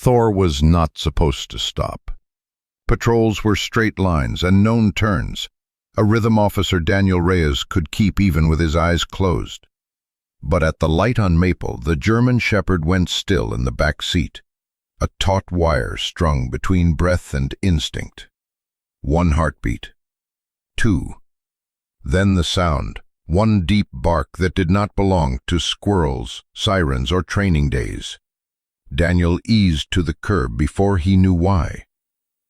Thor was not supposed to stop. Patrols were straight lines and known turns. A rhythm officer, Daniel Reyes, could keep even with his eyes closed. But at the light on Maple, the German shepherd went still in the back seat, a taut wire strung between breath and instinct. 1 heartbeat. 2. Then the sound, one deep bark that did not belong to squirrels, sirens, or training days. Daniel eased to the curb before he knew why.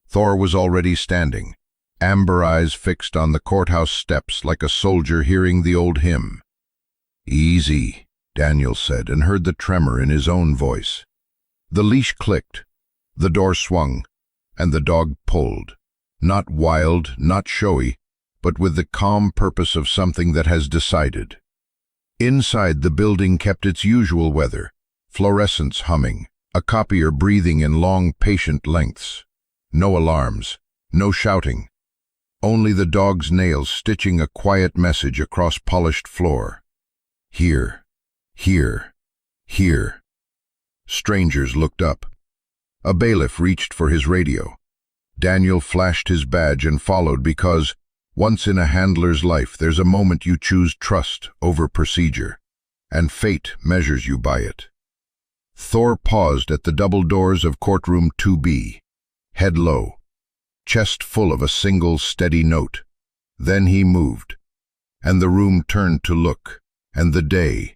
Thor was already standing, amber eyes fixed on the courthouse steps like a soldier hearing the old hymn. "Easy," Daniel said, and heard the tremor in his own voice. The leash clicked, the door swung, and the dog pulled. Not wild, not showy, but with the calm purpose of something that has decided. Inside, the building kept its usual weather, fluorescents humming, a copier breathing in long, patient lengths. No alarms, no shouting, only the dog's nails stitching a quiet message across polished floor. Here, here, here. Strangers looked up. A bailiff reached for his radio. Daniel flashed his badge and followed because, once in a handler's life, there's a moment you choose trust over procedure, and fate measures you by it. Thor paused at the double doors of courtroom 2B, head low, chest full of a single steady note. Then he moved, and the room turned to look, and the day,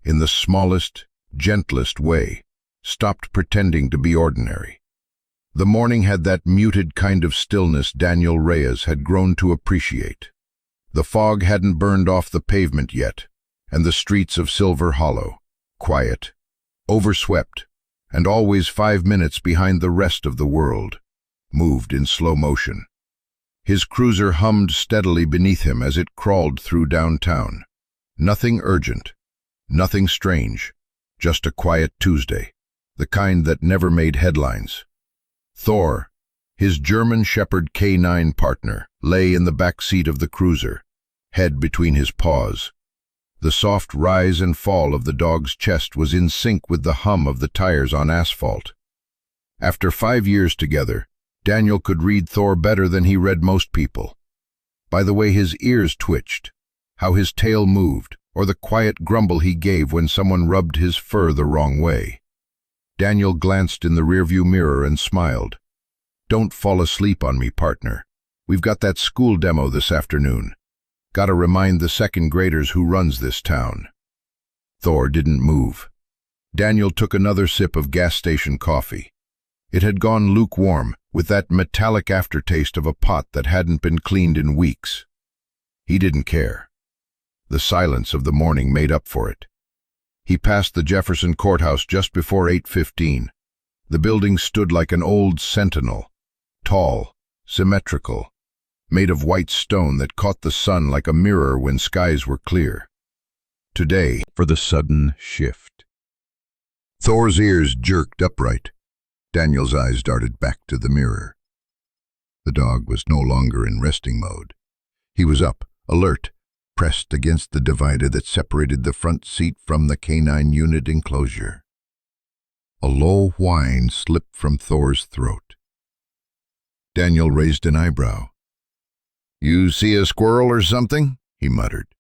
in the smallest, gentlest way, stopped pretending to be ordinary. The morning had that muted kind of stillness Daniel Reyes had grown to appreciate. The fog hadn't burned off the pavement yet, and the streets of Silver Hollow, quiet, overswept, and always 5 minutes behind the rest of the world, moved in slow motion. His cruiser hummed steadily beneath him as it crawled through downtown. Nothing urgent, nothing strange, just a quiet Tuesday, the kind that never made headlines. Thor, his German Shepherd K9 partner, lay in the back seat of the cruiser, head between his paws. The soft rise and fall of the dog's chest was in sync with the hum of the tires on asphalt. After 5 years together, Daniel could read Thor better than he read most people. By the way his ears twitched, how his tail moved, or the quiet grumble he gave when someone rubbed his fur the wrong way. Daniel glanced in the rearview mirror and smiled. "Don't fall asleep on me, partner. We've got that school demo this afternoon. Gotta remind the second graders who runs this town." Thor didn't move. Daniel took another sip of gas station coffee. It had gone lukewarm, with that metallic aftertaste of a pot that hadn't been cleaned in weeks. He didn't care. The silence of the morning made up for it. He passed the Jefferson Courthouse just before 8:15. The building stood like an old sentinel, tall, symmetrical, made of white stone that caught the sun like a mirror when skies were clear. Today, for the sudden shift. Thor's ears jerked upright. Daniel's eyes darted back to the mirror. The dog was no longer in resting mode. He was up, alert, pressed against the divider that separated the front seat from the K9 unit enclosure. A low whine slipped from Thor's throat. Daniel raised an eyebrow. "You see a squirrel or something?" he muttered.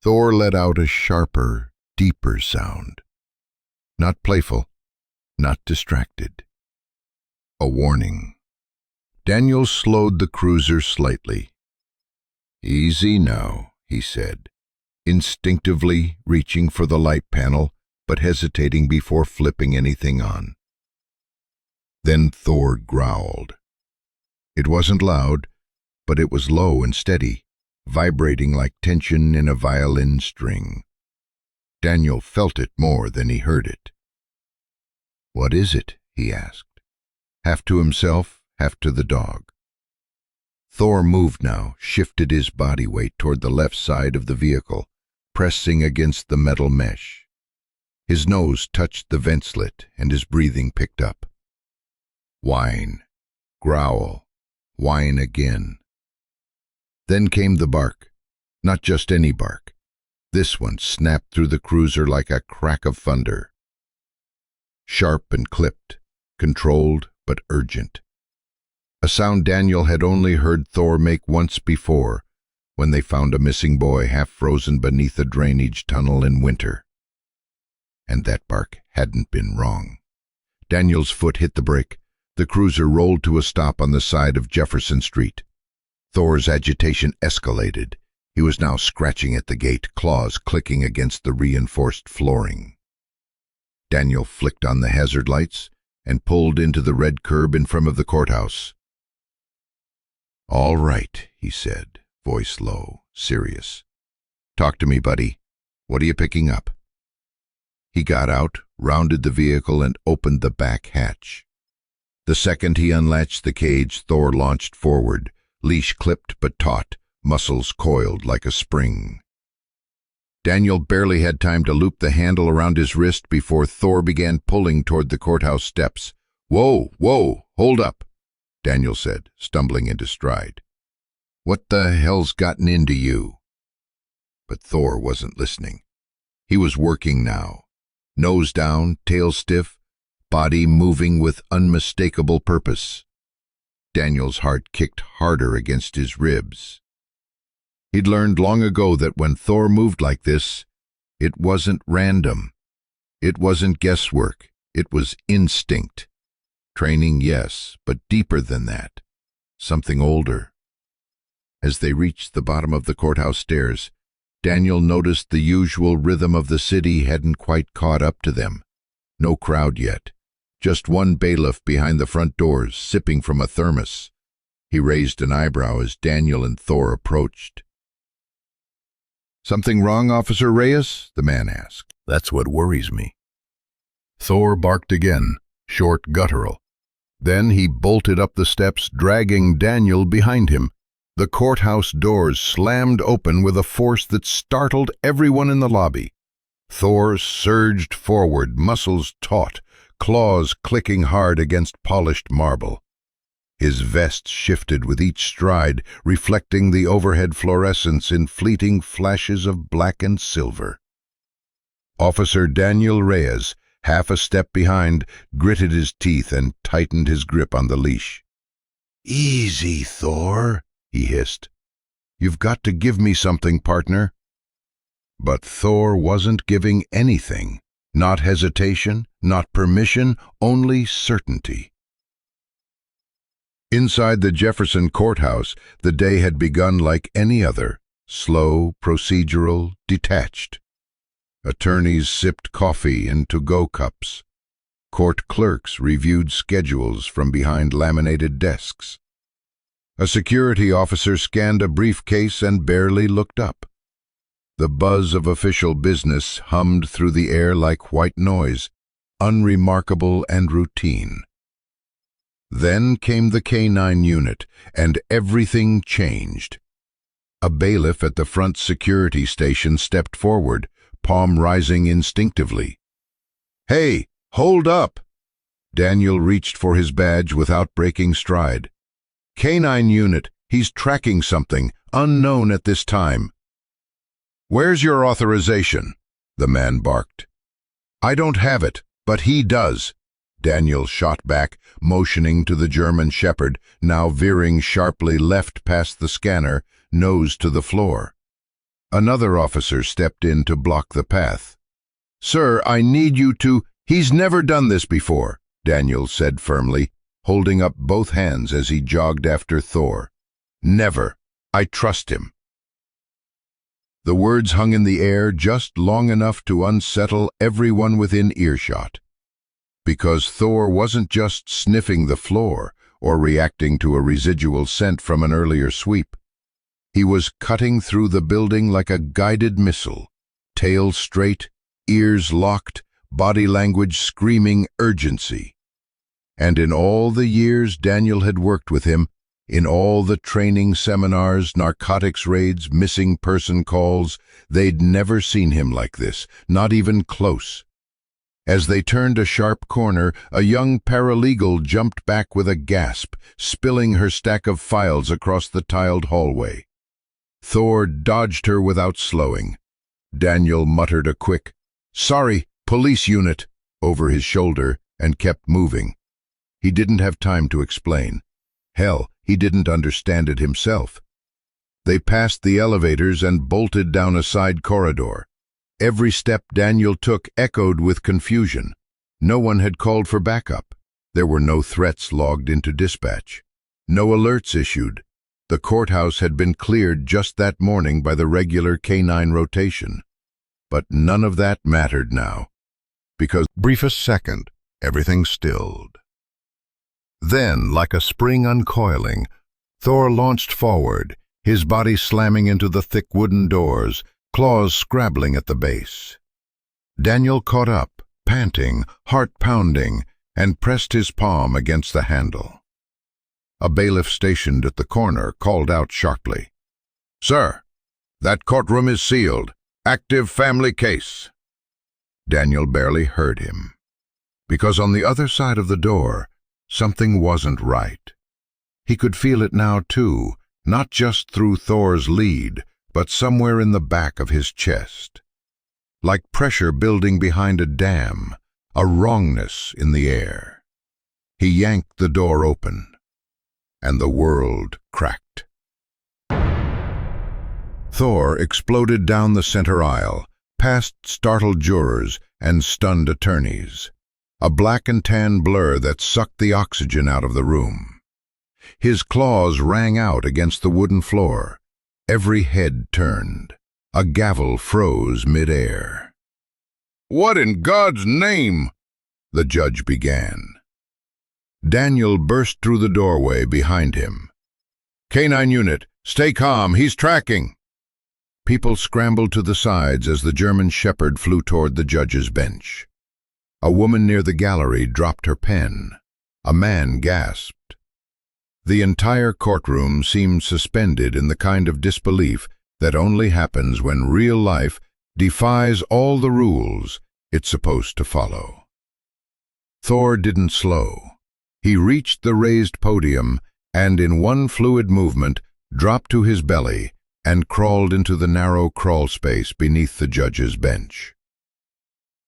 Thor let out a sharper, deeper sound. Not playful, not distracted. A warning. Daniel slowed the cruiser slightly. "Easy now," he said, instinctively reaching for the light panel, but hesitating before flipping anything on. Then Thor growled. It wasn't loud, but it was low and steady, vibrating like tension in a violin string. Daniel felt it more than he heard it. "What is it?" he asked, half to himself, half to the dog. Thor moved now, shifted his body weight toward the left side of the vehicle, pressing against the metal mesh. His nose touched the vent slit, and his breathing picked up. Whine, growl, whine again. Then came the bark, not just any bark. This one snapped through the cruiser like a crack of thunder. sharp and clipped, controlled but urgent. A sound Daniel had only heard Thor make once before, when they found a missing boy half frozen beneath a drainage tunnel in winter. And that bark hadn't been wrong. Daniel's foot hit the brake. The cruiser rolled to a stop on the side of Jefferson Street. Thor's agitation escalated. He was now scratching at the gate, claws clicking against the reinforced flooring. Daniel flicked on the hazard lights and pulled into the red curb in front of the courthouse. "All right," he said, voice low, serious. "Talk to me, buddy. What are you picking up?" He got out, rounded the vehicle, and opened the back hatch. The second he unlatched the cage, Thor launched forward, leash clipped but taut, muscles coiled like a spring. Daniel barely had time to loop the handle around his wrist before Thor began pulling toward the courthouse steps. "Whoa, whoa, hold up," Daniel said, stumbling into stride. "What the hell's gotten into you?" But Thor wasn't listening. He was working now. Nose down, tail stiff, body moving with unmistakable purpose. Daniel's heart kicked harder against his ribs. He'd learned long ago that when Thor moved like this, it wasn't random. It wasn't guesswork. It was instinct. Training, yes, but deeper than that. Something older. As they reached the bottom of the courthouse stairs, Daniel noticed the usual rhythm of the city hadn't quite caught up to them. No crowd yet. Just one bailiff behind the front doors, sipping from a thermos. He raised an eyebrow as Daniel and Thor approached. "Something wrong, Officer Reyes?" the man asked. "That's what worries me." Thor barked again, short, guttural. Then he bolted up the steps, dragging Daniel behind him. The courthouse doors slammed open with a force that startled everyone in the lobby. Thor surged forward, muscles taut, claws clicking hard against polished marble. His vest shifted with each stride, reflecting the overhead fluorescence in fleeting flashes of black and silver. Officer Daniel Reyes, half a step behind, gritted his teeth and tightened his grip on the leash. "Easy, Thor," he hissed. "You've got to give me something, partner." But Thor wasn't giving anything. Not hesitation, not permission, only certainty. Inside the Jefferson courthouse, the day had begun like any other, slow, procedural, detached. Attorneys sipped coffee in to-go cups. Court clerks reviewed schedules from behind laminated desks. A security officer scanned a briefcase and barely looked up. The buzz of official business hummed through the air like white noise, unremarkable and routine. Then came the K-9 unit, and everything changed. A bailiff at the front security station stepped forward, palm rising instinctively. "Hey, hold up!" Daniel reached for his badge without breaking stride. "K-9 unit, he's tracking something, unknown at this time." "Where's your authorization?" the man barked. "I don't have it, but he does," Daniel shot back, motioning to the German shepherd, now veering sharply left past the scanner, nose to the floor. Another officer stepped in to block the path. "Sir, I need you to—" "He's never done this before," Daniel said firmly, holding up both hands as he jogged after Thor. "Never. I trust him." The words hung in the air just long enough to unsettle everyone within earshot. Because Thor wasn't just sniffing the floor or reacting to a residual scent from an earlier sweep. He was cutting through the building like a guided missile, tail straight, ears locked, body language screaming urgency. And in all the years Daniel had worked with him, in all the training seminars, narcotics raids, missing person calls, they'd never seen him like this, not even close. As they turned a sharp corner, a young paralegal jumped back with a gasp, spilling her stack of files across the tiled hallway. Thor dodged her without slowing. Daniel muttered a quick, "Sorry, police unit," over his shoulder and kept moving. He didn't have time to explain. Hell, he didn't understand it himself. They passed the elevators and bolted down a side corridor. Every step Daniel took echoed with confusion. No one had called for backup. There were no threats logged into dispatch. No alerts issued. The courthouse had been cleared just that morning by the regular K-9 rotation. But none of that mattered now, because briefest second, everything stilled. Then, like a spring uncoiling, Thor launched forward, his body slamming into the thick wooden doors, claws scrabbling at the base. Daniel caught up, panting, heart pounding, and pressed his palm against the handle. A bailiff stationed at the corner called out sharply, "Sir, that courtroom is sealed. Active family case." Daniel barely heard him, because on the other side of the door, something wasn't right. He could feel it now too, not just through Thor's lead, but somewhere in the back of his chest. Like pressure building behind a dam, a wrongness in the air. He yanked the door open, and the world cracked. Thor exploded down the center aisle, past startled jurors and stunned attorneys, a black and tan blur that sucked the oxygen out of the room. His claws rang out against the wooden floor. Every head turned. A gavel froze mid-air. "What in God's name?" the judge began. Daniel burst through the doorway behind him. "K-9 unit, stay calm, he's tracking." People scrambled to the sides as the German shepherd flew toward the judge's bench. A woman near the gallery dropped her pen. A man gasped. The entire courtroom seemed suspended in the kind of disbelief that only happens when real life defies all the rules it's supposed to follow. Thor didn't slow. He reached the raised podium and, in one fluid movement, dropped to his belly and crawled into the narrow crawl space beneath the judge's bench.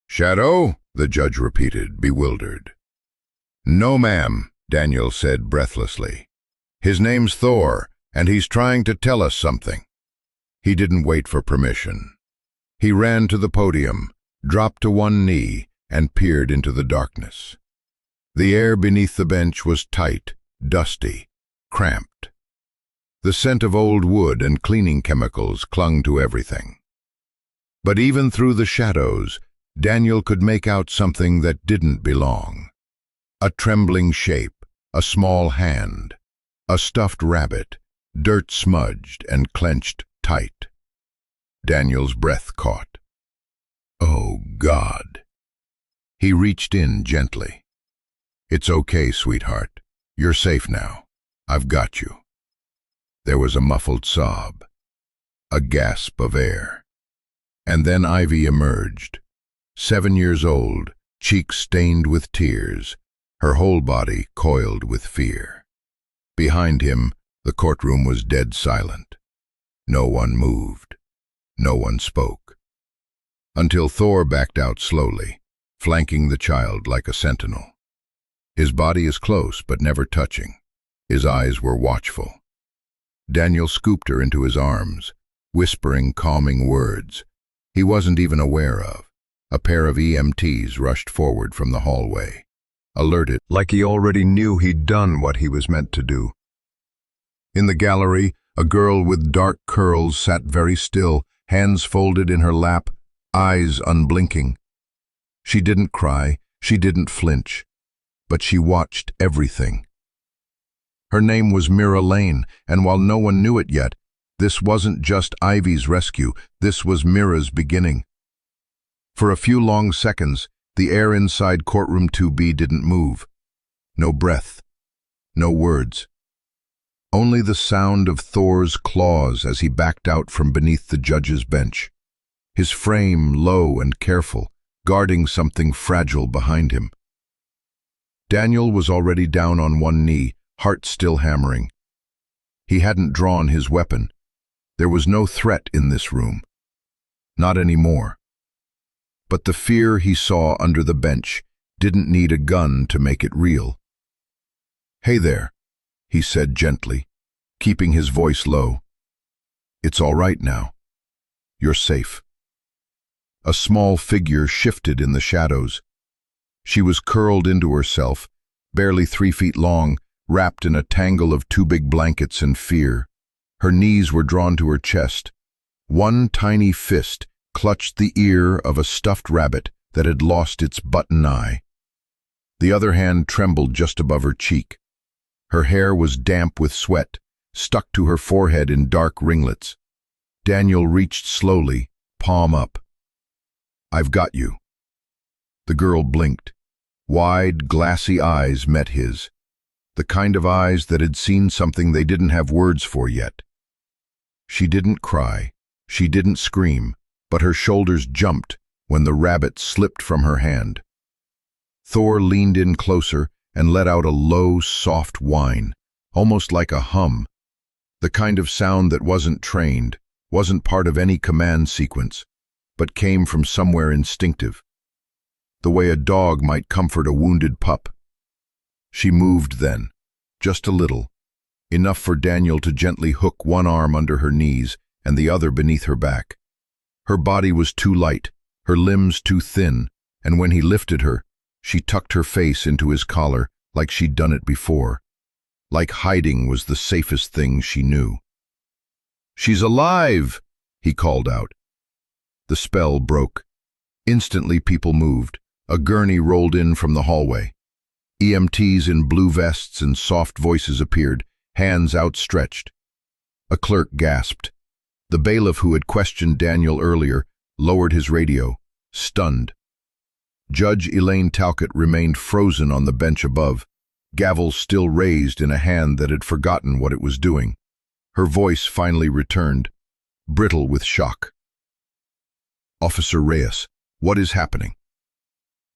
"Shadow?" the judge repeated, bewildered. "No, ma'am," Daniel said breathlessly. "His name's Thor, and he's trying to tell us something." He didn't wait for permission. He ran to the podium, dropped to one knee, and peered into the darkness. The air beneath the bench was tight, dusty, cramped. The scent of old wood and cleaning chemicals clung to everything. But even through the shadows, Daniel could make out something that didn't belong. A trembling shape, a small hand, a stuffed rabbit, dirt smudged and clenched tight. Daniel's breath caught. Oh, God. He reached in gently. "It's okay, sweetheart. You're safe now. I've got you." There was a muffled sob, a gasp of air. And then Ivy emerged, 7 years old, cheeks stained with tears, her whole body coiled with fear. Behind him, the courtroom was dead silent. No one moved. No one spoke. Until Thor backed out slowly, flanking the child like a sentinel. His body is close but never touching. His eyes were watchful. Daniel scooped her into his arms, whispering calming words he wasn't even aware of. A pair of EMTs rushed forward from the hallway, alerted like he already knew he'd done what he was meant to do. In the gallery, a girl with dark curls sat very still, hands folded in her lap, eyes unblinking. She didn't cry, she didn't flinch, but she watched everything. Her name was Mira Lane, and while no one knew it yet, this wasn't just Ivy's rescue, this was Mira's beginning. For a few long seconds, the air inside courtroom 2B didn't move. No breath, no words. Only the sound of Thor's claws as he backed out from beneath the judge's bench, his frame low and careful, guarding something fragile behind him. Daniel was already down on one knee, heart still hammering. He hadn't drawn his weapon. There was no threat in this room. Not anymore. But the fear he saw under the bench, didn't need a gun to make it real. "Hey there," he said gently, keeping his voice low. "It's all right now. You're safe." A small figure shifted in the shadows. She was curled into herself, barely 3 feet long, wrapped in a tangle of 2 big blankets and fear. Her knees were drawn to her chest. One tiny fist clutched the ear of a stuffed rabbit that had lost its button eye. The other hand trembled just above her cheek. Her hair was damp with sweat, stuck to her forehead in dark ringlets. Daniel reached slowly, palm up. "I've got you." The girl blinked. Wide, glassy eyes met his, the kind of eyes that had seen something they didn't have words for yet. She didn't cry, she didn't scream, but her shoulders jumped when the rabbit slipped from her hand. Thor leaned in closer and let out a low, soft whine, almost like a hum, the kind of sound that wasn't trained, wasn't part of any command sequence, but came from somewhere instinctive, the way a dog might comfort a wounded pup. She moved then, just a little, enough for Daniel to gently hook one arm under her knees and the other beneath her back. Her body was too light, her limbs too thin, and when he lifted her, she tucked her face into his collar like she'd done it before. Like hiding was the safest thing she knew. "She's alive!" he called out. The spell broke. Instantly people moved. A gurney rolled in from the hallway. EMTs in blue vests and soft voices appeared, hands outstretched. A clerk gasped. The bailiff who had questioned Daniel earlier lowered his radio, stunned. Judge Elaine Talcott remained frozen on the bench above, gavel still raised in a hand that had forgotten what it was doing. Her voice finally returned, brittle with shock. "Officer Reyes, what is happening?"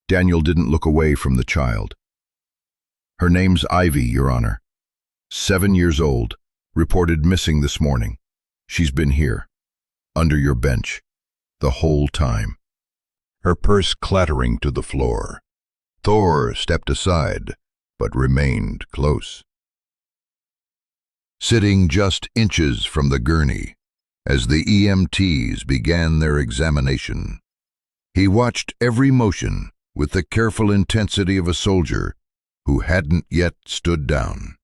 Daniel didn't look away from the child. "Her name's Ivy, Your Honor. 7 years old, reported missing this morning. She's been here, under your bench, the whole time." Her purse clattering to the floor. Thor stepped aside, but remained close. Sitting just inches from the gurney, as the EMTs began their examination, he watched every motion with the careful intensity of a soldier who hadn't yet stood down.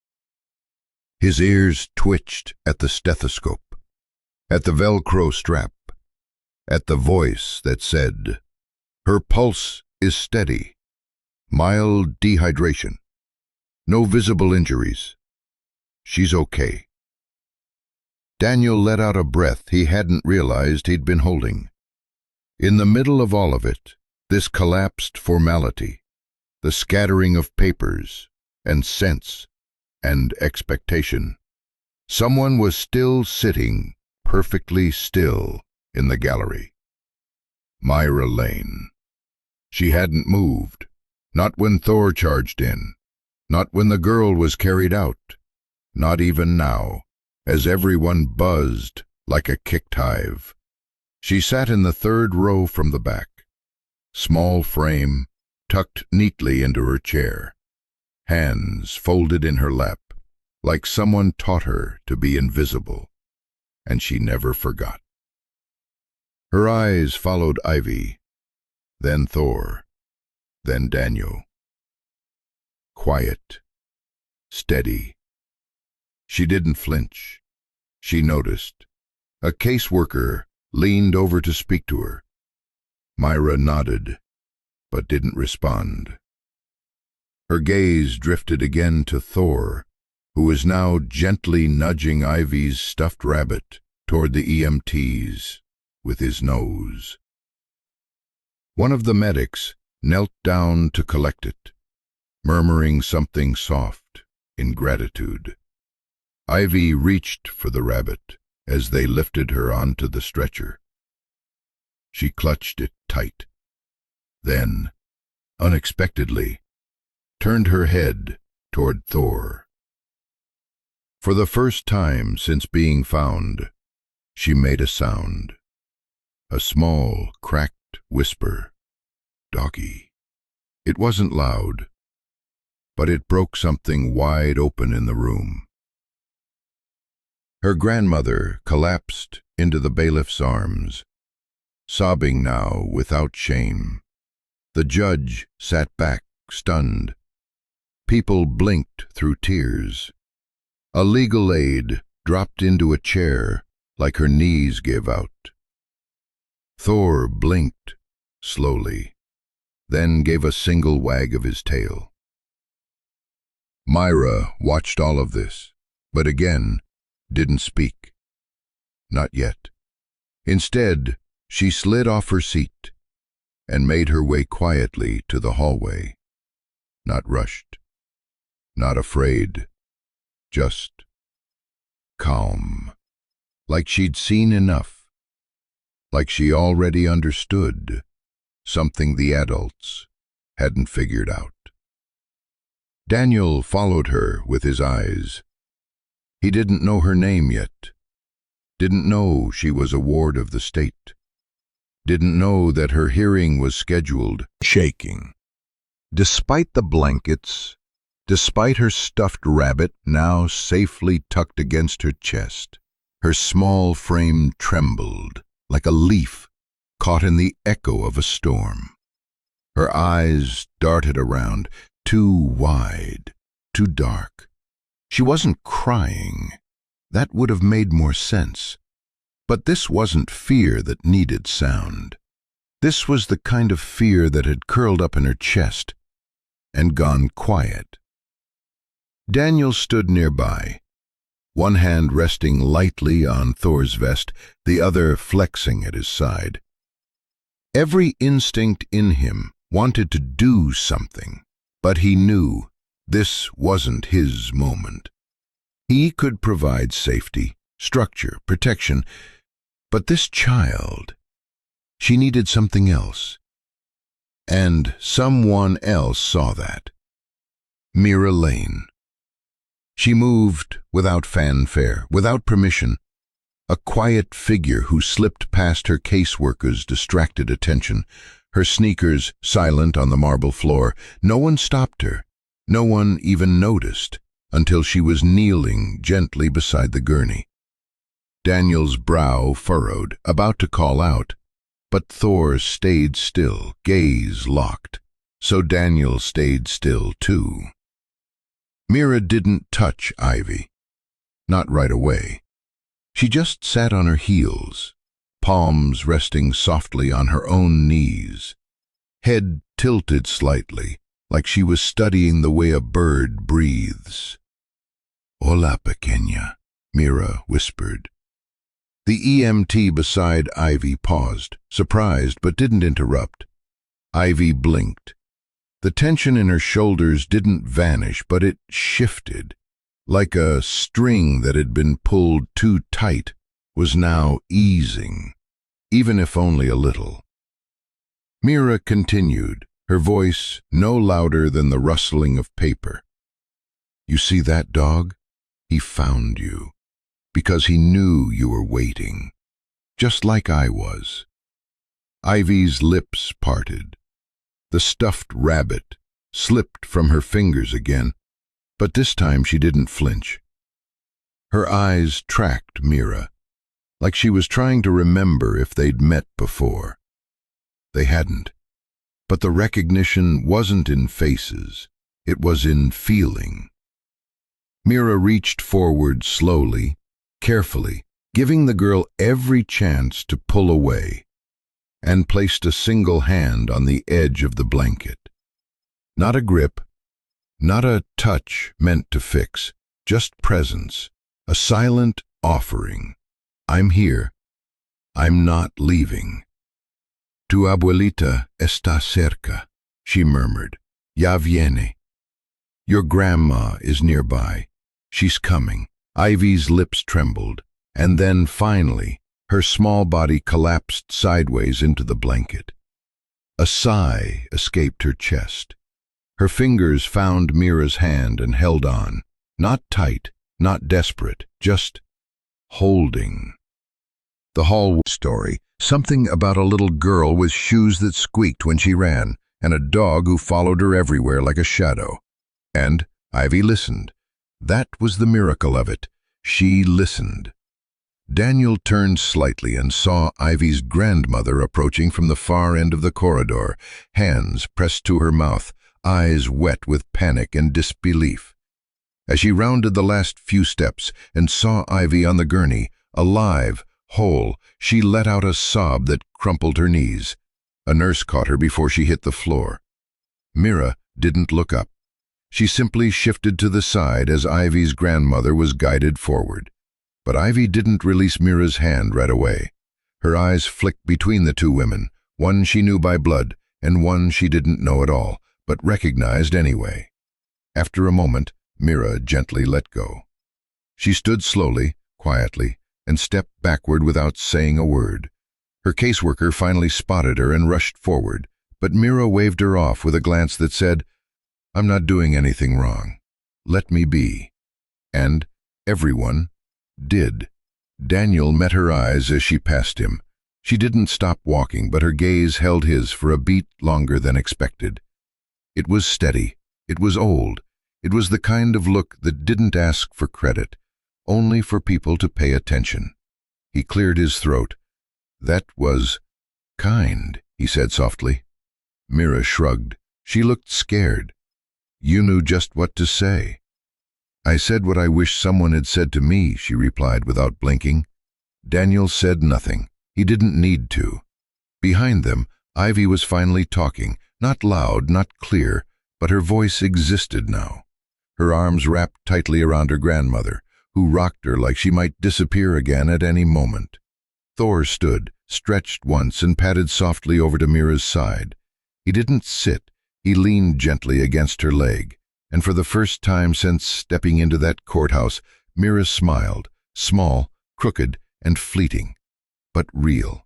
His ears twitched at the stethoscope, at the Velcro strap, at the voice that said, "Her pulse is steady, mild dehydration, no visible injuries. She's okay." Daniel let out a breath he hadn't realized he'd been holding. In the middle of all of it, this collapsed formality, the scattering of papers and sense and expectation, someone was still sitting perfectly still in the gallery. Myra Lane. She hadn't moved, not when Thor charged in, not when the girl was carried out, not even now, as everyone buzzed like a kicked hive. She sat in the 3rd row from the back, small frame tucked neatly into her chair, hands folded in her lap, like someone taught her to be invisible, and she never forgot. Her eyes followed Ivy, then Thor, then Daniel. Quiet, steady. She didn't flinch. She noticed. A caseworker leaned over to speak to her. Myra nodded, but didn't respond. Her gaze drifted again to Thor, who was now gently nudging Ivy's stuffed rabbit toward the EMTs with his nose. One of the medics knelt down to collect it, murmuring something soft in gratitude. Ivy reached for the rabbit as they lifted her onto the stretcher. She clutched it tight. Then, unexpectedly, turned her head toward Thor. For the first time since being found, she made a sound. A small, cracked whisper. "Doggy." It wasn't loud, but it broke something wide open in the room. Her grandmother collapsed into the bailiff's arms, sobbing now without shame. The judge sat back, stunned. People blinked through tears. A legal aide dropped into a chair like her knees gave out. Thor blinked slowly, then gave a single wag of his tail. Myra watched all of this, but again didn't speak. Not yet. Instead, she slid off her seat and made her way quietly to the hallway. Not rushed, not afraid, just calm. Like she'd seen enough. Like she already understood something the adults hadn't figured out. Daniel followed her with his eyes. He didn't know her name yet. Didn't know she was a ward of the state. Didn't know that her hearing was scheduled. Shaking. Despite the blankets, despite her stuffed rabbit now safely tucked against her chest, her small frame trembled like a leaf caught in the echo of a storm. Her eyes darted around, too wide, too dark. She wasn't crying. That would have made more sense. But this wasn't fear that needed sound. This was the kind of fear that had curled up in her chest and gone quiet. Daniel stood nearby, one hand resting lightly on Thor's vest, the other flexing at his side. Every instinct in him wanted to do something, but he knew this wasn't his moment. He could provide safety, structure, protection, but this child, she needed something else. And someone else saw that. Mira Lane. She moved without fanfare, without permission, a quiet figure who slipped past her caseworker's distracted attention, her sneakers silent on the marble floor. No one stopped her. No one even noticed until she was kneeling gently beside the gurney. Daniel's brow furrowed, about to call out, but Thor stayed still, gaze locked. So Daniel stayed still too. Mira didn't touch Ivy. Not right away. She just sat on her heels, palms resting softly on her own knees, head tilted slightly, like she was studying the way a bird breathes. "Hola, pequeña," Mira whispered. The EMT beside Ivy paused, surprised but didn't interrupt. Ivy blinked. The tension in her shoulders didn't vanish, but it shifted, like a string that had been pulled too tight was now easing, even if only a little. Mira continued, her voice no louder than the rustling of paper. "You see that dog? He found you, because he knew you were waiting, just like I was." Ivy's lips parted. The stuffed rabbit slipped from her fingers again, but this time she didn't flinch. Her eyes tracked Mira, like she was trying to remember if they'd met before. They hadn't, but the recognition wasn't in faces, it was in feeling. Mira reached forward slowly, carefully, giving the girl every chance to pull away, and placed a single hand on the edge of the blanket. Not a grip, not a touch meant to fix, just presence, a silent offering. "I'm here. I'm not leaving." "Tu abuelita está cerca," she murmured. "Ya viene." "Your grandma is nearby. She's coming." Ivy's lips trembled, and then finally, her small body collapsed sideways into the blanket. A sigh escaped her chest. Her fingers found Mira's hand and held on, not tight, not desperate, just holding. The hall story, something about a little girl with shoes that squeaked when she ran, and a dog who followed her everywhere like a shadow. And Ivy listened. That was the miracle of it. She listened. Daniel turned slightly and saw Ivy's grandmother approaching from the far end of the corridor, hands pressed to her mouth, eyes wet with panic and disbelief. As she rounded the last few steps and saw Ivy on the gurney, alive, whole, she let out a sob that crumpled her knees. A nurse caught her before she hit the floor. Mira didn't look up. She simply shifted to the side as Ivy's grandmother was guided forward. But Ivy didn't release Mira's hand right away. Her eyes flicked between the two women, one she knew by blood and one she didn't know at all, but recognized anyway. After a moment, Mira gently let go. She stood slowly, quietly, and stepped backward without saying a word. Her caseworker finally spotted her and rushed forward, but Mira waved her off with a glance that said, "I'm not doing anything wrong. Let me be." And everyone did. Daniel met her eyes as she passed him. She didn't stop walking, but her gaze held his for a beat longer than expected. It was steady. It was old. It was the kind of look that didn't ask for credit, only for people to pay attention. He cleared his throat. "That was kind," he said softly. Mira shrugged. She looked scared. "You knew just what to say." "I said what I wish someone had said to me," she replied without blinking. Daniel said nothing. He didn't need to. Behind them, Ivy was finally talking, not loud, not clear, but her voice existed now. Her arms wrapped tightly around her grandmother, who rocked her like she might disappear again at any moment. Thor stood, stretched once, and padded softly over to Mira's side. He didn't sit. He leaned gently against her leg. And for the first time since stepping into that courthouse, Mira smiled, small, crooked, and fleeting, but real.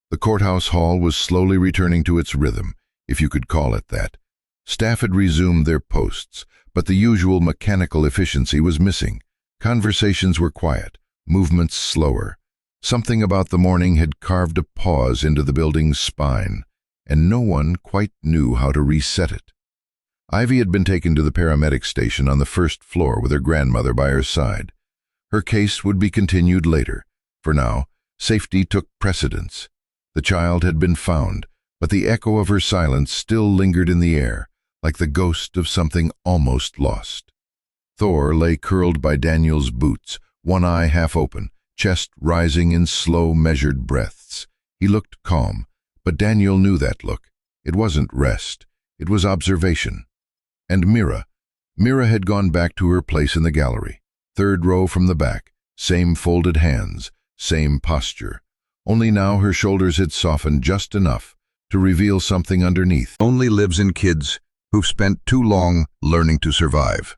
The courthouse hall was slowly returning to its rhythm, if you could call it that. Staff had resumed their posts, but the usual mechanical efficiency was missing. Conversations were quiet, movements slower. Something about the morning had carved a pause into the building's spine, and no one quite knew how to reset it. Ivy had been taken to the paramedic station on the first floor with her grandmother by her side. Her case would be continued later. For now, safety took precedence. The child had been found, but the echo of her silence still lingered in the air, like the ghost of something almost lost. Thor lay curled by Daniel's boots, one eye half open, chest rising in slow, measured breaths. He looked calm, but Daniel knew that look. It wasn't rest. It was observation. And Mira had gone back to her place in the gallery, third row from the back, same folded hands, same posture. Only now her shoulders had softened just enough to reveal something underneath. Only lives in kids who've spent too long learning to survive.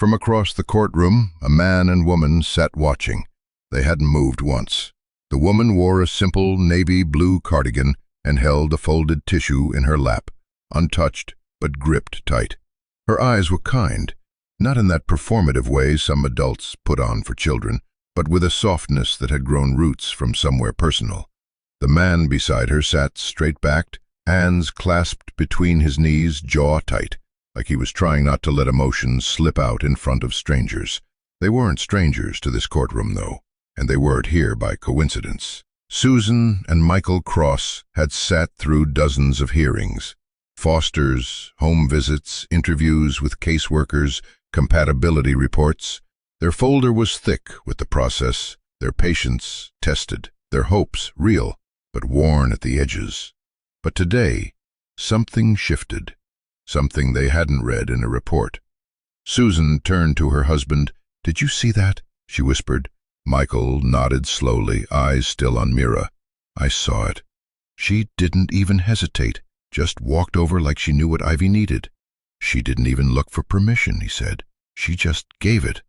From across the courtroom, a man and woman sat watching. They hadn't moved once. The woman wore a simple navy blue cardigan and held a folded tissue in her lap, untouched but gripped tight. Her eyes were kind, not in that performative way some adults put on for children, but with a softness that had grown roots from somewhere personal. The man beside her sat straight-backed, hands clasped between his knees, jaw tight, like he was trying not to let emotions slip out in front of strangers. They weren't strangers to this courtroom, though, and they weren't here by coincidence. Susan and Michael Cross had sat through dozens of hearings. Fosters, home visits, interviews with caseworkers, compatibility reports. Their folder was thick with the process, their patience tested, their hopes real, but worn at the edges. But today, something shifted, something they hadn't read in a report. Susan turned to her husband. "Did you see that?" she whispered. Michael nodded slowly, eyes still on Mira. "I saw it." She didn't even hesitate. Just walked over like she knew what Ivy needed. "She didn't even look for permission," he said. "She just gave it."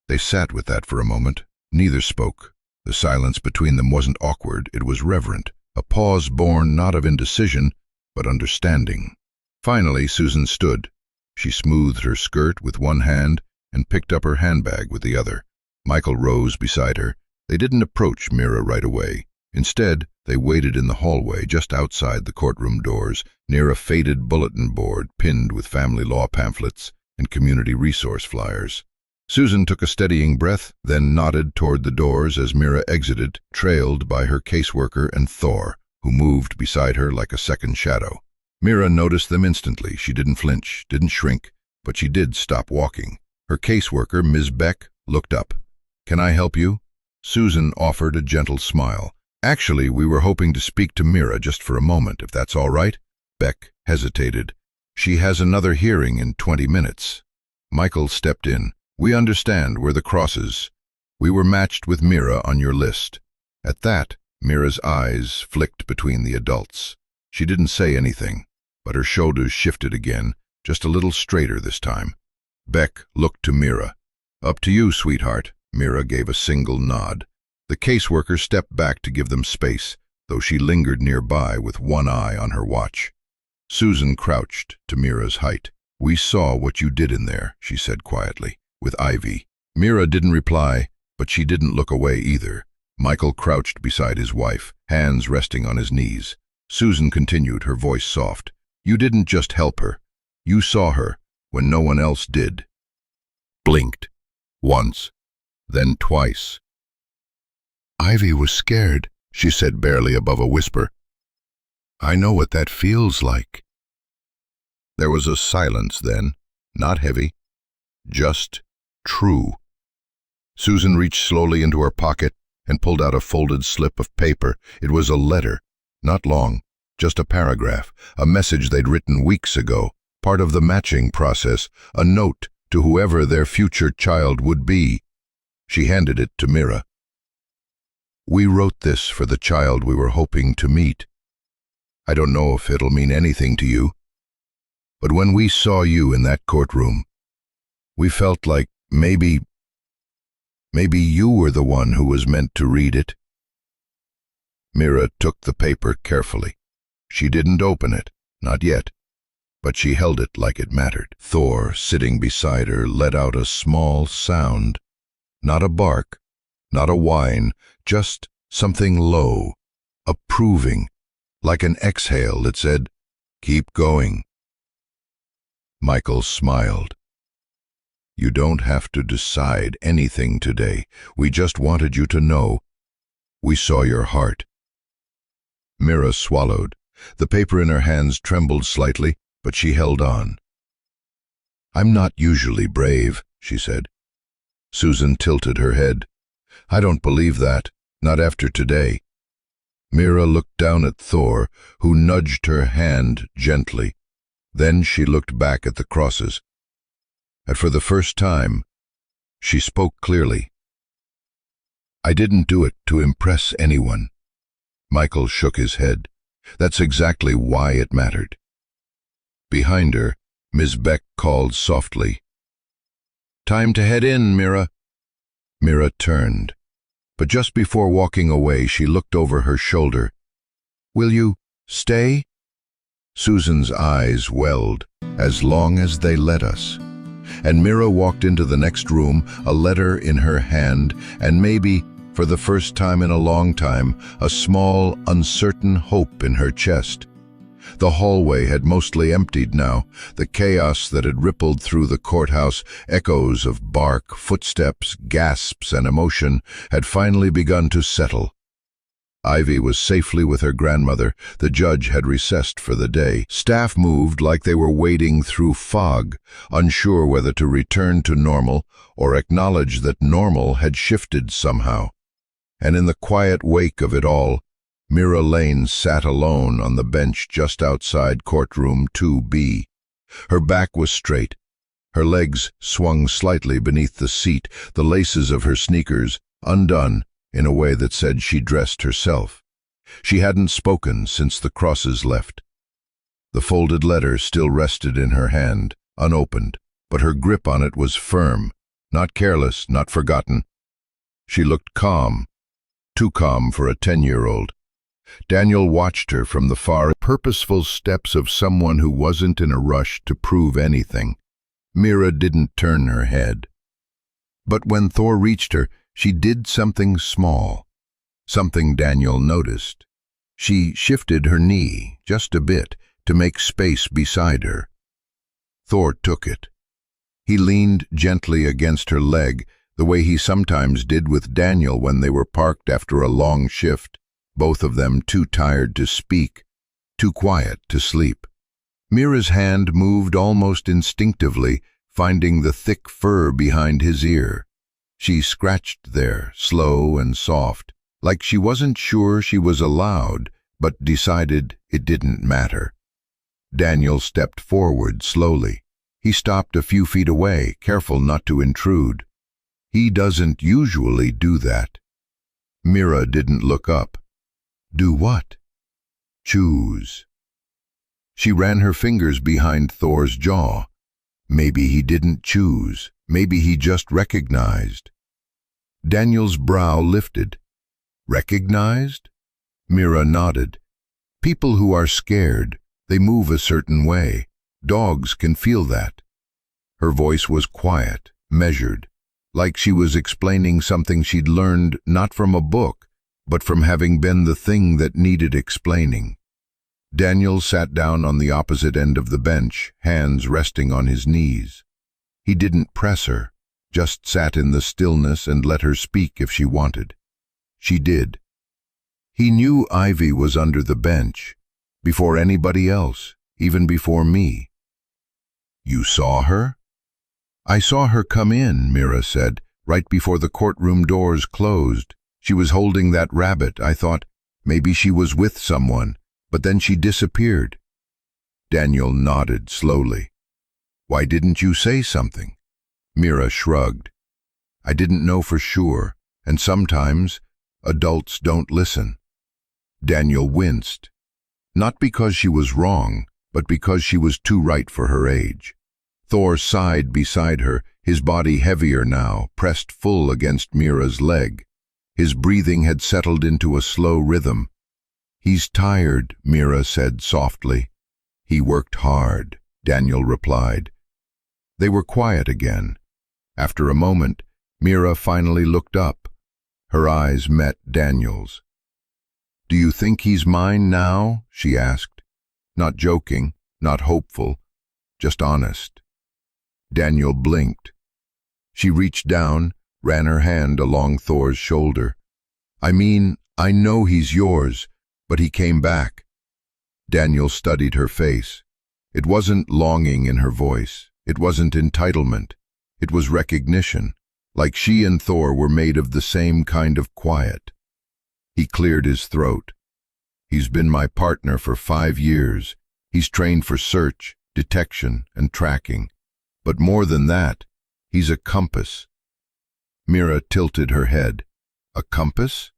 They sat with that for a moment. Neither spoke. The silence between them wasn't awkward, it was reverent, a pause born not of indecision, but understanding. Finally, Susan stood. She smoothed her skirt with one hand and picked up her handbag with the other. Michael rose beside her. They didn't approach Mira right away. Instead, they waited in the hallway just outside the courtroom doors, near a faded bulletin board pinned with family law pamphlets and community resource flyers. Susan took a steadying breath, then nodded toward the doors as Mira exited, trailed by her caseworker and Thor, who moved beside her like a second shadow. Mira noticed them instantly. She didn't flinch, didn't shrink, but she did stop walking. Her caseworker, Ms. Beck, looked up. "Can I help you?" Susan offered a gentle smile. "Actually, we were hoping to speak to Mira just for a moment, if that's all right." Beck hesitated. "She has another hearing in 20 minutes. Michael stepped in. "We understand, we're the Crosses. We were matched with Mira on your list." At that, Mira's eyes flicked between the adults. She didn't say anything, but her shoulders shifted again, just a little straighter this time. Beck looked to Mira. "Up to you, sweetheart." Mira gave a single nod. The caseworker stepped back to give them space, though she lingered nearby with one eye on her watch. Susan crouched to Mira's height. "We saw what you did in there," she said quietly, "with Ivy." Mira didn't reply, but she didn't look away either. Michael crouched beside his wife, hands resting on his knees. Susan continued, her voice soft. "You didn't just help her. You saw her when no one else did." Blinked. Once. Then twice. "Ivy was scared," she said barely above a whisper. "I know what that feels like." There was a silence then, not heavy, just true. Susan reached slowly into her pocket and pulled out a folded slip of paper. It was a letter, not long, just a paragraph, a message they'd written weeks ago, part of the matching process, a note to whoever their future child would be. She handed it to Mira. "We wrote this for the child we were hoping to meet. I don't know if it'll mean anything to you, but when we saw you in that courtroom, we felt like maybe you were the one who was meant to read it." Mira took the paper carefully. She didn't open it, not yet, but she held it like it mattered. Thor, sitting beside her, let out a small sound. Not a bark, not a whine, just something low, approving, like an exhale that said, "Keep going." Michael smiled. "You don't have to decide anything today. We just wanted you to know we saw your heart." Mira swallowed. The paper in her hands trembled slightly, but she held on. "I'm not usually brave," she said. Susan tilted her head. "I don't believe that, not after today." Mira looked down at Thor, who nudged her hand gently. Then she looked back at the Crosses. And for the first time, she spoke clearly. "I didn't do it to impress anyone." Michael shook his head. "That's exactly why it mattered." Behind her, Ms. Beck called softly, "Time to head in, Mira." Mira turned, but just before walking away, she looked over her shoulder. "Will you stay?" Susan's eyes welled. "As long as they let us." And Mira walked into the next room, a letter in her hand, and maybe, for the first time in a long time, a small, uncertain hope in her chest. The hallway had mostly emptied now. The chaos that had rippled through the courthouse, echoes of bark, footsteps, gasps, and emotion, had finally begun to settle. Ivy was safely with her grandmother. The judge had recessed for the day. Staff moved like they were wading through fog, unsure whether to return to normal or acknowledge that normal had shifted somehow. And in the quiet wake of it all, Mira Lane sat alone on the bench just outside courtroom 2B. Her back was straight. Her legs swung slightly beneath the seat, the laces of her sneakers undone in a way that said she dressed herself. She hadn't spoken since the Crosses left. The folded letter still rested in her hand, unopened, but her grip on it was firm, not careless, not forgotten. She looked calm, too calm for a 10-year-old. Daniel watched her from the far, purposeful steps of someone who wasn't in a rush to prove anything. Mira didn't turn her head. But when Thor reached her, she did something small, something Daniel noticed. She shifted her knee just a bit to make space beside her. Thor took it. He leaned gently against her leg, the way he sometimes did with Daniel when they were parked after a long shift, both of them too tired to speak, too quiet to sleep. Mira's hand moved almost instinctively, finding the thick fur behind his ear. She scratched there, slow and soft, like she wasn't sure she was allowed, but decided it didn't matter. Daniel stepped forward slowly. He stopped a few feet away, careful not to intrude. He doesn't usually do that. Mira didn't look up. Do what? Choose. She ran her fingers behind Thor's jaw. Maybe he didn't choose. Maybe he just recognized. Daniel's brow lifted. Recognized? Mira nodded. People who are scared, they move a certain way. Dogs can feel that. Her voice was quiet, measured, like she was explaining something she'd learned not from a book, but from having been the thing that needed explaining. Daniel sat down on the opposite end of the bench, hands resting on his knees. He didn't press her, just sat in the stillness and let her speak if she wanted. She did. He knew Ivy was under the bench, before anybody else, even before me. You saw her? I saw her come in, Mira said, right before the courtroom doors closed. She was holding that rabbit. I thought maybe she was with someone, but then she disappeared. Daniel nodded slowly. Why didn't you say something? Mira shrugged. I didn't know for sure, and sometimes adults don't listen. Daniel winced. Not because she was wrong, but because she was too right for her age. Thor sighed beside her, his body heavier now, pressed full against Mira's leg. His breathing had settled into a slow rhythm. He's tired, Mira said softly. He worked hard, Daniel replied. They were quiet again. After a moment, Mira finally looked up. Her eyes met Daniel's. Do you think he's mine now? She asked. Not joking, not hopeful, just honest. Daniel blinked. She reached down, ran her hand along Thor's shoulder. I mean, I know he's yours, but he came back. Daniel studied her face. It wasn't longing in her voice. It wasn't entitlement. It was recognition, like she and Thor were made of the same kind of quiet. He cleared his throat. He's been my partner for 5 years. He's trained for search, detection, and tracking. But more than that, he's a compass. Mira tilted her head. A compass?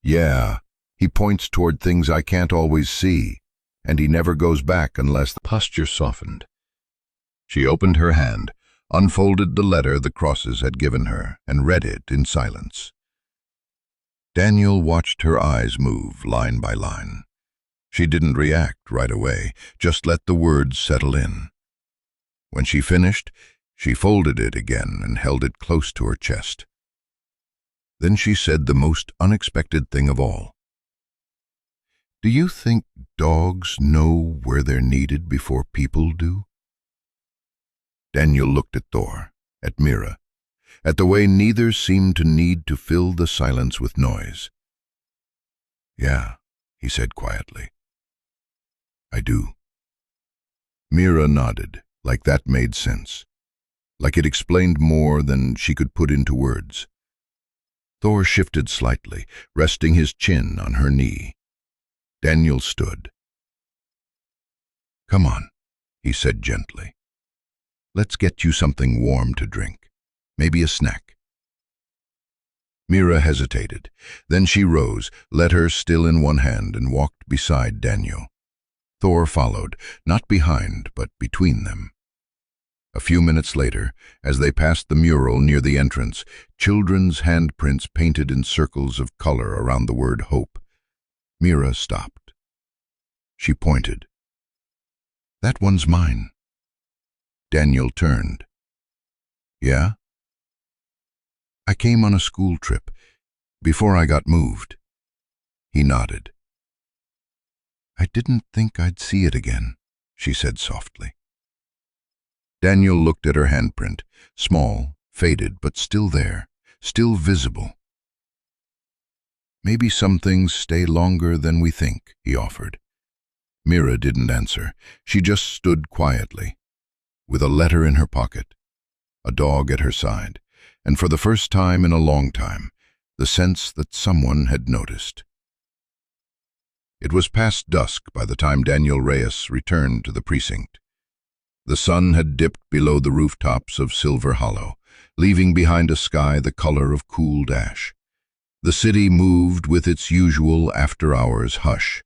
Yeah, he points toward things I can't always see, and he never goes back unless the posture softened. She opened her hand, unfolded the letter the crosses had given her, and read it in silence. Daniel watched her eyes move line by line. She didn't react right away, just let the words settle in. When she finished, she folded it again and held it close to her chest. Then she said the most unexpected thing of all. Do you think dogs know where they're needed before people do? Daniel looked at Thor, at Mira, at the way neither seemed to need to fill the silence with noise. Yeah, he said quietly. I do. Mira nodded, like that made sense, like it explained more than she could put into words. Thor shifted slightly, resting his chin on her knee. Daniel stood. Come on, he said gently. Let's get you something warm to drink, maybe a snack. Mira hesitated. Then she rose, let her still in one hand, and walked beside Daniel. Thor followed, not behind, but between them. A few minutes later, as they passed the mural near the entrance, children's handprints painted in circles of color around the word hope. Mira stopped. She pointed. That one's mine. Daniel turned. Yeah? I came on a school trip, before I got moved. He nodded. "I didn't think I'd see it again," she said softly. Daniel looked at her handprint, small, faded, but still there, still visible. "Maybe some things stay longer than we think," he offered. Mira didn't answer. She just stood quietly, with a letter in her pocket, a dog at her side, and for the first time in a long time, the sense that someone had noticed. It was past dusk by the time Daniel Reyes returned to the precinct. The sun had dipped below the rooftops of Silver Hollow, leaving behind a sky the color of cooled ash. The city moved with its usual after-hours hush,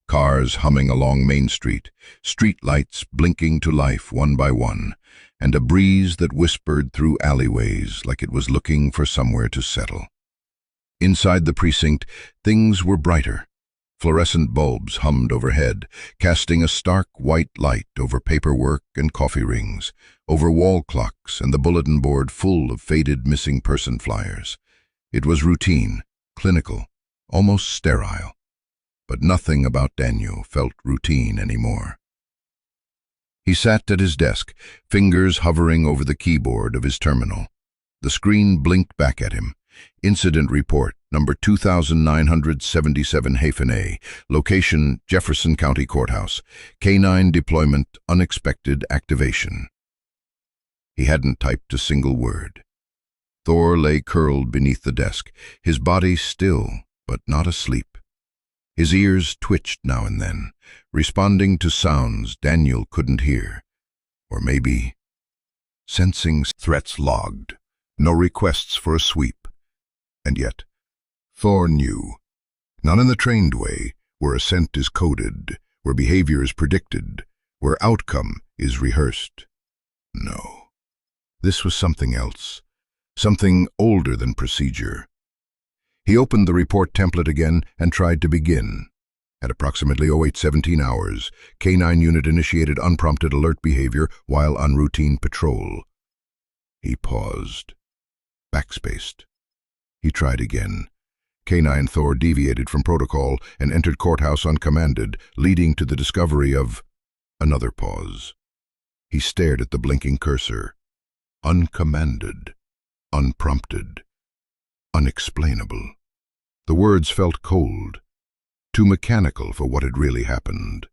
cars humming along Main Street, streetlights blinking to life one by one, and a breeze that whispered through alleyways like it was looking for somewhere to settle. Inside the precinct, things were brighter. Fluorescent bulbs hummed overhead, casting a stark white light over paperwork and coffee rings, over wall clocks and the bulletin board full of faded missing person flyers. It was routine, clinical, almost sterile. But nothing about Daniel felt routine anymore. He sat at his desk, fingers hovering over the keyboard of his terminal. The screen blinked back at him. Incident report, number 2977-A, location Jefferson County Courthouse, K-9 deployment, unexpected activation. He hadn't typed a single word. Thor lay curled beneath the desk, his body still, but not asleep. His ears twitched now and then, responding to sounds Daniel couldn't hear. Or maybe sensing threats logged, no requests for a sweep. And yet, Thor knew, not in the trained way, where assent is coded, where behavior is predicted, where outcome is rehearsed. No, this was something else, something older than procedure. He opened the report template again and tried to begin. At approximately 0817 hours, K-9 unit initiated unprompted alert behavior while on routine patrol. He paused, backspaced. He tried again. K-9 Thor deviated from protocol and entered courthouse uncommanded, leading to the discovery of another pause. He stared at the blinking cursor. Uncommanded, unprompted, unexplainable. The words felt cold, too mechanical for what had really happened.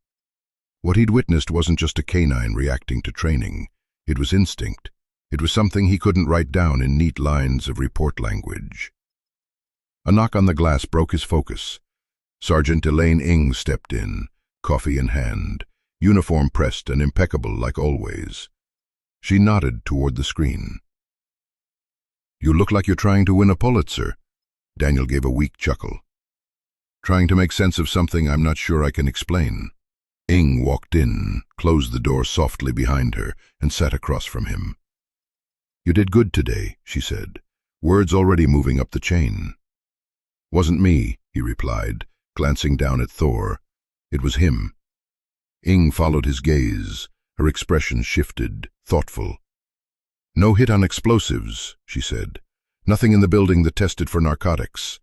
What he'd witnessed wasn't just a K-9 reacting to training. It was instinct. It was something he couldn't write down in neat lines of report language. A knock on the glass broke his focus. Sergeant Elaine Ng stepped in, coffee in hand, uniform pressed and impeccable like always. She nodded toward the screen. "You look like you're trying to win a Pulitzer." Daniel gave a weak chuckle. "Trying to make sense of something I'm not sure I can explain." Ng walked in, closed the door softly behind her, and sat across from him. "You did good today," she said, words already moving up the chain. "Wasn't me," he replied, glancing down at Thor. It was him. Ng followed his gaze. Her expression shifted, thoughtful. "No hit on explosives," she said. "Nothing in the building that tested for narcotics.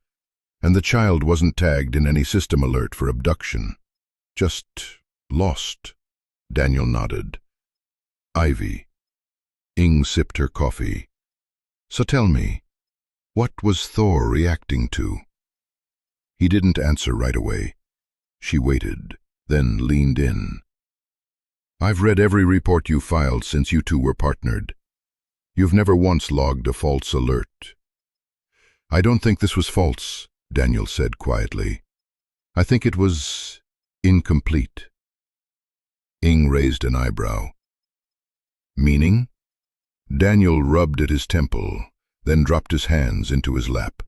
And the child wasn't tagged in any system alert for abduction. Just lost." Daniel nodded. "Ivy." Ng sipped her coffee. "So tell me, what was Thor reacting to?" He didn't answer right away. She waited, then leaned in. "I've read every report you filed since you two were partnered. You've never once logged a false alert." "I don't think this was false," Daniel said quietly. "I think it was incomplete." Ng raised an eyebrow. "Meaning?" Daniel rubbed at his temple, then dropped his hands into his lap.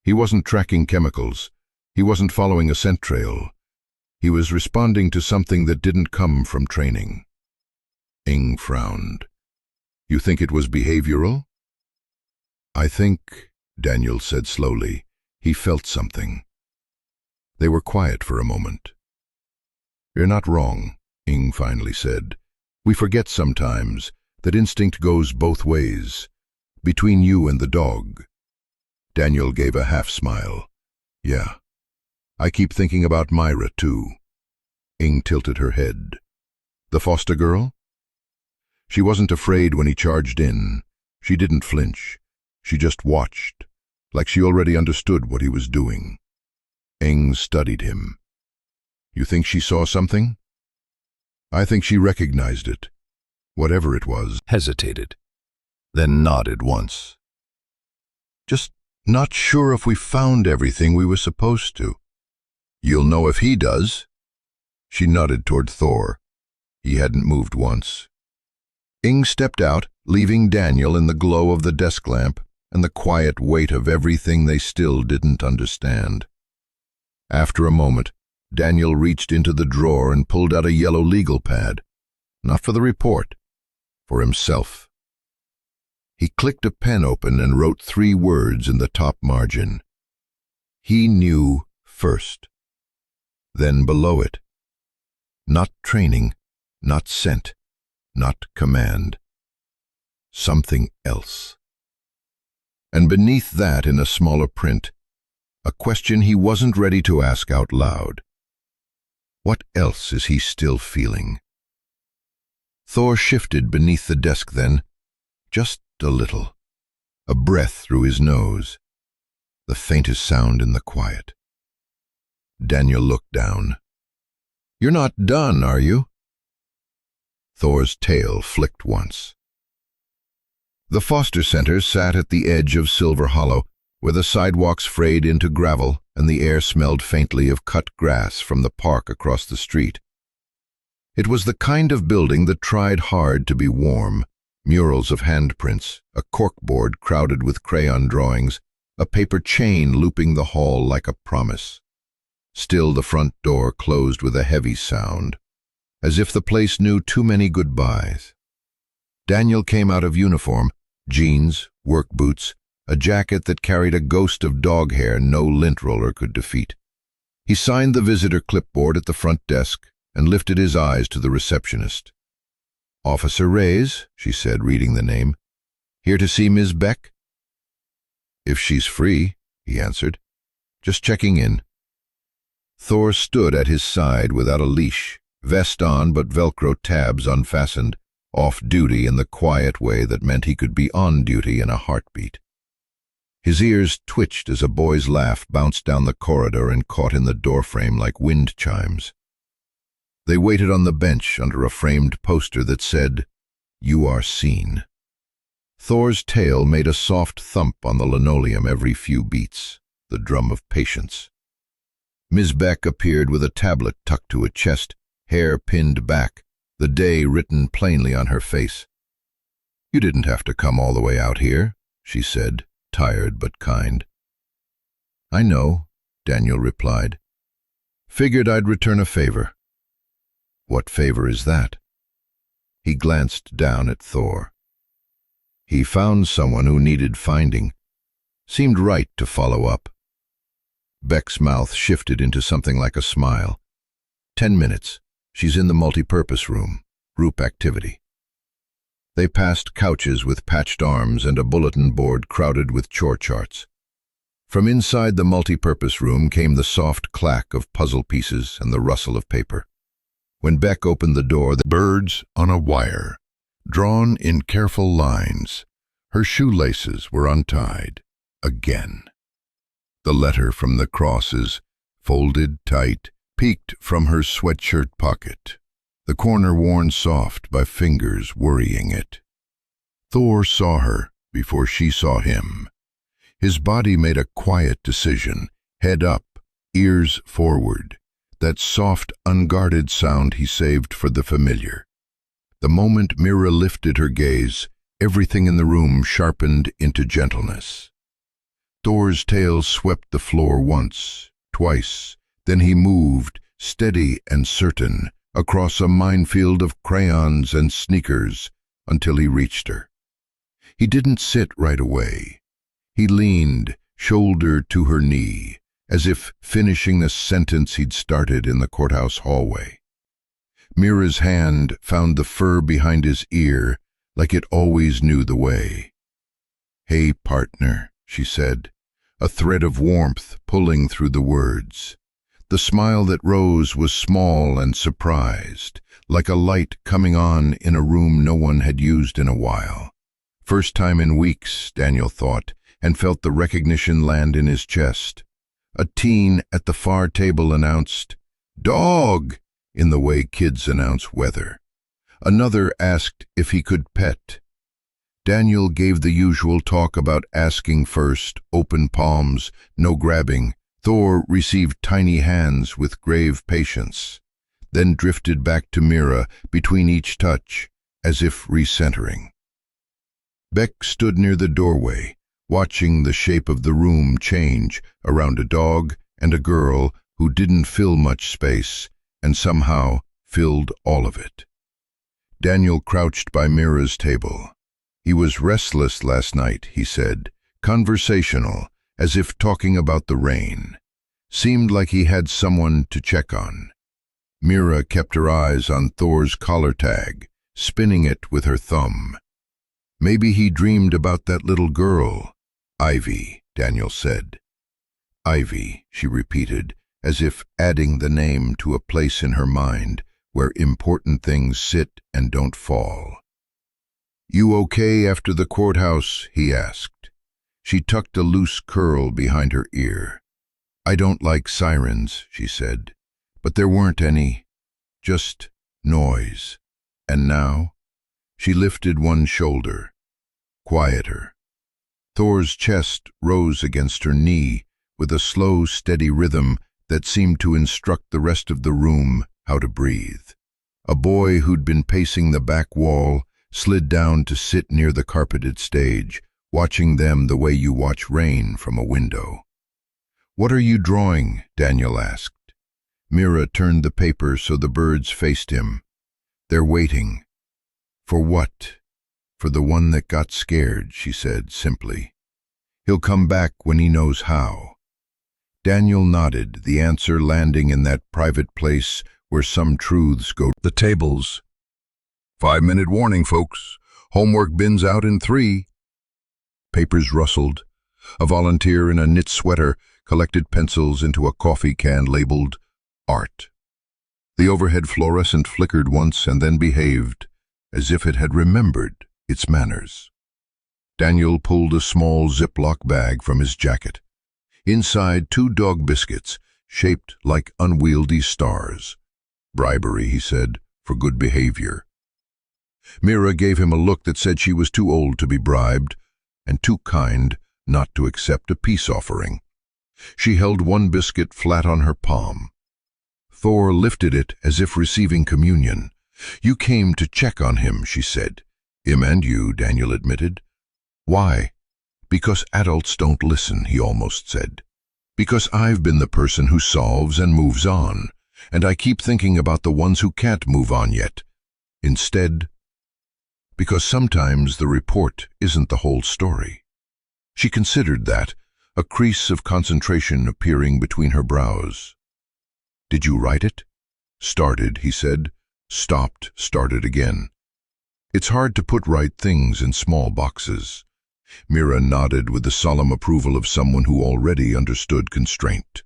He wasn't tracking chemicals. He wasn't following a scent trail. He was responding to something that didn't come from training. Ng frowned. "You think it was behavioral?" "I think," Daniel said slowly, "he felt something." They were quiet for a moment. "You're not wrong," Ng finally said. "We forget sometimes that instinct goes both ways, between you and the dog." Daniel gave a half-smile. "Yeah, I keep thinking about Myra, too. Ing tilted her head. The foster girl? She wasn't afraid when he charged in. She didn't flinch. She just watched, like she already understood what he was doing. Ing studied him. You think she saw something? I think she recognized it. Whatever it was, hesitated, then nodded once. Just not sure if we found everything we were supposed to. You'll know if he does. She nodded toward Thor. He hadn't moved once. Ing stepped out, leaving Daniel in the glow of the desk lamp and the quiet weight of everything they still didn't understand. After a moment, Daniel reached into the drawer and pulled out a yellow legal pad, not for the report, for himself. He clicked a pen open and wrote 3 words in the top margin. He knew first. Then below it, not training, not sent, not command. Something else. And beneath that, in a smaller print, a question he wasn't ready to ask out loud. What else is he still feeling? Thor shifted beneath the desk then, just a little. A breath through his nose, the faintest sound in the quiet. Daniel looked down. You're not done, are you? Thor's tail flicked once. The foster center sat at the edge of Silver Hollow, where the sidewalks frayed into gravel and the air smelled faintly of cut grass from the park across the street. It was the kind of building that tried hard to be warm. Murals of handprints, a corkboard crowded with crayon drawings, a paper chain looping the hall like a promise. Still the front door closed with a heavy sound, as if the place knew too many goodbyes. Daniel came out of uniform, jeans, work boots, a jacket that carried a ghost of dog hair no lint roller could defeat. He signed the visitor clipboard at the front desk and lifted his eyes to the receptionist. Officer Reyes, she said, reading the name. Here to see Ms. Beck? If she's free, he answered. Just checking in. Thor stood at his side without a leash, vest on but Velcro tabs unfastened, off duty in the quiet way that meant he could be on duty in a heartbeat. His ears twitched as a boy's laugh bounced down the corridor and caught in the doorframe like wind chimes. They waited on the bench under a framed poster that said, You are seen. Thor's tail made a soft thump on the linoleum every few beats, the drum of patience. Ms. Beck appeared with a tablet tucked to her chest, hair pinned back, the day written plainly on her face. You didn't have to come all the way out here, she said, tired but kind. I know, Daniel replied. Figured I'd return a favor. What favor is that? He glanced down at Thor. He found someone who needed finding. Seemed right to follow up. Beck's mouth shifted into something like a smile. 10 minutes. She's in the multi-purpose room. Group activity. They passed couches with patched arms and a bulletin board crowded with chore charts. From inside the multi-purpose room came the soft clack of puzzle pieces and the rustle of paper. When Beck opened the door, the birds on a wire, drawn in careful lines. Her shoelaces were untied. Again. The letter from the crosses, folded tight, peeked from her sweatshirt pocket, the corner worn soft by fingers worrying it. Thor saw her before she saw him. His body made a quiet decision, head up, ears forward, that soft, unguarded sound he saved for the familiar. The moment Mira lifted her gaze, everything in the room sharpened into gentleness. Thor's tail swept the floor once, twice, then he moved, steady and certain, across a minefield of crayons and sneakers until he reached her. He didn't sit right away. He leaned, shoulder to her knee, as if finishing the sentence he'd started in the courthouse hallway. Mira's hand found the fur behind his ear like it always knew the way. Hey, partner, she said, a thread of warmth pulling through the words. The smile that rose was small and surprised, like a light coming on in a room no one had used in a while. First time in weeks, Daniel thought, and felt the recognition land in his chest. A teen at the far table announced, "Dog!" in the way kids announce weather. Another asked if he could pet. Daniel gave the usual talk about asking first, open palms, no grabbing. Thor received tiny hands with grave patience, then drifted back to Mira between each touch, as if recentering. Beck stood near the doorway, watching the shape of the room change around a dog and a girl who didn't fill much space, and somehow filled all of it. Daniel crouched by Mira's table. He was restless last night, he said, conversational, as if talking about the rain. Seemed like he had someone to check on. Mira kept her eyes on Thor's collar tag, spinning it with her thumb. Maybe he dreamed about that little girl. Ivy, Daniel said. Ivy, she repeated, as if adding the name to a place in her mind where important things sit and don't fall. "You okay after the courthouse?" he asked. She tucked a loose curl behind her ear. "I don't like sirens," she said, "but there weren't any. Just noise. And now?" She lifted one shoulder. Quieter. Thor's chest rose against her knee with a slow, steady rhythm that seemed to instruct the rest of the room how to breathe. A boy who'd been pacing the back wall slid down to sit near the carpeted stage, watching them the way you watch rain from a window. "What are you drawing?" Daniel asked. Mira turned the paper so the birds faced him. "They're waiting." "For what?" "For the one that got scared," she said simply. "He'll come back when he knows how." Daniel nodded, the answer landing in that private place where some truths go. The tables. 5-minute warning, folks. Homework bins out in 3. Papers rustled. A volunteer in a knit sweater collected pencils into a coffee can labeled art. The overhead fluorescent flickered once and then behaved as if it had remembered its manners. Daniel pulled a small Ziploc bag from his jacket. Inside, 2 dog biscuits, shaped like unwieldy stars. "Bribery," he said, "for good behavior." Mira gave him a look that said she was too old to be bribed and too kind not to accept a peace offering. She held one biscuit flat on her palm. Thor lifted it as if receiving communion. "You came to check on him," she said. "Him and you," Daniel admitted. "Why?" "Because adults don't listen," he almost said. "Because I've been the person who solves and moves on, and I keep thinking about the ones who can't move on yet. Instead, because sometimes the report isn't the whole story." She considered that, a crease of concentration appearing between her brows. "Did you write it?" "Started," he said. Stopped, started again. "It's hard to put right things in small boxes." Mira nodded with the solemn approval of someone who already understood constraint.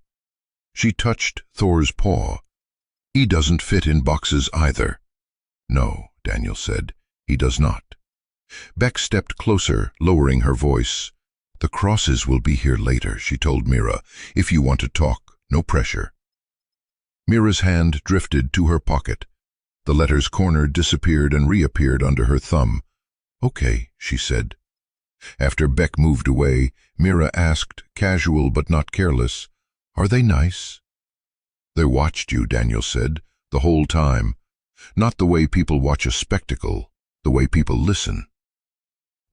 She touched Thor's paw. "He doesn't fit in boxes either." "No," Daniel said, "he does not." Beck stepped closer, lowering her voice. "The crosses will be here later," she told Mira. "If you want to talk, no pressure." Mira's hand drifted to her pocket. The letter's corner disappeared and reappeared under her thumb. "Okay," she said. After Beck moved away, Mira asked, casual but not careless, "Are they nice?" "They watched you," Daniel said, "the whole time. Not the way people watch a spectacle, the way people listen."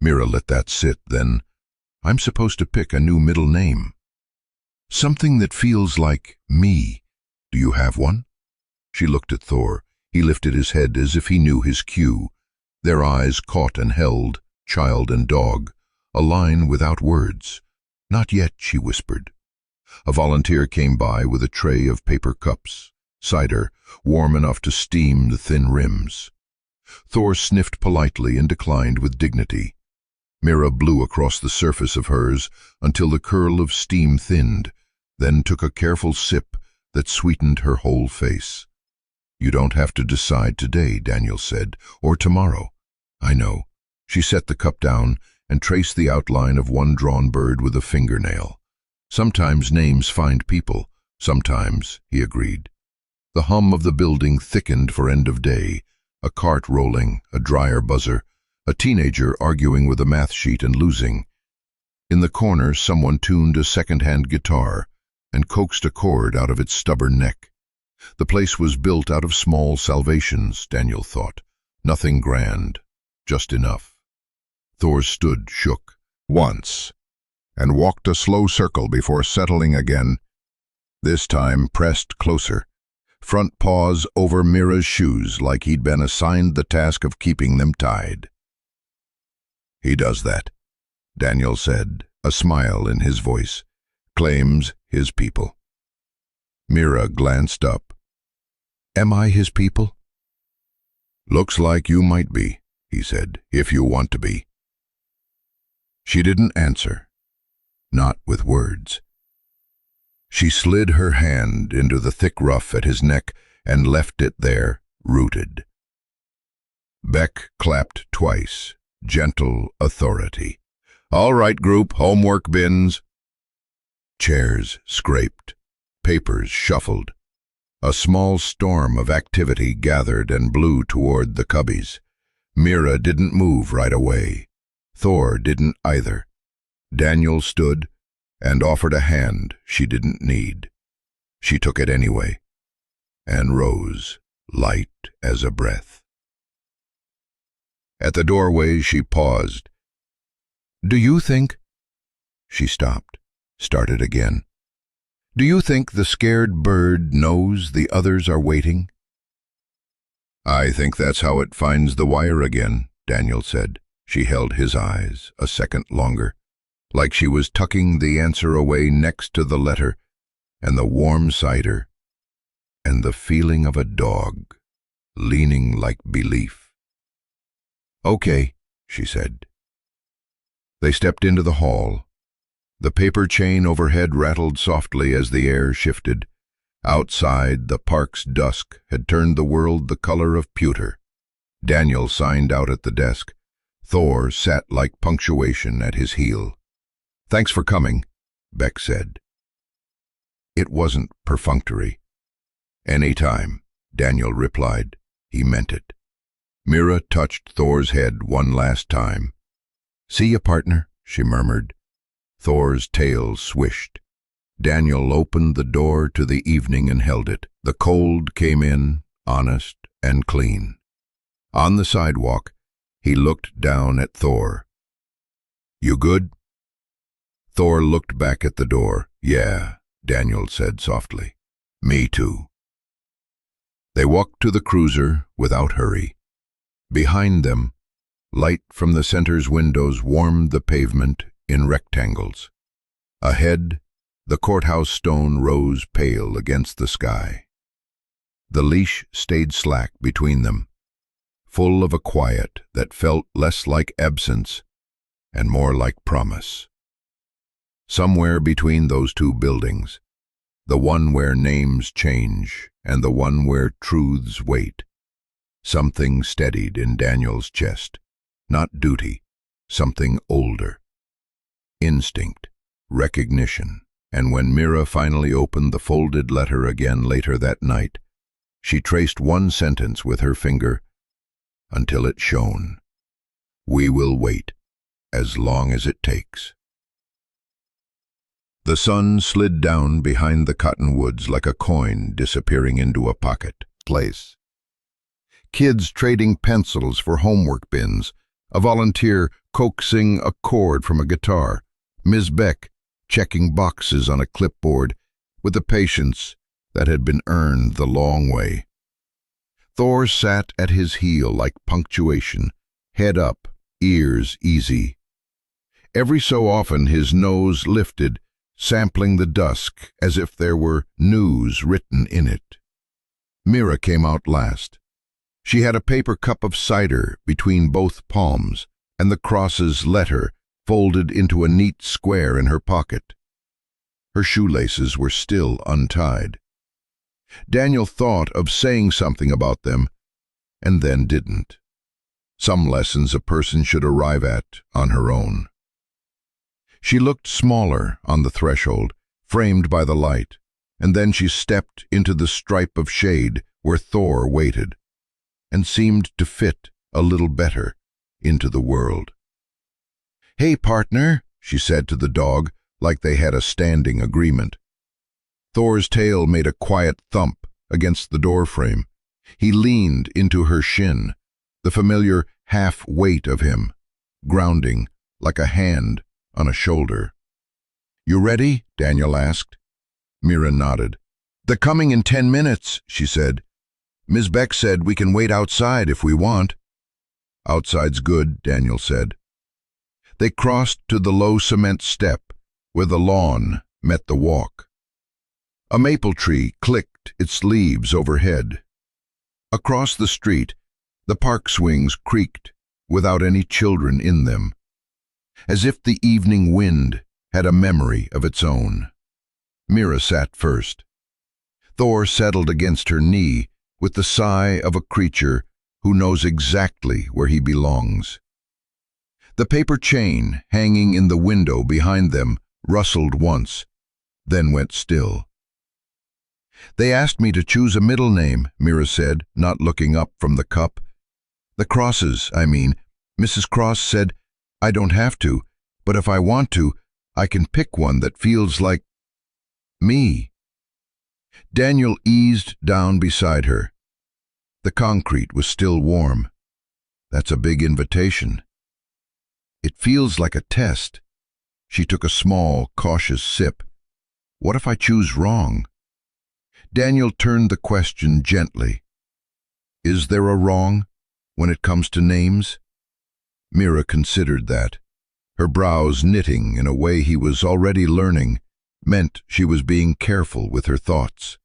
Mira let that sit, then, "I'm supposed to pick a new middle name. Something that feels like me. Do you have one?" She looked at Thor. He lifted his head as if he knew his cue. Their eyes caught and held, child and dog, a line without words. "Not yet," she whispered. A volunteer came by with a tray of paper cups, cider, warm enough to steam the thin rims. Thor sniffed politely and declined with dignity. Mira blew across the surface of hers until the curl of steam thinned, then took a careful sip that sweetened her whole face. "You don't have to decide today," Daniel said, "or tomorrow." "I know." She set the cup down and traced the outline of one drawn bird with a fingernail. "Sometimes names find people, sometimes," he agreed. The hum of the building thickened for end of day, a cart rolling, a dryer buzzer, a teenager arguing with a math sheet and losing. In the corner, someone tuned a second-hand guitar and coaxed a chord out of its stubborn neck. The place was built out of small salvations, Daniel thought. Nothing grand, just enough. Thor stood, shook, once, and walked a slow circle before settling again, this time pressed closer, front paws over Mira's shoes like he'd been assigned the task of keeping them tied. "He does that," Daniel said, a smile in his voice. "Claims his people." Mira glanced up. "Am I his people?" "Looks like you might be," he said, "if you want to be." She didn't answer, not with words. She slid her hand into the thick ruff at his neck and left it there, rooted. Beck clapped twice, gentle authority. "All right, group, homework bins." Chairs scraped, papers shuffled. A small storm of activity gathered and blew toward the cubbies. Mira didn't move right away. Thor didn't either. Daniel stood and offered a hand she didn't need. She took it anyway, and rose, light as a breath. At the doorway she paused. "Do you think—" She stopped, started again. "Do you think the scared bird knows the others are waiting?" "I think that's how it finds the wire again," Daniel said. She held his eyes a second longer, like she was tucking the answer away next to the letter and the warm cider and the feeling of a dog, leaning like belief. "Okay," she said. They stepped into the hall. The paper chain overhead rattled softly as the air shifted. Outside, the park's dusk had turned the world the color of pewter. Daniel signed out at the desk. Thor sat like punctuation at his heel. "Thanks for coming," Beck said. It wasn't perfunctory. "Any time," Daniel replied. He meant it. Mira touched Thor's head one last time. "See ya, partner," she murmured. Thor's tail swished. Daniel opened the door to the evening and held it. The cold came in, honest and clean. On the sidewalk, he looked down at Thor. "You good?" Thor looked back at the door. "Yeah," Daniel said softly. "Me too." They walked to the cruiser without hurry. Behind them, light from the center's windows warmed the pavement in rectangles. Ahead, the courthouse stone rose pale against the sky. The leash stayed slack between them, full of a quiet that felt less like absence and more like promise. Somewhere between those two buildings, the one where names change and the one where truths wait, something steadied in Daniel's chest. Not duty, something older. Instinct, recognition, and when Mira finally opened the folded letter again later that night, she traced one sentence with her finger until it shone. "We will wait, as long as it takes." The sun slid down behind the cottonwoods like a coin disappearing into a pocket. Place. Kids trading pencils for homework bins, a volunteer coaxing a chord from a guitar, Ms. Beck checking boxes on a clipboard with a patience that had been earned the long way. Thor sat at his heel like punctuation, head up, ears easy. Every so often his nose lifted, sampling the dusk as if there were news written in it. Mira came out last. She had a paper cup of cider between both palms and the cross's letter folded into a neat square in her pocket. Her shoelaces were still untied. Daniel thought of saying something about them, and then didn't. Some lessons a person should arrive at on her own. She looked smaller on the threshold, framed by the light, and then she stepped into the stripe of shade where Thor waited, and seemed to fit a little better into the world. "Hey, partner," she said to the dog, like they had a standing agreement. Thor's tail made a quiet thump against the doorframe. He leaned into her shin, the familiar half-weight of him, grounding like a hand on a shoulder. "You ready?" Daniel asked. Mira nodded. "They're coming in 10 minutes, she said. "Ms. Beck said we can wait outside if we want." "Outside's good," Daniel said. They crossed to the low cement step where the lawn met the walk. A maple tree clicked its leaves overhead. Across the street, the park swings creaked without any children in them, as if the evening wind had a memory of its own. Mira sat first. Thor settled against her knee with the sigh of a creature who knows exactly where he belongs. The paper chain hanging in the window behind them rustled once, then went still. "They asked me to choose a middle name," Mira said, not looking up from the cup. "The Crosses, I mean. Mrs. Cross said I don't have to, but if I want to, I can pick one that feels like me." Daniel eased down beside her. The concrete was still warm. "That's a big invitation." "It feels like a test." She took a small, cautious sip. "What if I choose wrong?" Daniel turned the question gently. "Is there a wrong when it comes to names?" Mira considered that. Her brows knitting in a way he was already learning meant she was being careful with her thoughts.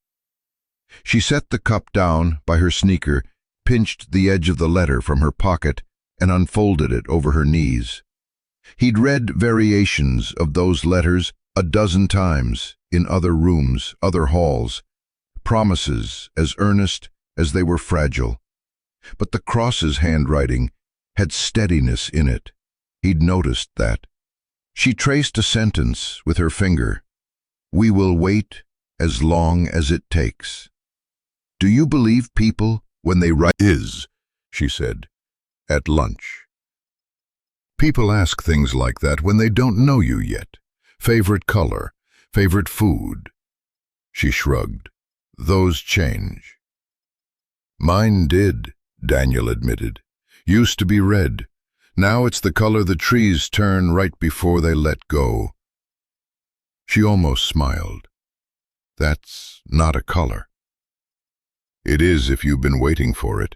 She set the cup down by her sneaker, pinched the edge of the letter from her pocket, and unfolded it over her knees. He'd read variations of those letters a dozen times in other rooms, other halls, promises as earnest as they were fragile. But the Cross's handwriting had steadiness in it. He'd noticed that. She traced a sentence with her finger. "We will wait as long as it takes." "Do you believe people when they write?" She said, at lunch. "People ask things like that when they don't know you yet. Favorite color, favorite food." She shrugged. "Those change." "Mine did," Daniel admitted. "Used to be red. Now it's the color the trees turn right before they let go." She almost smiled. "That's not a color." "It is if you've been waiting for it."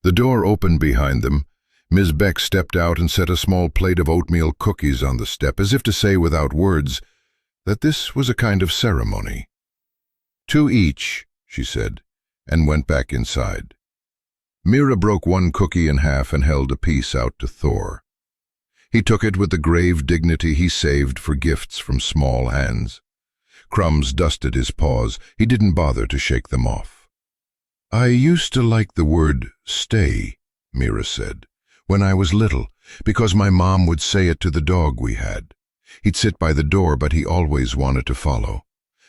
The door opened behind them. Ms. Beck stepped out and set a small plate of oatmeal cookies on the step, as if to say without words that this was a kind of ceremony. "Two each," she said, and went back inside. Mira broke one cookie in half and held a piece out to Thor. He took it with the grave dignity he saved for gifts from small hands. Crumbs dusted his paws. He didn't bother to shake them off. "I used to like the word stay," Mira said, "when I was little, because my mom would say it to the dog we had. He'd sit by the door, but he always wanted to follow.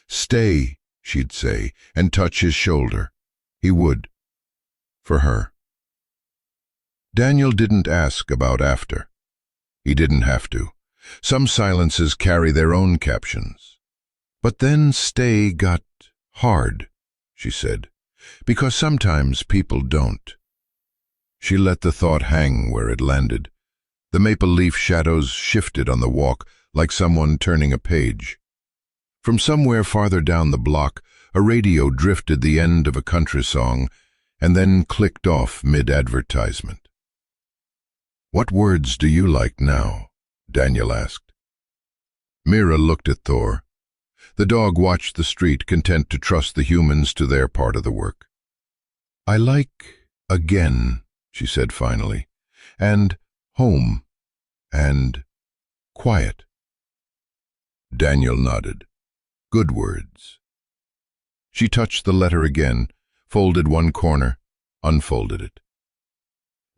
'Stay,' she'd say, and touch his shoulder. He would. For her." Daniel didn't ask about after. He didn't have to. Some silences carry their own captions. "But then stay got hard," she said, "because sometimes people don't." She let the thought hang where it landed. The maple leaf shadows shifted on the walk like someone turning a page. From somewhere farther down the block, a radio drifted the end of a country song and then clicked off mid-advertisement. "What words do you like now?" Daniel asked. Mira looked at Thor. The dog watched the street, content to trust the humans to their part of the work. "I like again," she said finally, "and home, and quiet." Daniel nodded. "Good words." She touched the letter again, folded one corner, unfolded it.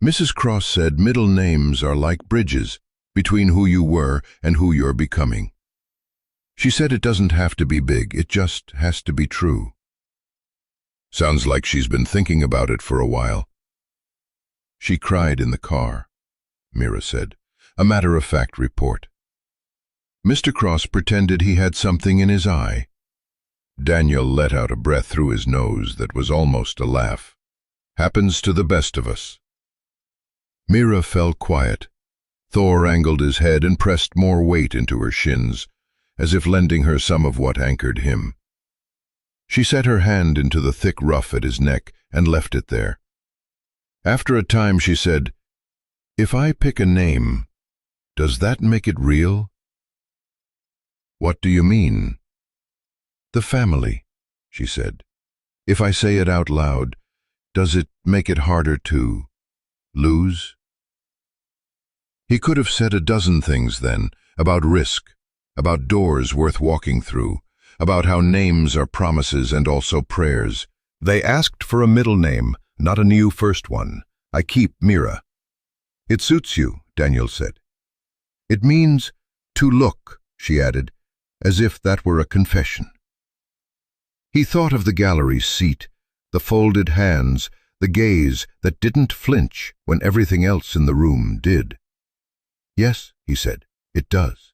Mrs. Cross said middle names are like bridges between who you were and who you're becoming. She said it doesn't have to be big, it just has to be true. Sounds like she's been thinking about it for a while. She cried in the car, Mira said. A matter-of-fact report. Mr. Cross pretended he had something in his eye. Daniel let out a breath through his nose that was almost a laugh. Happens to the best of us. Mira fell quiet. Thor angled his head and pressed more weight into her shins, as if lending her some of what anchored him. She set her hand into the thick ruff at his neck and left it there. After a time she said, "If I pick a name, does that make it real?" "What do you mean?" "The family," she said. "If I say it out loud, does it make it harder to lose?" He could have said a dozen things then, about risk, about doors worth walking through, about how names are promises and also prayers. They asked for a middle name, not a new first one. I keep Mira. "It suits you," Daniel said. "It means to look," she added, as if that were a confession. He thought of the gallery seat, the folded hands, the gaze that didn't flinch when everything else in the room did. "Yes," he said, "it does."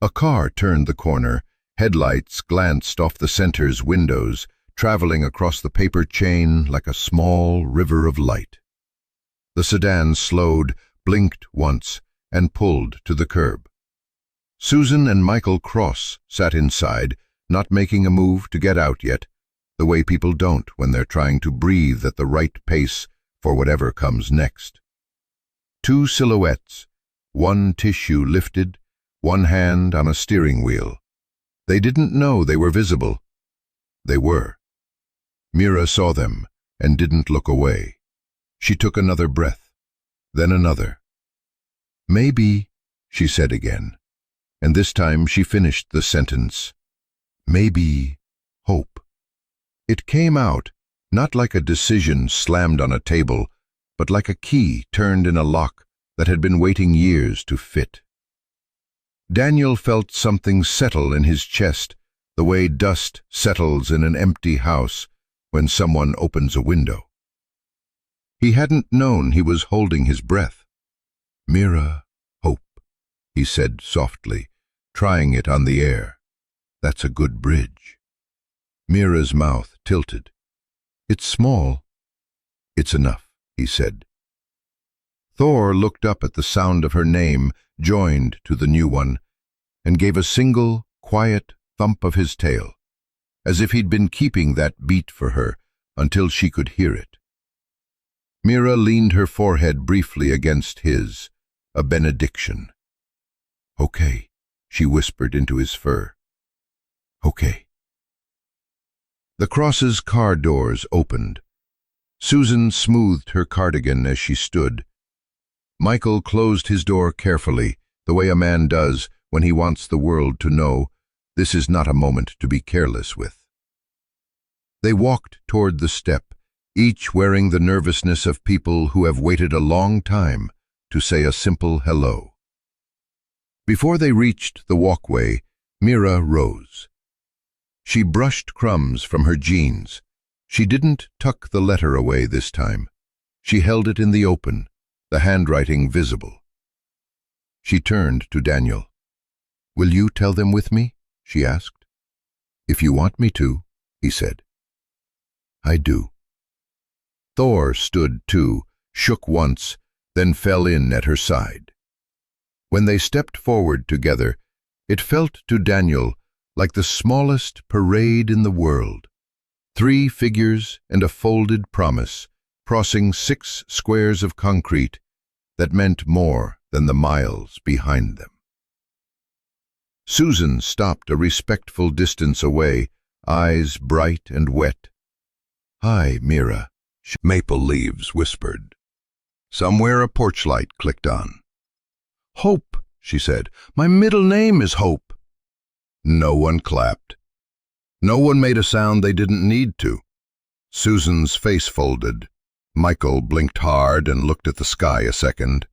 A car turned the corner. Headlights glanced off the center's windows, traveling across the paper chain like a small river of light. The sedan slowed, blinked once, and pulled to the curb. Susan and Michael Cross sat inside, not making a move to get out yet, the way people don't when they're trying to breathe at the right pace for whatever comes next. Two silhouettes, one tissue lifted, one hand on a steering wheel. They didn't know they were visible. They were. Mira saw them and didn't look away. She took another breath, then another. "Maybe," she said again, and this time she finished the sentence. "Maybe hope." It came out, not like a decision slammed on a table, but like a key turned in a lock that had been waiting years to fit. Daniel felt something settle in his chest, the way dust settles in an empty house when someone opens a window. He hadn't known he was holding his breath. "Mira, hope," he said softly, trying it on the air. "That's a good bridge." Mira's mouth tilted. "It's small." "It's enough," he said. Thor looked up at the sound of her name joined to the new one, and gave a single, quiet thump of his tail, as if he'd been keeping that beat for her until she could hear it. Mira leaned her forehead briefly against his, a benediction. "Okay," she whispered into his fur. "Okay." The Crosses' car doors opened. Susan smoothed her cardigan as she stood. Michael closed his door carefully, the way a man does when he wants the world to know this is not a moment to be careless with. They walked toward the step, each wearing the nervousness of people who have waited a long time to say a simple hello. Before they reached the walkway, Mira rose. She brushed crumbs from her jeans. She didn't tuck the letter away this time. She held it in the open, the handwriting visible. She turned to Daniel. "Will you tell them with me?" she asked. "If you want me to," he said. "I do." Thor stood too, shook once, then fell in at her side. When they stepped forward together, it felt to Daniel like the smallest parade in the world. 3 figures and a folded promise, crossing 6 squares of concrete that meant more than the miles behind them. Susan stopped a respectful distance away, eyes bright and wet. "Hi, Mira," Maple Leaves whispered. Somewhere a porch light clicked on. "Hope," she said. "My middle name is Hope." No one clapped. No one made a sound they didn't need to. Susan's face folded. Michael blinked hard and looked at the sky a second.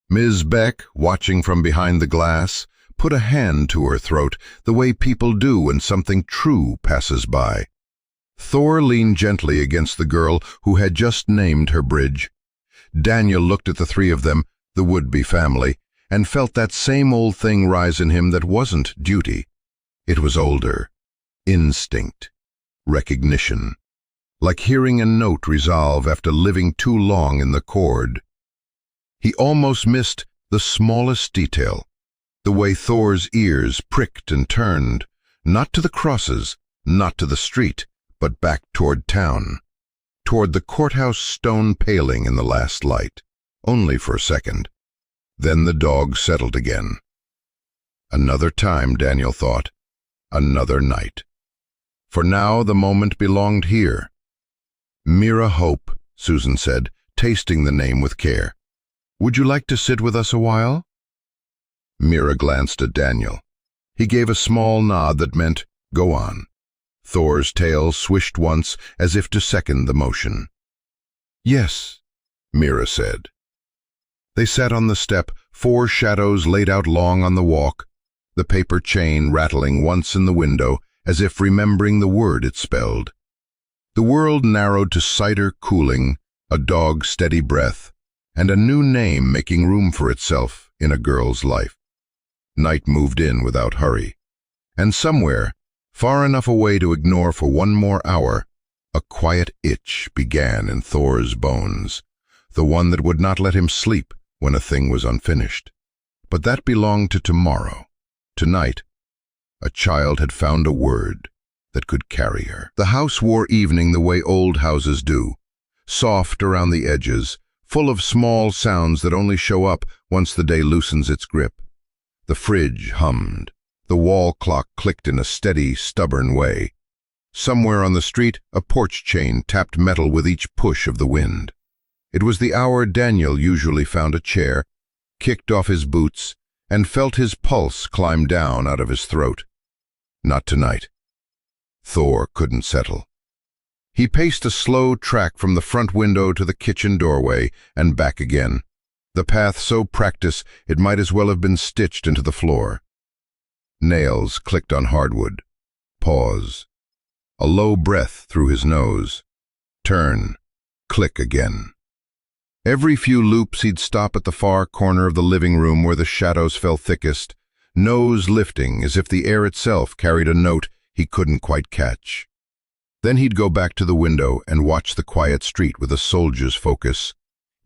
Ms. Beck, watching from behind the glass, put a hand to her throat, the way people do when something true passes by. Thor leaned gently against the girl who had just named her bridge. Daniel looked at the three of them, the would-be family, and felt that same old thing rise in him that wasn't duty. It was older. Instinct. Recognition. Like hearing a note resolve after living too long in the chord. He almost missed the smallest detail, the way Thor's ears pricked and turned, not to the crosses, not to the street, but back toward town, toward the courthouse stone paling in the last light, only for a second. Then the dog settled again. Another time, Daniel thought, another night. For now the moment belonged here. Mira Hope, Susan said, tasting the name with care. Would you like to sit with us a while? Mira glanced at Daniel. He gave a small nod that meant, go on. Thor's tail swished once as if to second the motion. Yes, Mira said. They sat on the step, 4 shadows laid out long on the walk, the paper chain rattling once in the window as if remembering the word it spelled. The world narrowed to cider cooling, a dog's steady breath, and a new name making room for itself in a girl's life. Night moved in without hurry, and somewhere, far enough away to ignore for one more hour, a quiet itch began in Thor's bones, the one that would not let him sleep when a thing was unfinished. But that belonged to tomorrow. Tonight, a child had found a word that could carry her. The house wore evening the way old houses do, soft around the edges, full of small sounds that only show up once the day loosens its grip. The fridge hummed. The wall clock clicked in a steady, stubborn way. Somewhere on the street, a porch chain tapped metal with each push of the wind. It was the hour Daniel usually found a chair, kicked off his boots, and felt his pulse climb down out of his throat. Not tonight. Thor couldn't settle. He paced a slow track from the front window to the kitchen doorway and back again, the path so practiced it might as well have been stitched into the floor. Nails clicked on hardwood. Pause. A low breath through his nose. Turn. Click again. Every few loops he'd stop at the far corner of the living room where the shadows fell thickest, nose lifting as if the air itself carried a note he couldn't quite catch. Then he'd go back to the window and watch the quiet street with a soldier's focus,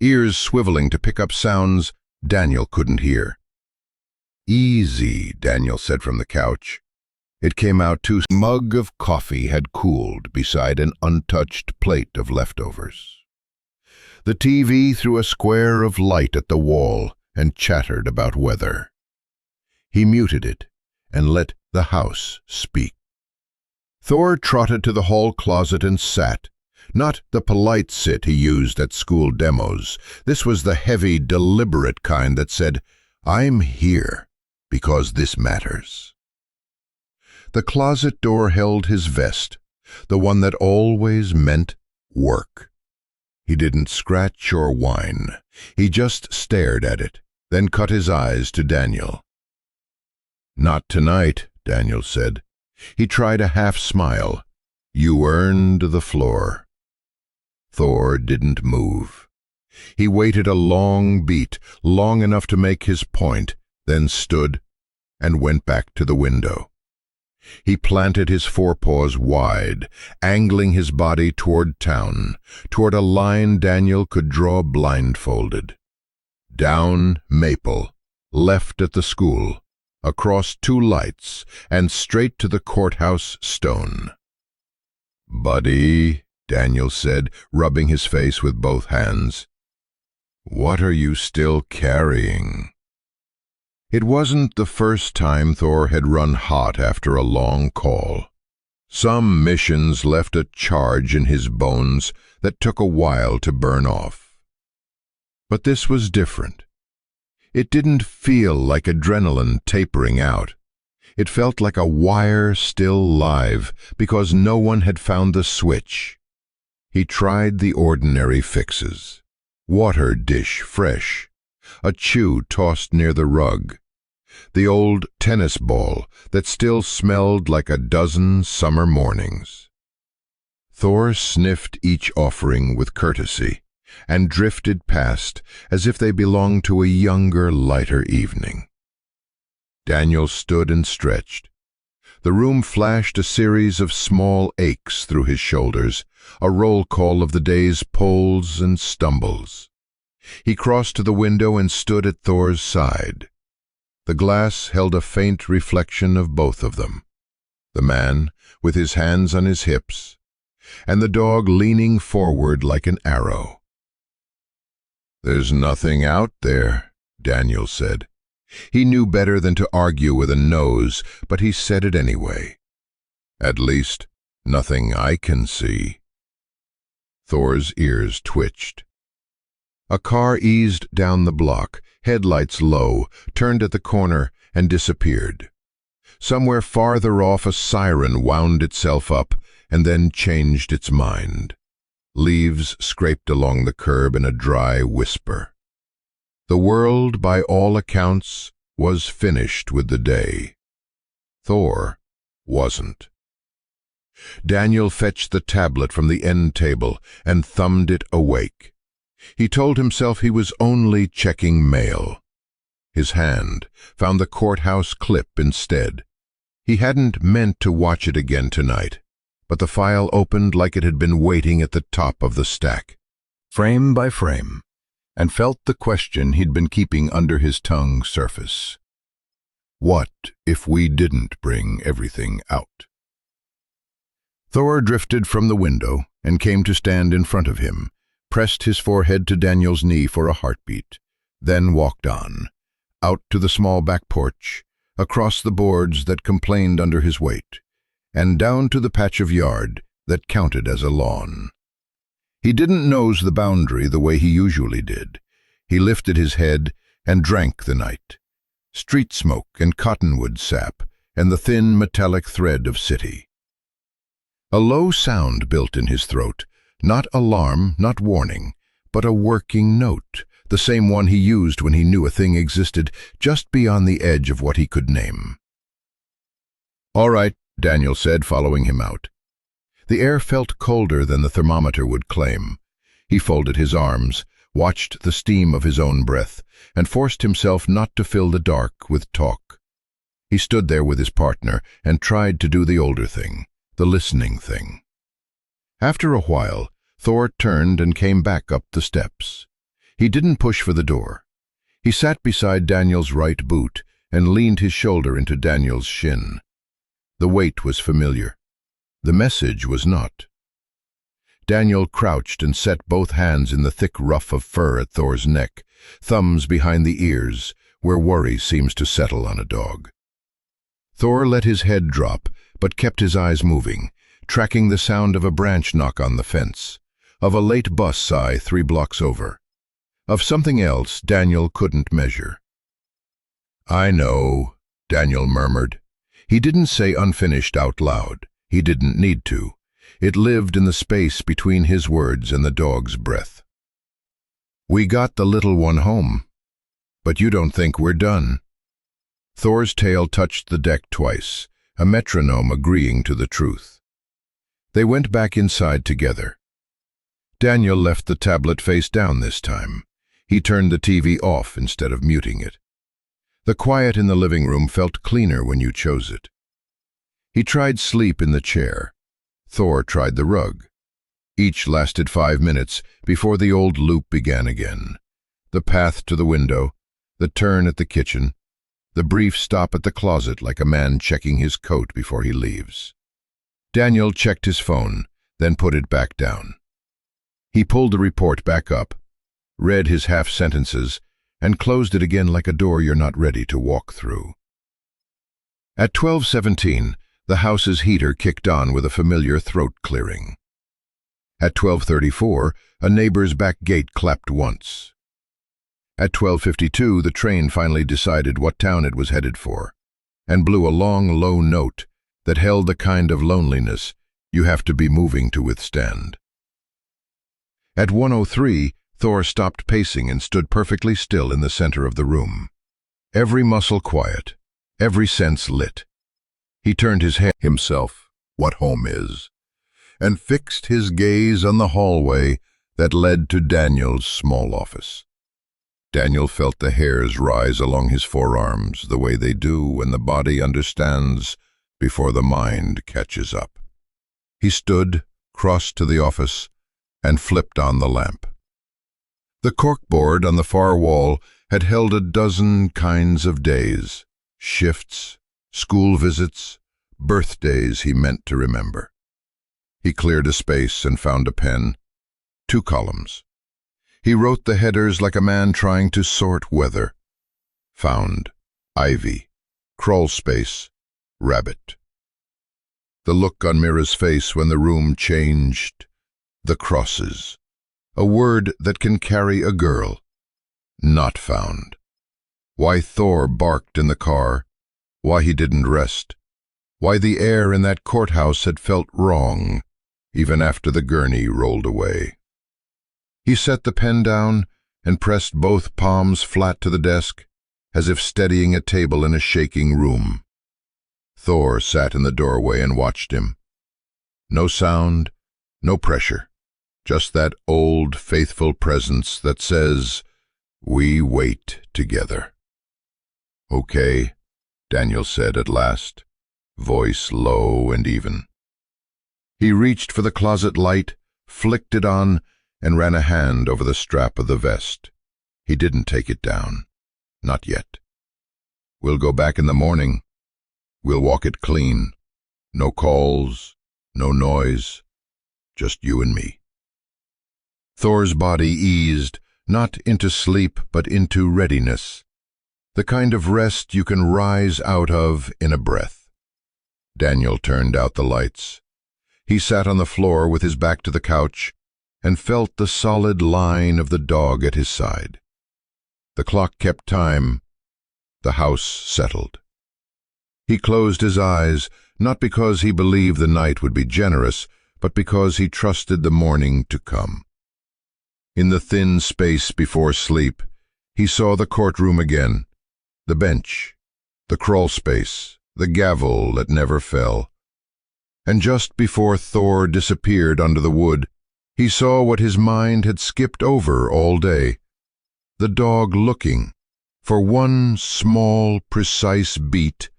ears swiveling to pick up sounds Daniel couldn't hear. Easy, Daniel said from the couch. It came out too. A mug of coffee had cooled beside an untouched plate of leftovers. The TV threw a square of light at the wall and chattered about weather. He muted it and let the house speak. Thor trotted to the hall closet and sat. Not the polite sit he used at school demos. This was the heavy, deliberate kind that said, I'm here because this matters. The closet door held his vest, the one that always meant work. He didn't scratch or whine. He just stared at it, then cut his eyes to Daniel. Not tonight, Daniel said. He tried a half-smile. You earned the floor. Thor didn't move. He waited a long beat, long enough to make his point, then stood and went back to the window. He planted his forepaws wide, angling his body toward town, toward a line Daniel could draw blindfolded. Down Maple, left at the school, across 2 lights, and straight to the courthouse stone. Buddy, Daniel said, rubbing his face with both hands. What are you still carrying? It wasn't the first time Thor had run hot after a long call. Some missions left a charge in his bones that took a while to burn off. But this was different. It didn't feel like adrenaline tapering out. It felt like a wire still live because no one had found the switch. He tried the ordinary fixes. Water dish fresh, a chew tossed near the rug, the old tennis ball that still smelled like a dozen summer mornings. Thor sniffed each offering with courtesy and drifted past as if they belonged to a younger, lighter evening. Daniel stood and stretched. The room flashed a series of small aches through his shoulders, a roll call of the day's pulls and stumbles. He crossed to the window and stood at Thor's side. The glass held a faint reflection of both of them, the man with his hands on his hips, and the dog leaning forward like an arrow. "There's nothing out there," Daniel said. He knew better than to argue with a nose, but he said it anyway. "At least, nothing I can see." Thor's ears twitched. A car eased down the block, headlights low, turned at the corner, and disappeared. Somewhere farther off a siren wound itself up and then changed its mind. Leaves scraped along the curb in a dry whisper. The world, by all accounts, was finished with the day. Thor wasn't. Daniel fetched the tablet from the end table and thumbed it awake. He told himself he was only checking mail. His hand found the courthouse clip instead. He hadn't meant to watch it again tonight, but the file opened like it had been waiting at the top of the stack, frame by frame, and felt the question he'd been keeping under his tongue surface. What if we didn't bring everything out? Thor drifted from the window and came to stand in front of him, pressed his forehead to Daniel's knee for a heartbeat, then walked on, out to the small back porch, across the boards that complained under his weight, and down to the patch of yard that counted as a lawn. He didn't nose the boundary the way he usually did. He lifted his head and drank the night. Street smoke and cottonwood sap and the thin metallic thread of city. A low sound built in his throat, not alarm, not warning, but a working note, the same one he used when he knew a thing existed just beyond the edge of what he could name. "All right," Daniel said, following him out. The air felt colder than the thermometer would claim. He folded his arms, watched the steam of his own breath, and forced himself not to fill the dark with talk. He stood there with his partner and tried to do the older thing, the listening thing. After a while, Thor turned and came back up the steps. He didn't push for the door. He sat beside Daniel's right boot and leaned his shoulder into Daniel's shin. The weight was familiar. The message was not. Daniel crouched and set both hands in the thick ruff of fur at Thor's neck, thumbs behind the ears, where worry seems to settle on a dog. Thor let his head drop, but kept his eyes moving, tracking the sound of a branch knock on the fence, of a late bus sigh 3 blocks over, of something else Daniel couldn't measure. "I know," Daniel murmured. He didn't say unfinished out loud. He didn't need to. It lived in the space between his words and the dog's breath. "We got the little one home, but you don't think we're done." Thor's tail touched the deck twice, a metronome agreeing to the truth. They went back inside together. Daniel left the tablet face down this time. He turned the TV off instead of muting it. The quiet in the living room felt cleaner when you chose it. He tried sleep in the chair. Thor tried the rug. Each lasted 5 minutes before the old loop began again. The path to the window, the turn at the kitchen, the brief stop at the closet like a man checking his coat before he leaves. Daniel checked his phone, then put it back down. He pulled the report back up, read his half-sentences, and closed it again like a door you're not ready to walk through. At 12:17, the house's heater kicked on with a familiar throat clearing. At 12:34, a neighbor's back gate clapped once. At 12:52, the train finally decided what town it was headed for. and blew a long, low note that held the kind of loneliness you have to be moving to withstand. At 1:03, Thor stopped pacing and stood perfectly still in the center of the room. Every muscle quiet, every sense lit. He turned his head himself, what home is, and fixed his gaze on the hallway that led to Daniel's small office. Daniel felt the hairs rise along his forearms the way they do when the body understands before the mind catches up. He stood, crossed to the office, and flipped on the lamp. The corkboard on the far wall had held a dozen kinds of days, shifts, school visits, birthdays he meant to remember. He cleared a space and found a pen, 2 columns. He wrote the headers like a man trying to sort weather. Found, ivy, crawl space, rabbit. The look on Mira's face when the room changed, the crosses. A word that can carry a girl. Not found. Why Thor barked in the car, why he didn't rest, why the air in that courthouse had felt wrong, even after the gurney rolled away. He set the pen down and pressed both palms flat to the desk, as if steadying a table in a shaking room. Thor sat in the doorway and watched him. No sound, no pressure, just that old, faithful presence that says, "We wait together." "Okay," Daniel said at last, voice low and even. He reached for the closet light, flicked it on, and ran a hand over the strap of the vest. He didn't take it down. Not yet. "We'll go back in the morning. We'll walk it clean. No calls, no noise, just you and me." Thor's body eased, not into sleep but into readiness, the kind of rest you can rise out of in a breath. Daniel turned out the lights. He sat on the floor with his back to the couch and felt the solid line of the dog at his side. The clock kept time. The house settled. He closed his eyes, not because he believed the night would be generous, but because he trusted the morning to come. In the thin space before sleep, he saw the courtroom again, the bench, the crawl space, the gavel that never fell. And just before Thor disappeared under the wood, he saw what his mind had skipped over all day, the dog looking for one small, precise beat,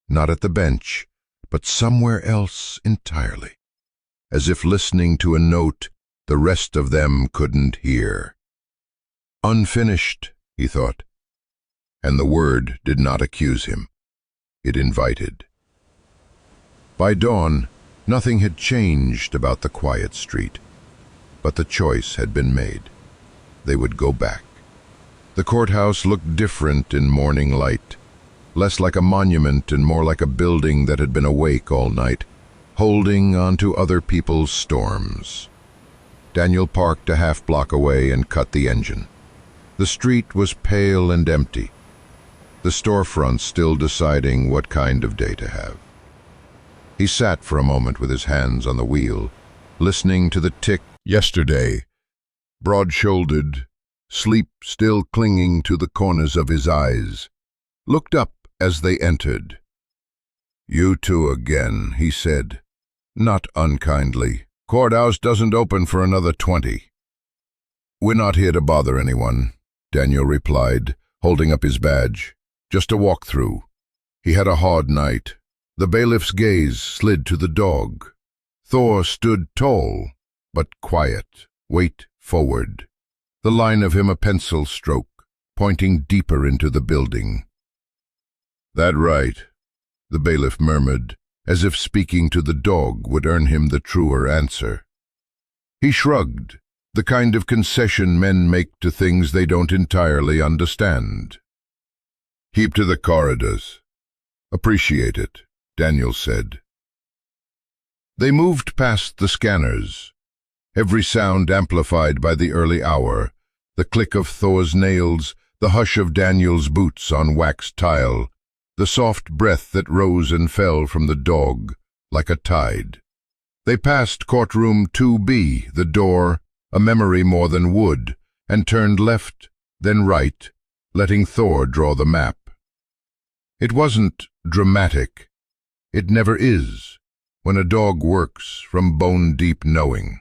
not at the bench, but somewhere else entirely, as if listening to a note the rest of them couldn't hear. Unfinished, he thought, and the word did not accuse him. It invited. By dawn, nothing had changed about the quiet street, but the choice had been made. They would go back. The courthouse looked different in morning light, less like a monument and more like a building that had been awake all night, holding on to other people's storms. Daniel parked a half-block away and cut the engine. The street was pale and empty, the storefront still deciding what kind of day to have. He sat for a moment with his hands on the wheel, listening to the tick. Yesterday, broad-shouldered, sleep still clinging to the corners of his eyes, looked up as they entered. "You two again," he said, not unkindly. "Courthouse doesn't open for another 20. "We're not here to bother anyone," Daniel replied, holding up his badge. "Just a walk-through." He had a hard night. The bailiff's gaze slid to the dog. Thor stood tall, but quiet, weight forward, the line of him a pencil stroke, pointing deeper into the building. "That right," the bailiff murmured, as if speaking to the dog would earn him the truer answer. He shrugged, the kind of concession men make to things they don't entirely understand. "Keep to the corridors. Appreciate it," Daniel said. They moved past the scanners, every sound amplified by the early hour, the click of Thor's nails, the hush of Daniel's boots on waxed tile, the soft breath that rose and fell from the dog like a tide. They passed courtroom 2B, the door, a memory more than wood, and turned left, then right, letting Thor draw the map. It wasn't dramatic. It never is, when a dog works from bone-deep knowing.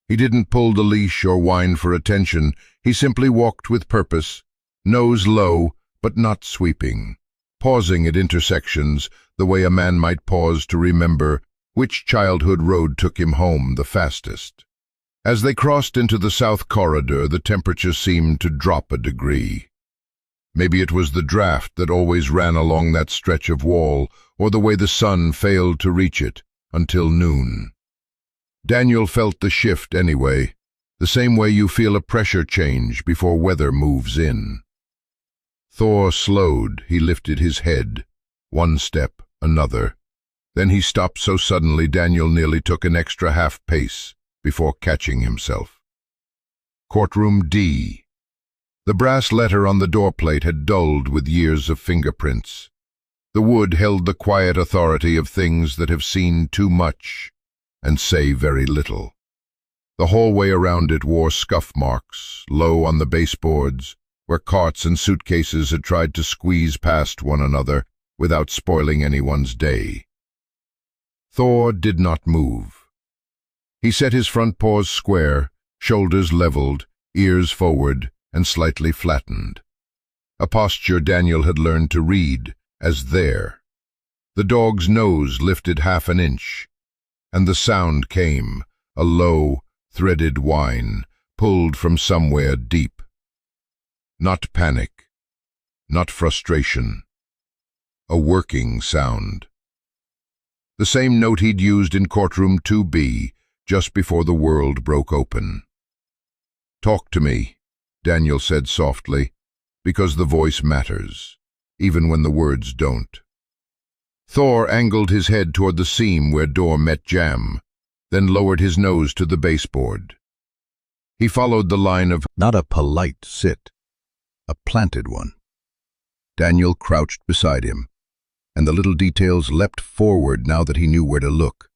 He didn't pull the leash or whine for attention. He simply walked with purpose, nose low but not sweeping, pausing at intersections the way a man might pause to remember which childhood road took him home the fastest. As they crossed into the south corridor, the temperature seemed to drop a degree. Maybe it was the draft that always ran along that stretch of wall, or the way the sun failed to reach it until noon. Daniel felt the shift anyway, the same way you feel a pressure change before weather moves in. Thor slowed. He lifted his head. One step, another. Then he stopped so suddenly Daniel nearly took an extra half pace before catching himself. Courtroom D. The brass letter on the doorplate had dulled with years of fingerprints. The wood held the quiet authority of things that have seen too much and say very little. The hallway around it wore scuff marks, low on the baseboards, where carts and suitcases had tried to squeeze past one another without spoiling anyone's day. Thor did not move. He set his front paws square, shoulders leveled, ears forward, and slightly flattened. A posture Daniel had learned to read as there. The dog's nose lifted half an inch, and the sound came, a low, threaded whine, pulled from somewhere deep. Not panic, not frustration. A working sound. The same note he'd used in courtroom 2B, just before the world broke open. "Talk to me," Daniel said softly, because the voice matters, even when the words don't. Thor angled his head toward the seam where door met jamb, then lowered his nose to the baseboard. He followed the line of not a polite sit, a planted one. Daniel crouched beside him, and the little details leapt forward now that he knew where to look.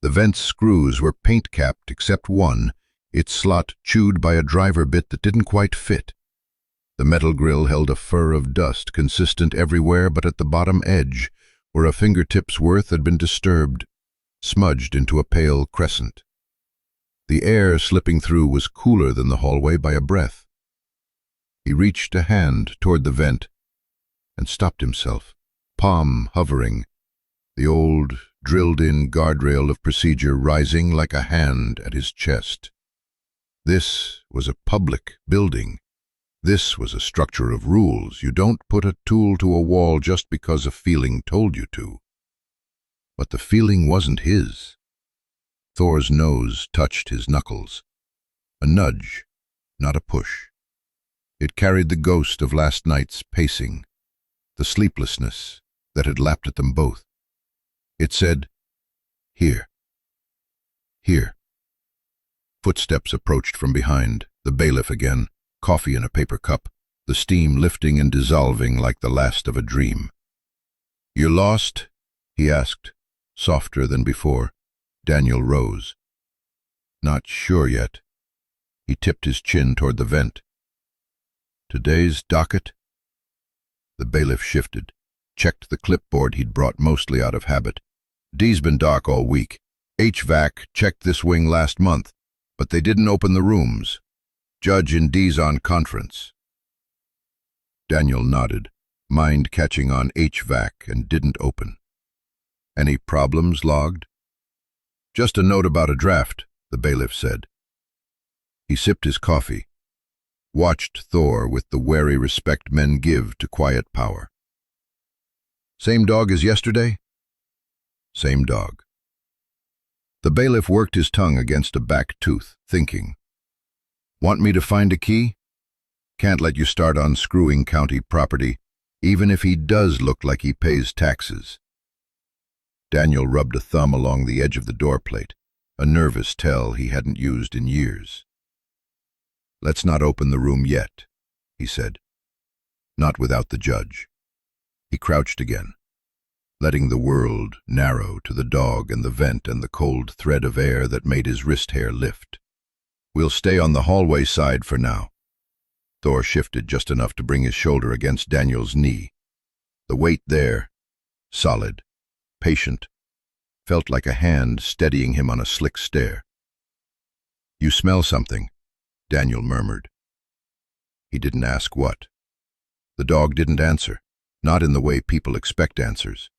The vent's screws were paint-capped except one, its slot chewed by a driver bit that didn't quite fit. The metal grill held a fur of dust, consistent everywhere but at the bottom edge, where a fingertip's worth had been disturbed, smudged into a pale crescent. The air slipping through was cooler than the hallway by a breath. He reached a hand toward the vent and stopped himself, palm hovering, the old, drilled-in guardrail of procedure rising like a hand at his chest. This was a public building. This was a structure of rules. You don't put a tool to a wall just because a feeling told you to. But the feeling wasn't his. Thor's nose touched his knuckles. A nudge, not a push. It carried the ghost of last night's pacing, the sleeplessness that had lapped at them both. It said, "Here. Here." Footsteps approached from behind, the bailiff again, coffee in a paper cup, the steam lifting and dissolving like the last of a dream. "You lost?" he asked, softer than before. Daniel rose. "Not sure yet." He tipped his chin toward the vent. "Today's docket?" The bailiff shifted, checked the clipboard he'd brought mostly out of habit. "D's been dark all week. HVAC checked this wing last month, but they didn't open the rooms. Judge in D's on conference." Daniel nodded, mind catching on HVAC, and didn't open. "Any problems logged?" "Just a note about a draft," the bailiff said. He sipped his coffee, watched Thor with the wary respect men give to quiet power. "Same dog as yesterday?" "Same dog." The bailiff worked his tongue against a back tooth, thinking. "Want me to find a key? Can't let you start unscrewing county property, even if he does look like he pays taxes." Daniel rubbed a thumb along the edge of the doorplate, a nervous tell he hadn't used in years. "Let's not open the room yet," he said. "Not without the judge." He crouched again, letting the world narrow to the dog and the vent and the cold thread of air that made his wrist hair lift. "We'll stay on the hallway side for now." Thor shifted just enough to bring his shoulder against Daniel's knee. The weight there, solid, patient, felt like a hand steadying him on a slick stair. "You smell something," Daniel murmured. He didn't ask what. The dog didn't answer, not in the way people expect answers.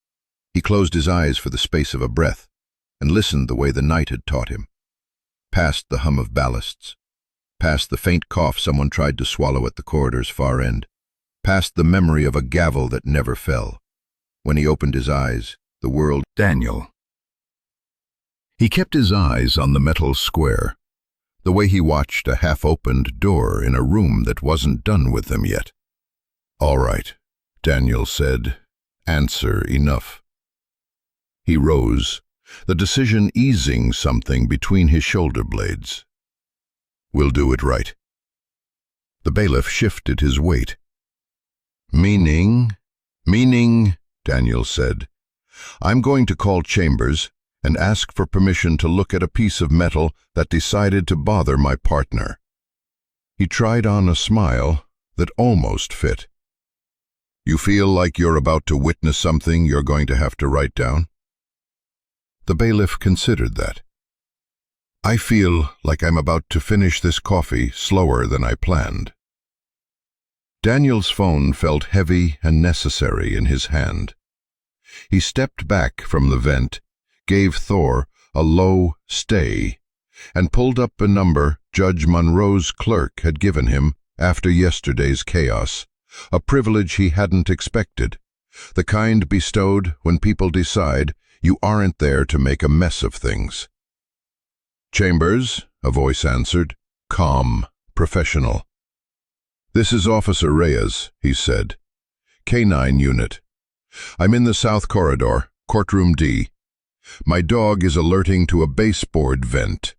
He closed his eyes for the space of a breath and listened the way the night had taught him. Past the hum of ballasts, past the faint cough someone tried to swallow at the corridor's far end, past the memory of a gavel that never fell. When he opened his eyes, the world— Daniel. He kept his eyes on the metal square, the way he watched a half-opened door in a room that wasn't done with them yet. "All right," Daniel said. "Answer enough." He rose, the decision easing something between his shoulder blades. "We'll do it right." The bailiff shifted his weight. Meaning, Daniel said. "I'm going to call Chambers and ask for permission to look at a piece of metal that decided to bother my partner." He tried on a smile that almost fit. "You feel like you're about to witness something you're going to have to write down?" The bailiff considered that. "I feel like I'm about to finish this coffee slower than I planned." Daniel's phone felt heavy and necessary in his hand. He stepped back from the vent, gave Thor a low stay, and pulled up a number Judge Monroe's clerk had given him after yesterday's chaos, a privilege he hadn't expected, the kind bestowed when people decide you aren't there to make a mess of things. "Chambers," a voice answered, calm, professional. "This is Officer Reyes," he said. "K9 unit. I'm in the South Corridor, courtroom D. My dog is alerting to a baseboard vent.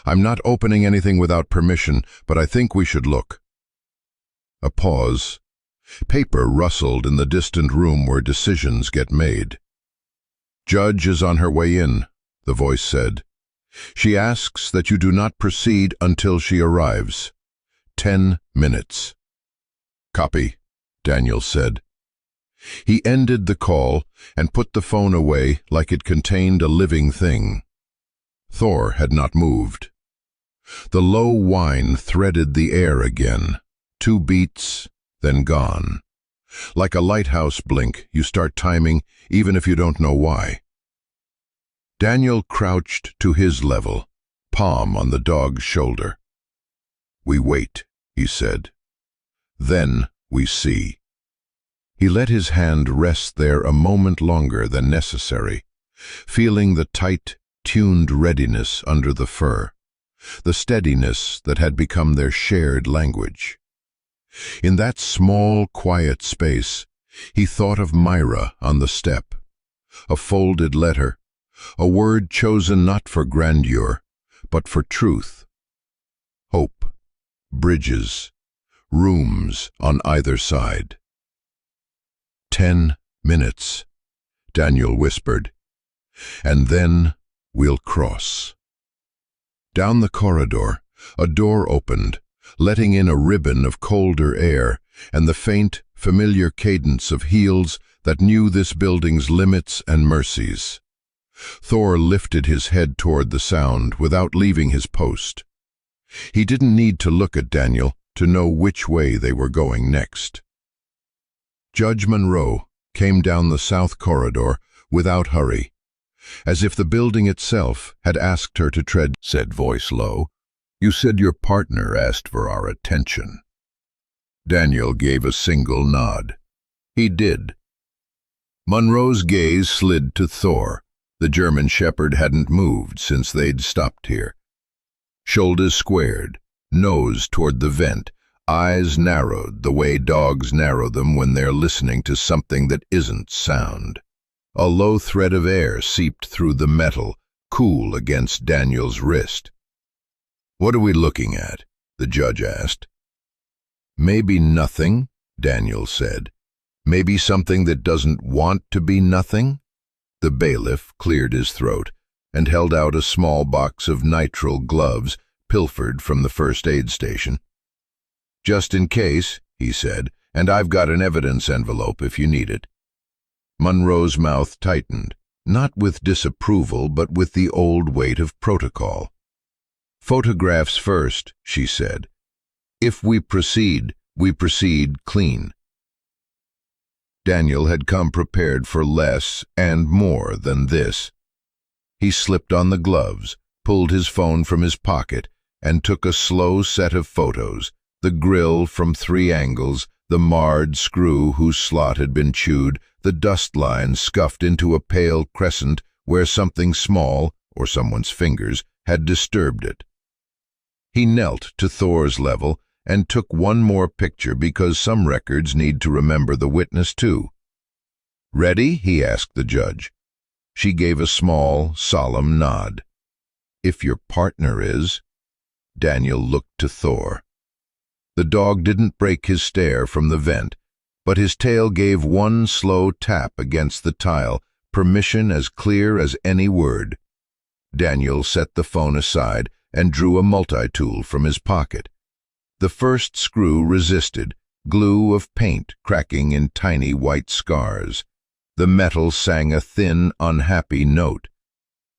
I'm not opening anything without permission, but I think we should look." A pause. Paper rustled in the distant room where decisions get made. "Judge is on her way in," the voice said. "She asks that you do not proceed until she arrives. 10 minutes. "Copy," Daniel said. He ended the call and put the phone away like it contained a living thing. Thor had not moved. The low whine threaded the air again. 2 beats, then gone. Like a lighthouse blink, you start timing even if you don't know why. Daniel crouched to his level, palm on the dog's shoulder. "We wait," he said. "Then we see." He let his hand rest there a moment longer than necessary, feeling the tight, tuned readiness under the fur, the steadiness that had become their shared language. In that small, quiet space, he thought of Myra on the step, a folded letter, a word chosen not for grandeur, but for truth. Hope, bridges, rooms on either side. 10 minutes, Daniel whispered, "and then we'll cross." Down the corridor, a door opened, letting in a ribbon of colder air and the faint, familiar cadence of heels that knew this building's limits and mercies. Thor lifted his head toward the sound without leaving his post. He didn't need to look at Daniel to know which way they were going next. Judge Monroe came down the south corridor without hurry, as if the building itself had asked her to tread, said voice low. "You said your partner asked for our attention." Daniel gave a single nod. He did. Monroe's gaze slid to Thor. The German shepherd hadn't moved since they'd stopped here. Shoulders squared, nose toward the vent, eyes narrowed the way dogs narrow them when they're listening to something that isn't sound. A low thread of air seeped through the metal, cool against Daniel's wrist. "What are we looking at?" the judge asked. "Maybe nothing," Daniel said. Maybe something that doesn't want to be nothing? The bailiff cleared his throat and held out a small box of nitrile gloves pilfered from the first aid station. "Just in case," he said, "and I've got an evidence envelope if you need it." Monroe's mouth tightened, not with disapproval but with the old weight of protocol. "Photographs first," she said. "If we proceed clean." Daniel had come prepared for less and more than this. He slipped on the gloves, pulled his phone from his pocket, and took a slow set of photos, the grill from 3 angles, the marred screw whose slot had been chewed, the dust line scuffed into a pale crescent where something small, or someone's fingers, had disturbed it. He knelt to Thor's level and took one more picture because some records need to remember the witness too. "Ready?" he asked the judge. She gave a small, solemn nod. "If your partner is." Daniel looked to Thor. The dog didn't break his stare from the vent, but his tail gave one slow tap against the tile, permission as clear as any word. Daniel set the phone aside and drew a multi-tool from his pocket. The first screw resisted, glue of paint cracking in tiny white scars. The metal sang a thin, unhappy note.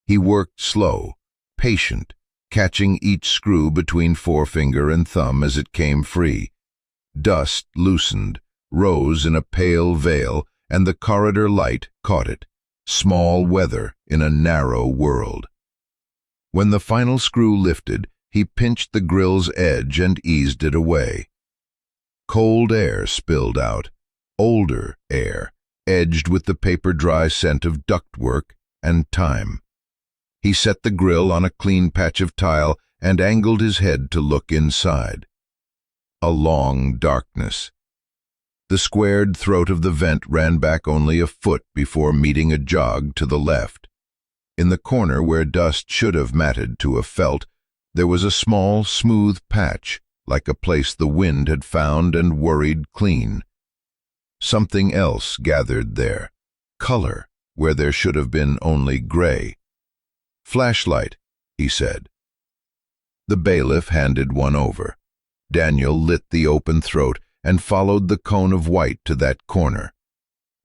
He worked slow, patient, catching each screw between forefinger and thumb as it came free. Dust loosened, rose in a pale veil, and the corridor light caught it. Small weather in a narrow world. When the final screw lifted, he pinched the grill's edge and eased it away. Cold air spilled out, older air, edged with the paper-dry scent of ductwork and time. He set the grill on a clean patch of tile and angled his head to look inside. A long darkness. The squared throat of the vent ran back only a foot before meeting a jog to the left. In the corner where dust should have matted to a felt, there was a small, smooth patch, like a place the wind had found and worried clean. Something else gathered there, color where there should have been only gray. "Flashlight," he said. The bailiff handed one over. Daniel lit the open throat and followed the cone of white to that corner.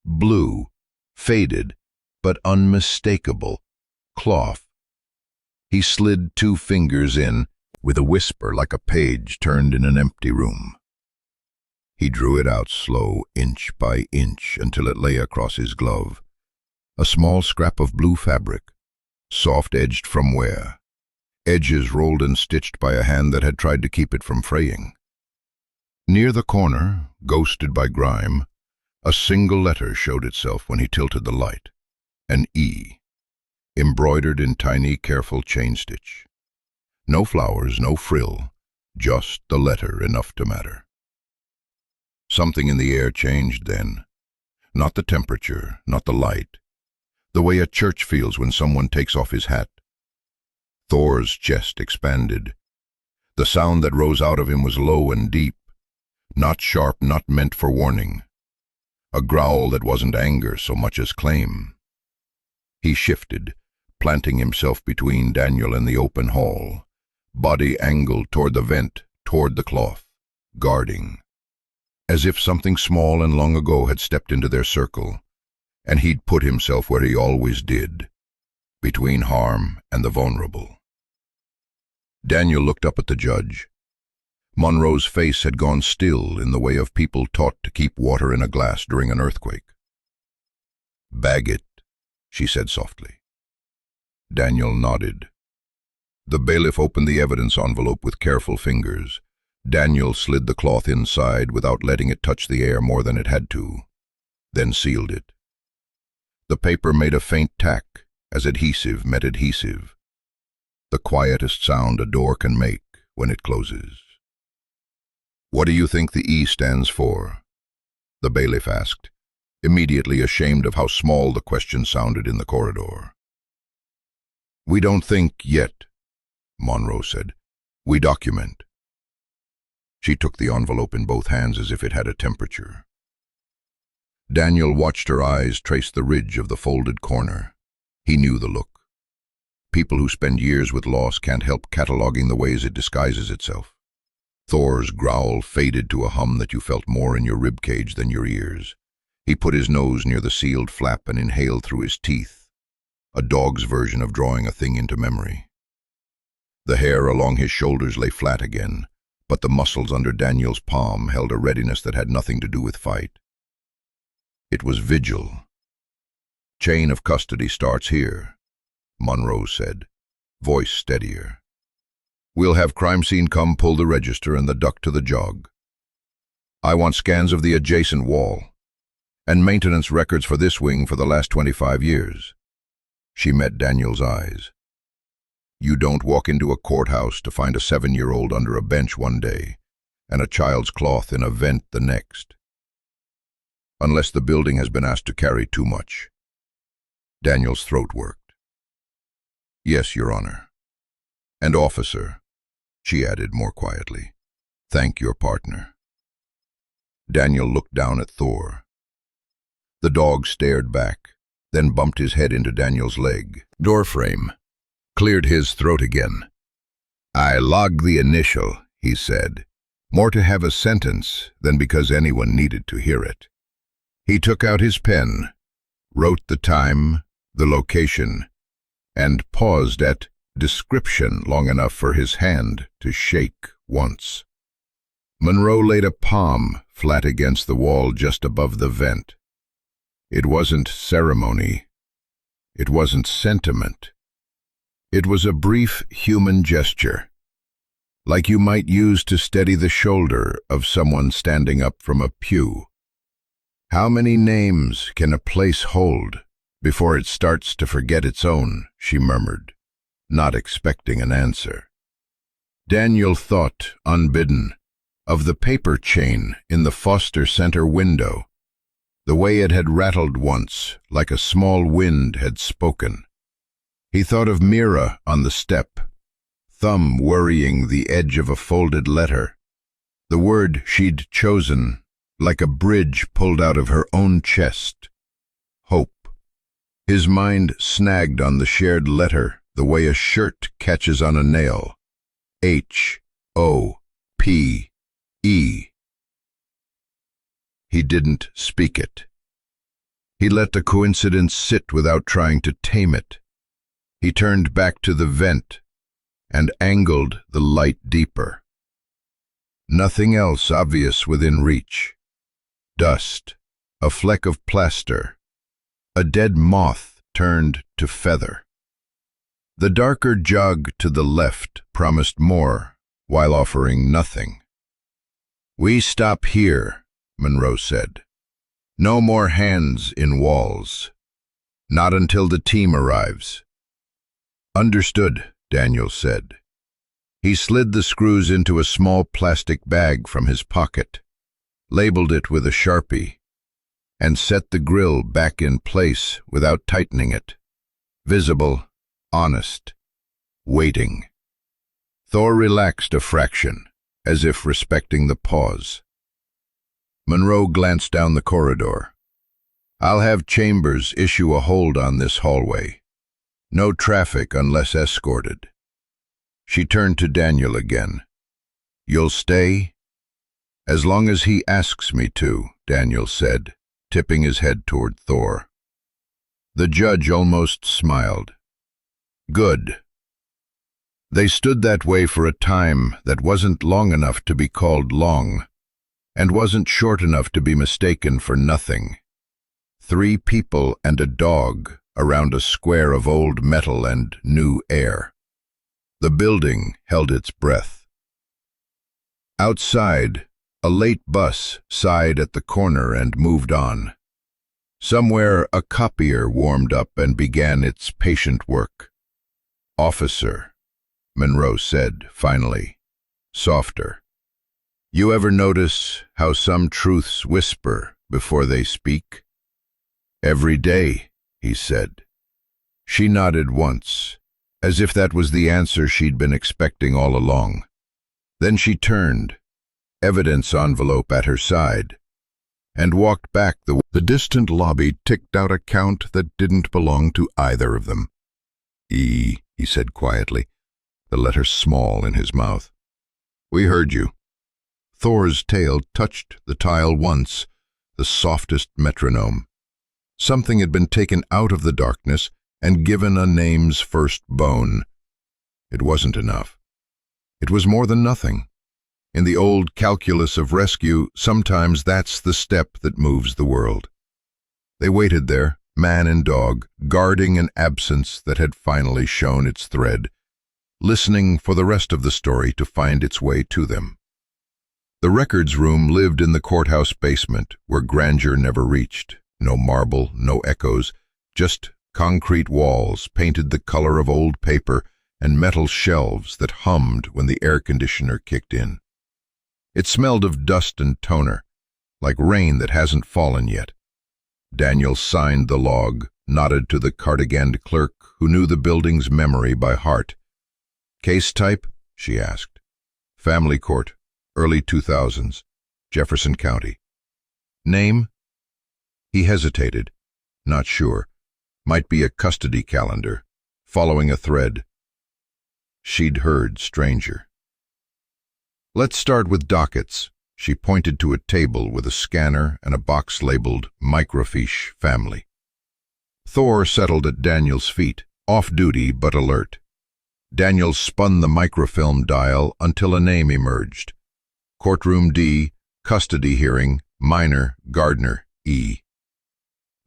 Blue, faded, but unmistakable, cloth. He slid 2 fingers in, with a whisper like a page turned in an empty room. He drew it out slow, inch by inch, until it lay across his glove. A small scrap of blue fabric, soft-edged from wear, edges rolled and stitched by a hand that had tried to keep it from fraying. Near the corner, ghosted by grime, a single letter showed itself when he tilted the light, an E, embroidered in tiny, careful chain-stitch. No flowers, no frill, just the letter enough to matter. Something in the air changed then. Not the temperature, not the light. The way a church feels when someone takes off his hat. Thor's chest expanded. The sound that rose out of him was low and deep, not sharp, not meant for warning. A growl that wasn't anger so much as claim. He shifted, planting himself between Daniel and the open hall, body angled toward the vent, toward the cloth, guarding. As if something small and long ago had stepped into their circle, and he'd put himself where he always did, between harm and the vulnerable. Daniel looked up at the judge. Monroe's face had gone still in the way of people taught to keep water in a glass during an earthquake. "Bag it," she said softly. Daniel nodded. The bailiff opened the evidence envelope with careful fingers. Daniel slid the cloth inside without letting it touch the air more than it had to, then sealed it. The paper made a faint tack as adhesive met adhesive, the quietest sound a door can make when it closes. "What do you think the E stands for?" the bailiff asked, immediately ashamed of how small the question sounded in the corridor. "We don't think yet," Monroe said. "We document." She took the envelope in both hands as if it had a temperature. Daniel watched her eyes trace the ridge of the folded corner. He knew the look. People who spend years with loss can't help cataloging the ways it disguises itself. Thor's growl faded to a hum that you felt more in your ribcage than your ears. He put his nose near the sealed flap and inhaled through his teeth, a dog's version of drawing a thing into memory. The hair along his shoulders lay flat again, but the muscles under Daniel's palm held a readiness that had nothing to do with fight. It was vigil. "Chain of custody starts here," Monroe said, voice steadier. "We'll have crime scene come pull the register and the duck to the jog. I want scans of the adjacent wall, and maintenance records for this wing for the last 25 years. She met Daniel's eyes. You don't walk into a courthouse to find a 7-year-old under a bench one day and a child's cloth in a vent the next. Unless the building has been asked to carry too much. Daniel's throat worked. "Yes, Your Honor. And officer," she added more quietly, "thank your partner." Daniel looked down at Thor. The dog stared back, then bumped his head into Daniel's leg. Doorframe cleared his throat again. "I logged the initial," he said, more to have a sentence than because anyone needed to hear it. He took out his pen, wrote the time, the location, and paused at description long enough for his hand to shake once. Monroe laid a palm flat against the wall just above the vent. It wasn't ceremony. It wasn't sentiment. It was a brief human gesture, like you might use to steady the shoulder of someone standing up from a pew. How many names can a place hold before it starts to forget its own, she murmured, not expecting an answer. Daniel thought, unbidden, of the paper chain in the Foster Center window, the way it had rattled once, like a small wind had spoken. He thought of Mira on the step, thumb worrying the edge of a folded letter, the word she'd chosen, like a bridge pulled out of her own chest. Hope. His mind snagged on the shared letter the way a shirt catches on a nail. H-O-P-E. He didn't speak it. He let the coincidence sit without trying to tame it. He turned back to the vent and angled the light deeper. Nothing else obvious within reach. Dust, a fleck of plaster, a dead moth turned to feather. The darker jog to the left promised more while offering nothing. "We stop here," Monroe said. "No more hands in walls. Not until the team arrives." "Understood," Daniel said. He slid the screws into a small plastic bag from his pocket, labeled it with a Sharpie, and set the grill back in place without tightening it. Visible, honest, waiting. Thor relaxed a fraction, as if respecting the pause. Monroe glanced down the corridor. "I'll have Chambers issue a hold on this hallway. No traffic unless escorted." She turned to Daniel again. "You'll stay?" "As long as he asks me to," Daniel said, tipping his head toward Thor. The judge almost smiled. "Good." They stood that way for a time that wasn't long enough to be called long, and wasn't short enough to be mistaken for nothing. 3 people and a dog around a square of old metal and new air. The building held its breath. Outside, a late bus sighed at the corner and moved on. Somewhere a copier warmed up and began its patient work. "Officer," Monroe said, finally, softer. "You ever notice how some truths whisper before they speak?" "Every day," he said. She nodded once, as if that was the answer she'd been expecting all along. Then she turned, evidence envelope at her side, and walked back the distant lobby ticked out a count that didn't belong to either of them. "E," he said quietly, the letter small in his mouth. "We heard you." Thor's tail touched the tile once, the softest metronome. Something had been taken out of the darkness and given a name's first bone. It wasn't enough. It was more than nothing. In the old calculus of rescue, sometimes that's the step that moves the world. They waited there, man and dog, guarding an absence that had finally shown its thread, listening for the rest of the story to find its way to them. The records room lived in the courthouse basement, where grandeur never reached. No marble, no echoes, just concrete walls painted the color of old paper and metal shelves that hummed when the air conditioner kicked in. It smelled of dust and toner, like rain that hasn't fallen yet. Daniel signed the log, nodded to the cardiganned clerk who knew the building's memory by heart. "Case type?" she asked. "Family court, early 2000s, Jefferson County." "Name?" He hesitated, not sure. Might be a custody calendar, following a thread. She'd heard stranger. "Let's start with dockets." She pointed to a table with a scanner and a box labeled Microfiche Family. Thor settled at Daniel's feet, off-duty but alert. Daniel spun the microfilm dial until a name emerged. Courtroom D, custody hearing, minor, Gardner, E.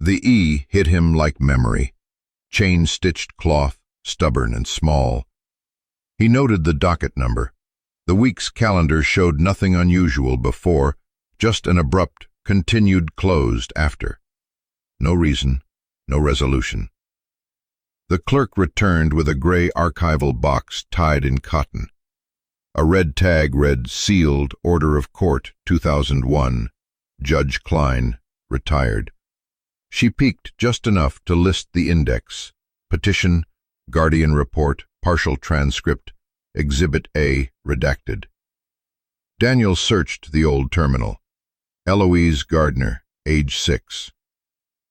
The E hit him like memory. Chain-stitched cloth, stubborn and small. He noted the docket number. The week's calendar showed nothing unusual before, just an abrupt, continued closed after. No reason, no resolution. The clerk returned with a gray archival box tied in cotton. A red tag read Sealed Order of Court 2001, Judge Klein, retired. She peeked just enough to list the index: petition, guardian report, partial transcript, Exhibit A, redacted. Daniel searched the old terminal. Eloise Gardner, age 6.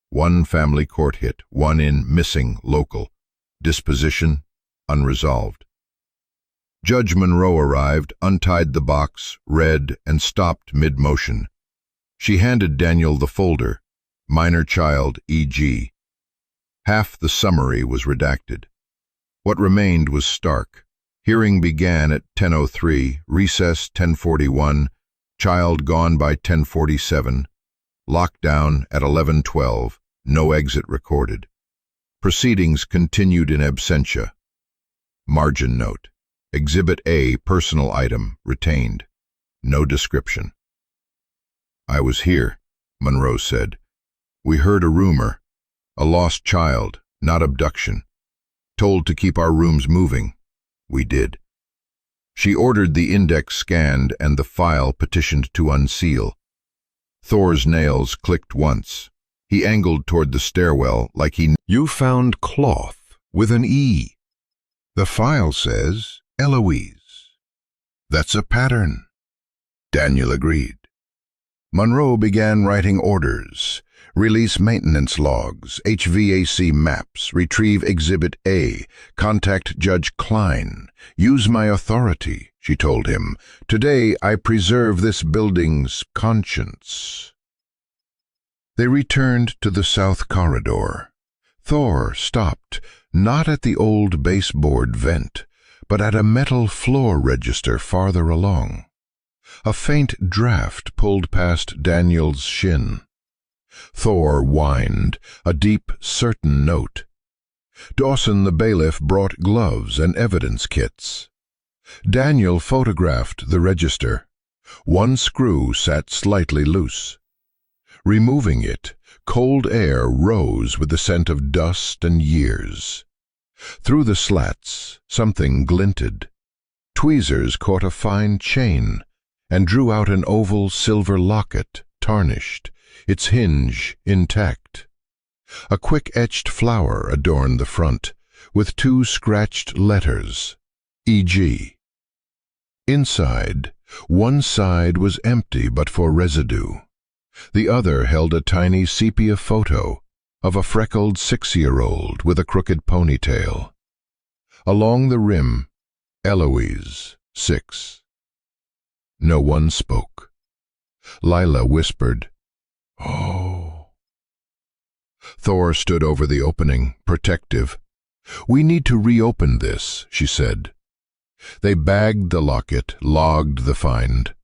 One family court hit, one in missing local. Disposition, unresolved. Judge Monroe arrived, untied the box, read, and stopped mid-motion. She handed Daniel the folder. Minor child, E.G. Half the summary was redacted. What remained was stark. Hearing began at 10:03, recess 10:41, child gone by 10:47, lockdown at 11:12, no exit recorded. Proceedings continued in absentia. Margin note: Exhibit A, personal item, retained. No description. "I was here," Monroe said. "We heard a rumor. A lost child, not abduction. Told to keep our rooms moving. We did." She ordered the index scanned and the file petitioned to unseal. Thor's nails clicked once. He angled toward the stairwell like he knew. "You found cloth with an E. The file says Eloise. That's a pattern." Daniel agreed. Monroe began writing orders. Release maintenance logs, HVAC maps, retrieve Exhibit A, contact Judge Klein. "Use my authority," she told him. "Today I preserve this building's conscience." They returned to the south corridor. Thor stopped, not at the old baseboard vent, but at a metal floor register farther along. A faint draft pulled past Daniel's shin. Thor whined, a deep, certain note. Dawson the bailiff brought gloves and evidence kits. Daniel photographed the register. One screw sat slightly loose. Removing it, cold air rose with the scent of dust and years. Through the slats, something glinted. Tweezers caught a fine chain and drew out an oval silver locket, tarnished, its hinge intact. A quick-etched flower adorned the front, with 2 scratched letters, E.G. Inside, one side was empty but for residue. The other held a tiny sepia photo of a freckled 6-year-old with a crooked ponytail. Along the rim, Eloise, 6. No one spoke. Lila whispered, "Oh." Thor stood over the opening, protective. "We need to reopen this," she said. They bagged the locket, logged the find.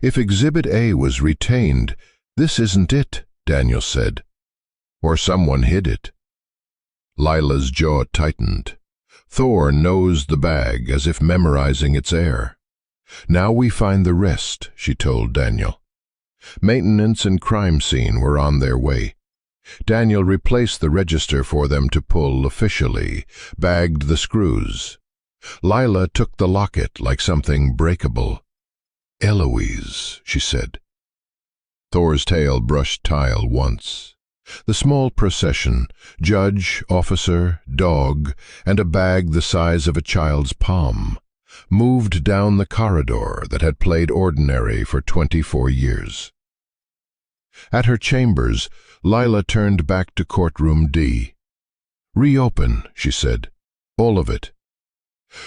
"If Exhibit A was retained, this isn't it," Daniel said. "Or someone hid it." Lila's jaw tightened. Thor nosed the bag as if memorizing its air. "Now we find the rest," she told Daniel. Maintenance and crime scene were on their way. Daniel replaced the register for them to pull officially, bagged the screws. Lila took the locket like something breakable. "Eloise," she said. Thor's tail brushed tile once. The small procession, judge, officer, dog, and a bag the size of a child's palm, moved down the corridor that had played ordinary for 24 years. At her chambers, Lila turned back to courtroom D. "Reopen," she said. "All of it."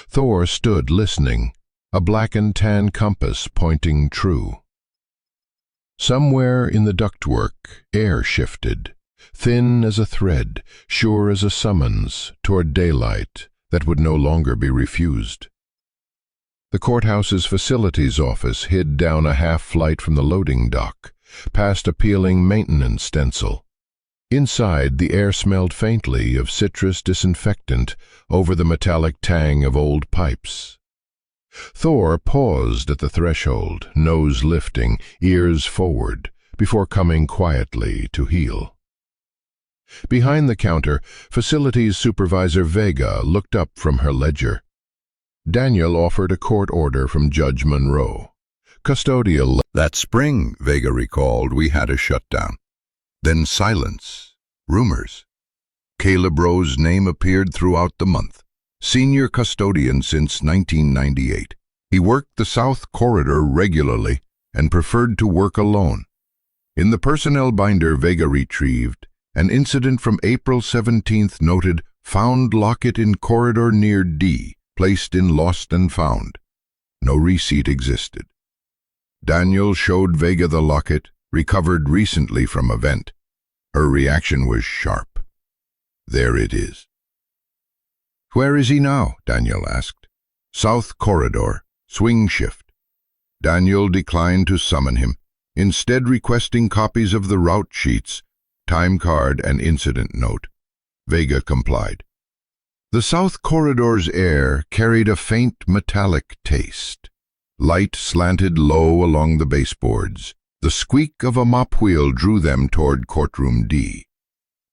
Thor stood listening, a black and tan compass pointing true. Somewhere in the ductwork, air shifted, thin as a thread, sure as a summons, toward daylight that would no longer be refused. The courthouse's facilities office hid down a half-flight from the loading dock, past a peeling maintenance stencil. Inside, the air smelled faintly of citrus disinfectant over the metallic tang of old pipes. Thor paused at the threshold, nose lifting, ears forward, before coming quietly to heel. Behind the counter, Facilities Supervisor Vega looked up from her ledger. Daniel offered a court order from Judge Monroe. Custodial. "That spring," Vega recalled, "we had a shutdown. Then silence. Rumors. Caleb Rowe's name appeared throughout the month. Senior custodian since 1998. He worked the South Corridor regularly and preferred to work alone." In the personnel binder Vega retrieved, an incident from April 17th noted, "Found locket in corridor near D, placed in lost and found." No receipt existed. Daniel showed Vega the locket, recovered recently from event. Her reaction was sharp. "There it is." "Where is he now?" Daniel asked. "South Corridor, swing shift." Daniel declined to summon him, instead requesting copies of the route sheets, time card, and incident note. Vega complied. The South Corridor's air carried a faint metallic taste. Light slanted low along the baseboards. The squeak of a mop wheel drew them toward courtroom D.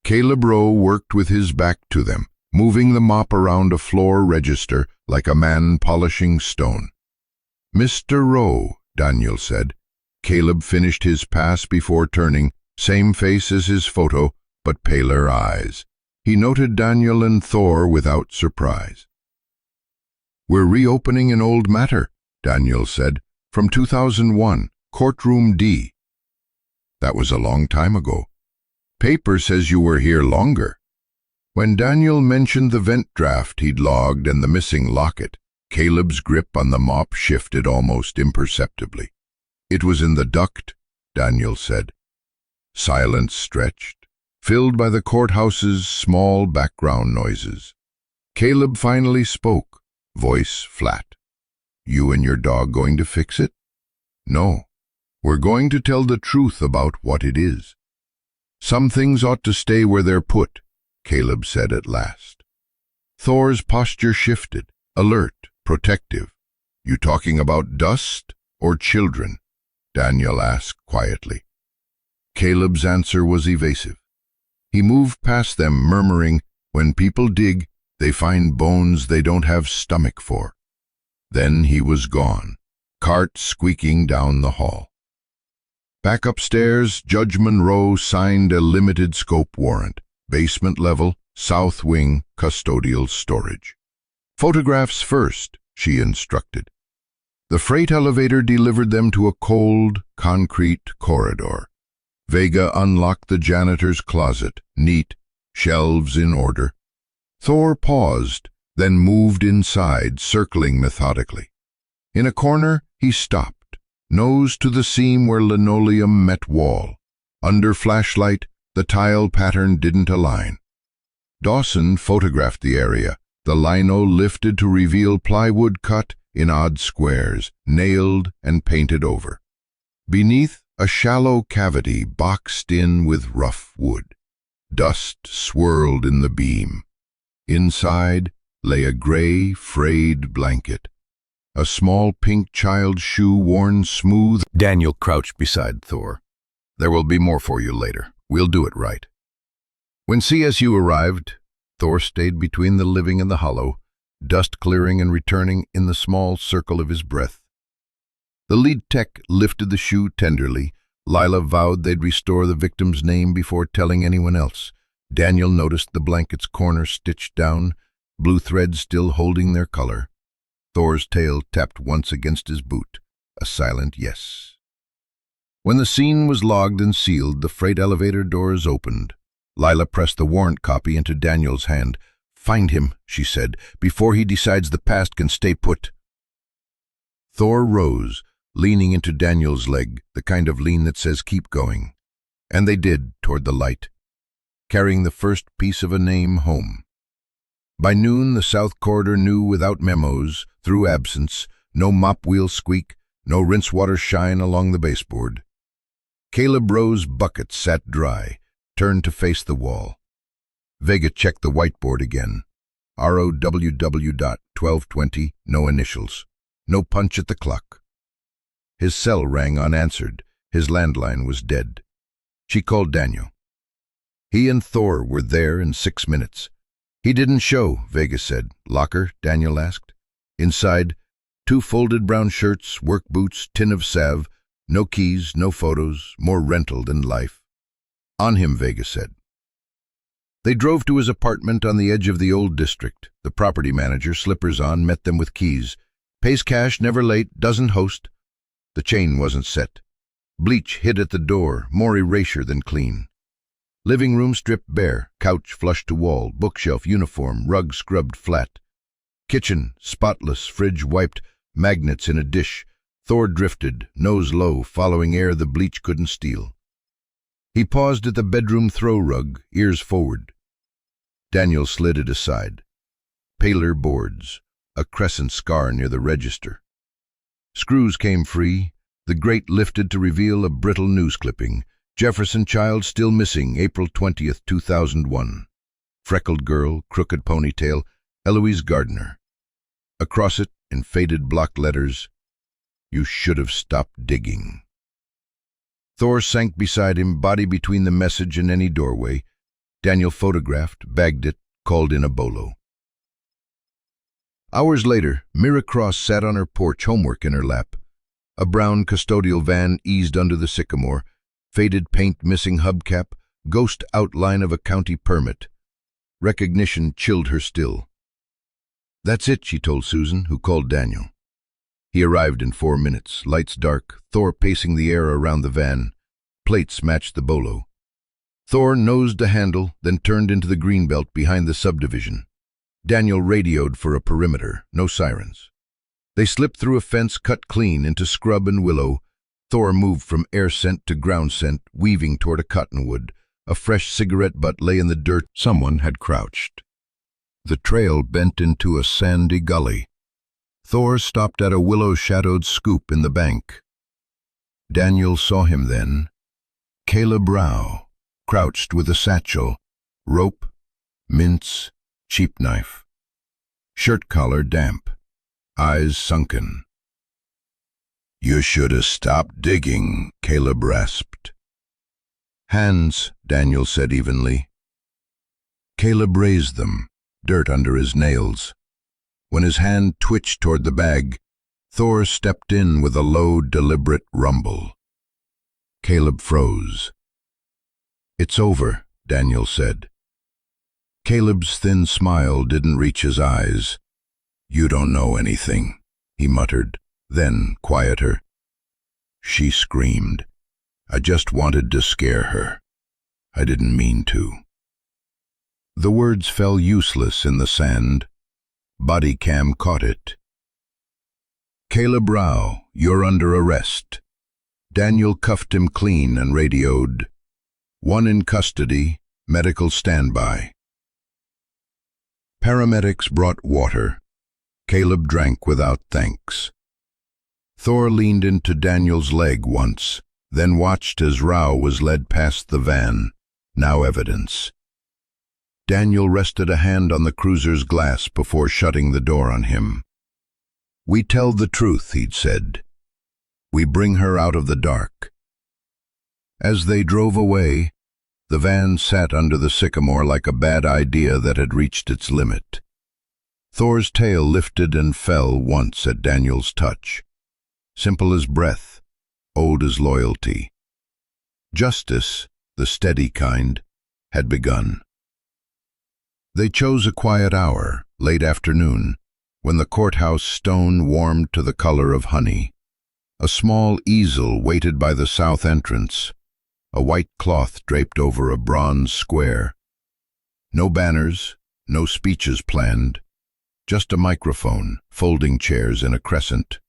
Caleb Rowe worked with his back to them, moving the mop around a floor register like a man polishing stone. "Mr. Rowe," Daniel said. Caleb finished his pass before turning, same face as his photo, but paler eyes. He noted Daniel and Thor without surprise. "We're reopening an old matter," Daniel said, "from 2001, courtroom D." "That was a long time ago. Paper says you were here longer." When Daniel mentioned the vent draft he'd logged and the missing locket, Caleb's grip on the mop shifted almost imperceptibly. "It was in the duct," Daniel said. Silence stretched, filled by the courthouse's small background noises. Caleb finally spoke, voice flat. "You and your dog going to fix it?" "No. We're going to tell the truth about what it is." "Some things ought to stay where they're put," Caleb said at last. Thor's posture shifted, alert, protective. "You talking about dust or children?" Daniel asked quietly. Caleb's answer was evasive. He moved past them, murmuring, "When people dig, they find bones they don't have stomach for." Then he was gone, cart squeaking down the hall. Back upstairs, Judge Monroe signed a limited scope warrant, basement level, south wing, custodial storage. "Photographs first," she instructed. The freight elevator delivered them to a cold, concrete corridor. Vega unlocked the janitor's closet, neat, shelves in order. Thor paused, then moved inside, circling methodically. In a corner, he stopped, nose to the seam where linoleum met wall. Under flashlight, the tile pattern didn't align. Dawson photographed the area, the lino lifted to reveal plywood cut in odd squares, nailed and painted over. Beneath, a shallow cavity boxed in with rough wood. Dust swirled in the beam. Inside lay a gray, frayed blanket. A small pink child's shoe worn smooth. Daniel crouched beside Thor. There will be more for you later. We'll do it right. When CSU arrived, Thor stayed between the living and the hollow, dust clearing and returning in the small circle of his breath. The lead tech lifted the shoe tenderly. Lila vowed they'd restore the victim's name before telling anyone else. Daniel noticed the blanket's corner stitched down, blue threads still holding their color. Thor's tail tapped once against his boot, a silent yes. When the scene was logged and sealed, the freight elevator doors opened. Lila pressed the warrant copy into Daniel's hand. "Find him," she said, "before he decides the past can stay put." Thor rose, leaning into Daniel's leg, the kind of lean that says keep going. And they did, toward the light, carrying the first piece of a name home. By noon, the South Corridor knew without memos, through absence, no mop wheel squeak, no rinse water shine along the baseboard. Caleb Rowe's bucket sat dry, turned to face the wall. Vega checked the whiteboard again. ROWW.1220, no initials. No punch at the clock. His cell rang unanswered. His landline was dead. She called Daniel. He and Thor were there in 6 minutes. "He didn't show," Vega said. "Locker?" Daniel asked. Inside, 2 folded brown shirts, work boots, tin of salve, no keys, no photos, more rental than life. "On him," Vega said. They drove to his apartment on the edge of the old district. The property manager, slippers on, met them with keys. "Pays cash, never late, doesn't host." The chain wasn't set. Bleach hid at the door, more erasure than clean. Living room stripped bare, couch flush to wall, bookshelf uniform, rug scrubbed flat. Kitchen, spotless, fridge wiped, magnets in a dish. Thor drifted, nose low, following air the bleach couldn't steal. He paused at the bedroom throw rug, ears forward. Daniel slid it aside. Paler boards, a crescent scar near the register. Screws came free, the grate lifted to reveal a brittle news clipping. Jefferson child still missing, April 20th, 2001. Freckled girl, crooked ponytail, Eloise Gardner. Across it, in faded block letters, "You should have stopped digging." Thor sank beside him, body between the message and any doorway. Daniel photographed, bagged it, called in a bolo. Hours later, Mira Cross sat on her porch, homework in her lap. A brown custodial van eased under the sycamore, faded paint missing hubcap, ghost outline of a county permit. Recognition chilled her still. "That's it," she told Susan, who called Daniel. He arrived in 4 minutes, lights dark, Thor pacing the air around the van. Plates matched the bolo. Thor nosed the handle, then turned into the greenbelt behind the subdivision. Daniel radioed for a perimeter, no sirens. They slipped through a fence cut clean into scrub and willow. Thor moved from air scent to ground scent, weaving toward a cottonwood. A fresh cigarette butt lay in the dirt. Someone had crouched. The trail bent into a sandy gully. Thor stopped at a willow-shadowed scoop in the bank. Daniel saw him then. Caleb Rowe, crouched with a satchel, rope, mince, cheap knife. Shirt collar damp, eyes sunken. "You should have stopped digging," Caleb rasped. "Hands," Daniel said evenly. Caleb raised them, dirt under his nails. When his hand twitched toward the bag, Thor stepped in with a low, deliberate rumble. Caleb froze. "It's over," Daniel said. Caleb's thin smile didn't reach his eyes. "You don't know anything," he muttered, then quieter. "She screamed. I just wanted to scare her. I didn't mean to." The words fell useless in the sand. Body cam caught it. "Caleb Rao, you're under arrest." Daniel cuffed him clean and radioed, "One in custody, medical standby." Paramedics brought water. Caleb drank without thanks. Thor leaned into Daniel's leg once, then watched as Rao was led past the van, now evidence. Daniel rested a hand on the cruiser's glass before shutting the door on him. "We tell the truth," he'd said. "We bring her out of the dark." As they drove away, the van sat under the sycamore like a bad idea that had reached its limit. Thor's tail lifted and fell once at Daniel's touch. Simple as breath, old as loyalty. Justice, the steady kind, had begun. They chose a quiet hour, late afternoon, when the courthouse stone warmed to the color of honey. A small easel waited by the south entrance, a white cloth draped over a bronze square. No banners, no speeches planned, just a microphone, folding chairs in a crescent,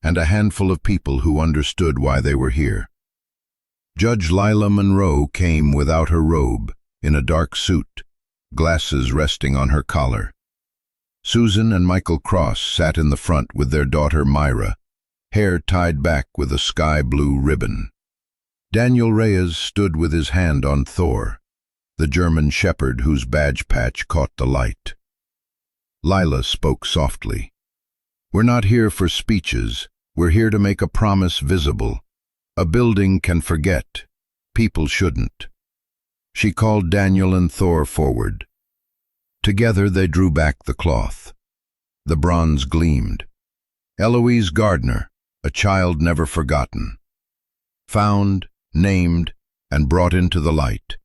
and a handful of people who understood why they were here. Judge Lila Monroe came without her robe, in a dark suit, glasses resting on her collar. Susan and Michael Cross sat in the front with their daughter Myra, hair tied back with a sky-blue ribbon. Daniel Reyes stood with his hand on Thor, the German shepherd whose badge patch caught the light. Lila spoke softly. "We're not here for speeches. We're here to make a promise visible. A building can forget. People shouldn't." She called Daniel and Thor forward. Together they drew back the cloth. The bronze gleamed. Eloise Gardner, a child never forgotten. Found, named, and brought into the light.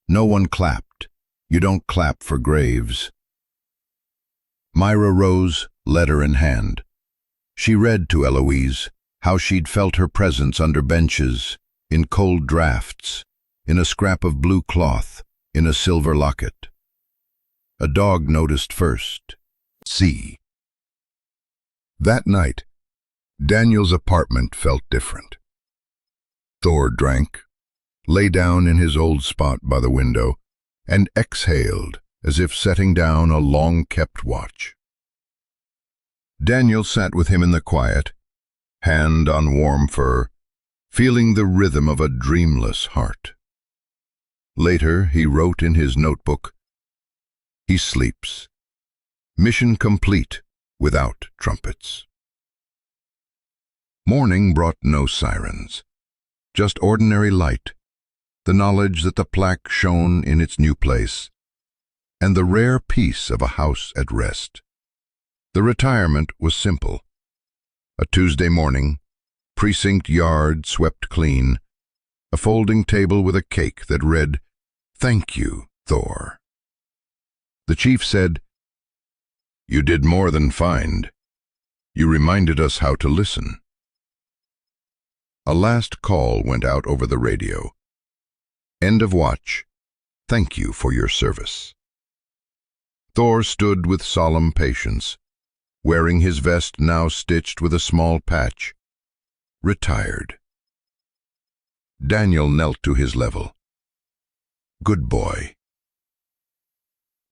No one clapped. You don't clap for graves. Myra rose, letter in hand. She read to Eloise how she'd felt her presence under benches, in cold drafts, in a scrap of blue cloth, in a silver locket. A dog noticed first. See. That night, Daniel's apartment felt different. Thor drank, lay down in his old spot by the window, and exhaled as if setting down a long-kept watch. Daniel sat with him in the quiet, hand on warm fur, feeling the rhythm of a dreamless heart. Later, he wrote in his notebook, "He sleeps. Mission complete without trumpets." Morning brought no sirens, just ordinary light, the knowledge that the plaque shone in its new place, and the rare peace of a house at rest. The retirement was simple. A Tuesday morning, precinct yard swept clean, a folding table with a cake that read, "Thank you, Thor." The chief said, "You did more than find. You reminded us how to listen." A last call went out over the radio. "End of watch. Thank you for your service." Thor stood with solemn patience, wearing his vest now stitched with a small patch. Retired. Daniel knelt to his level. "Good boy."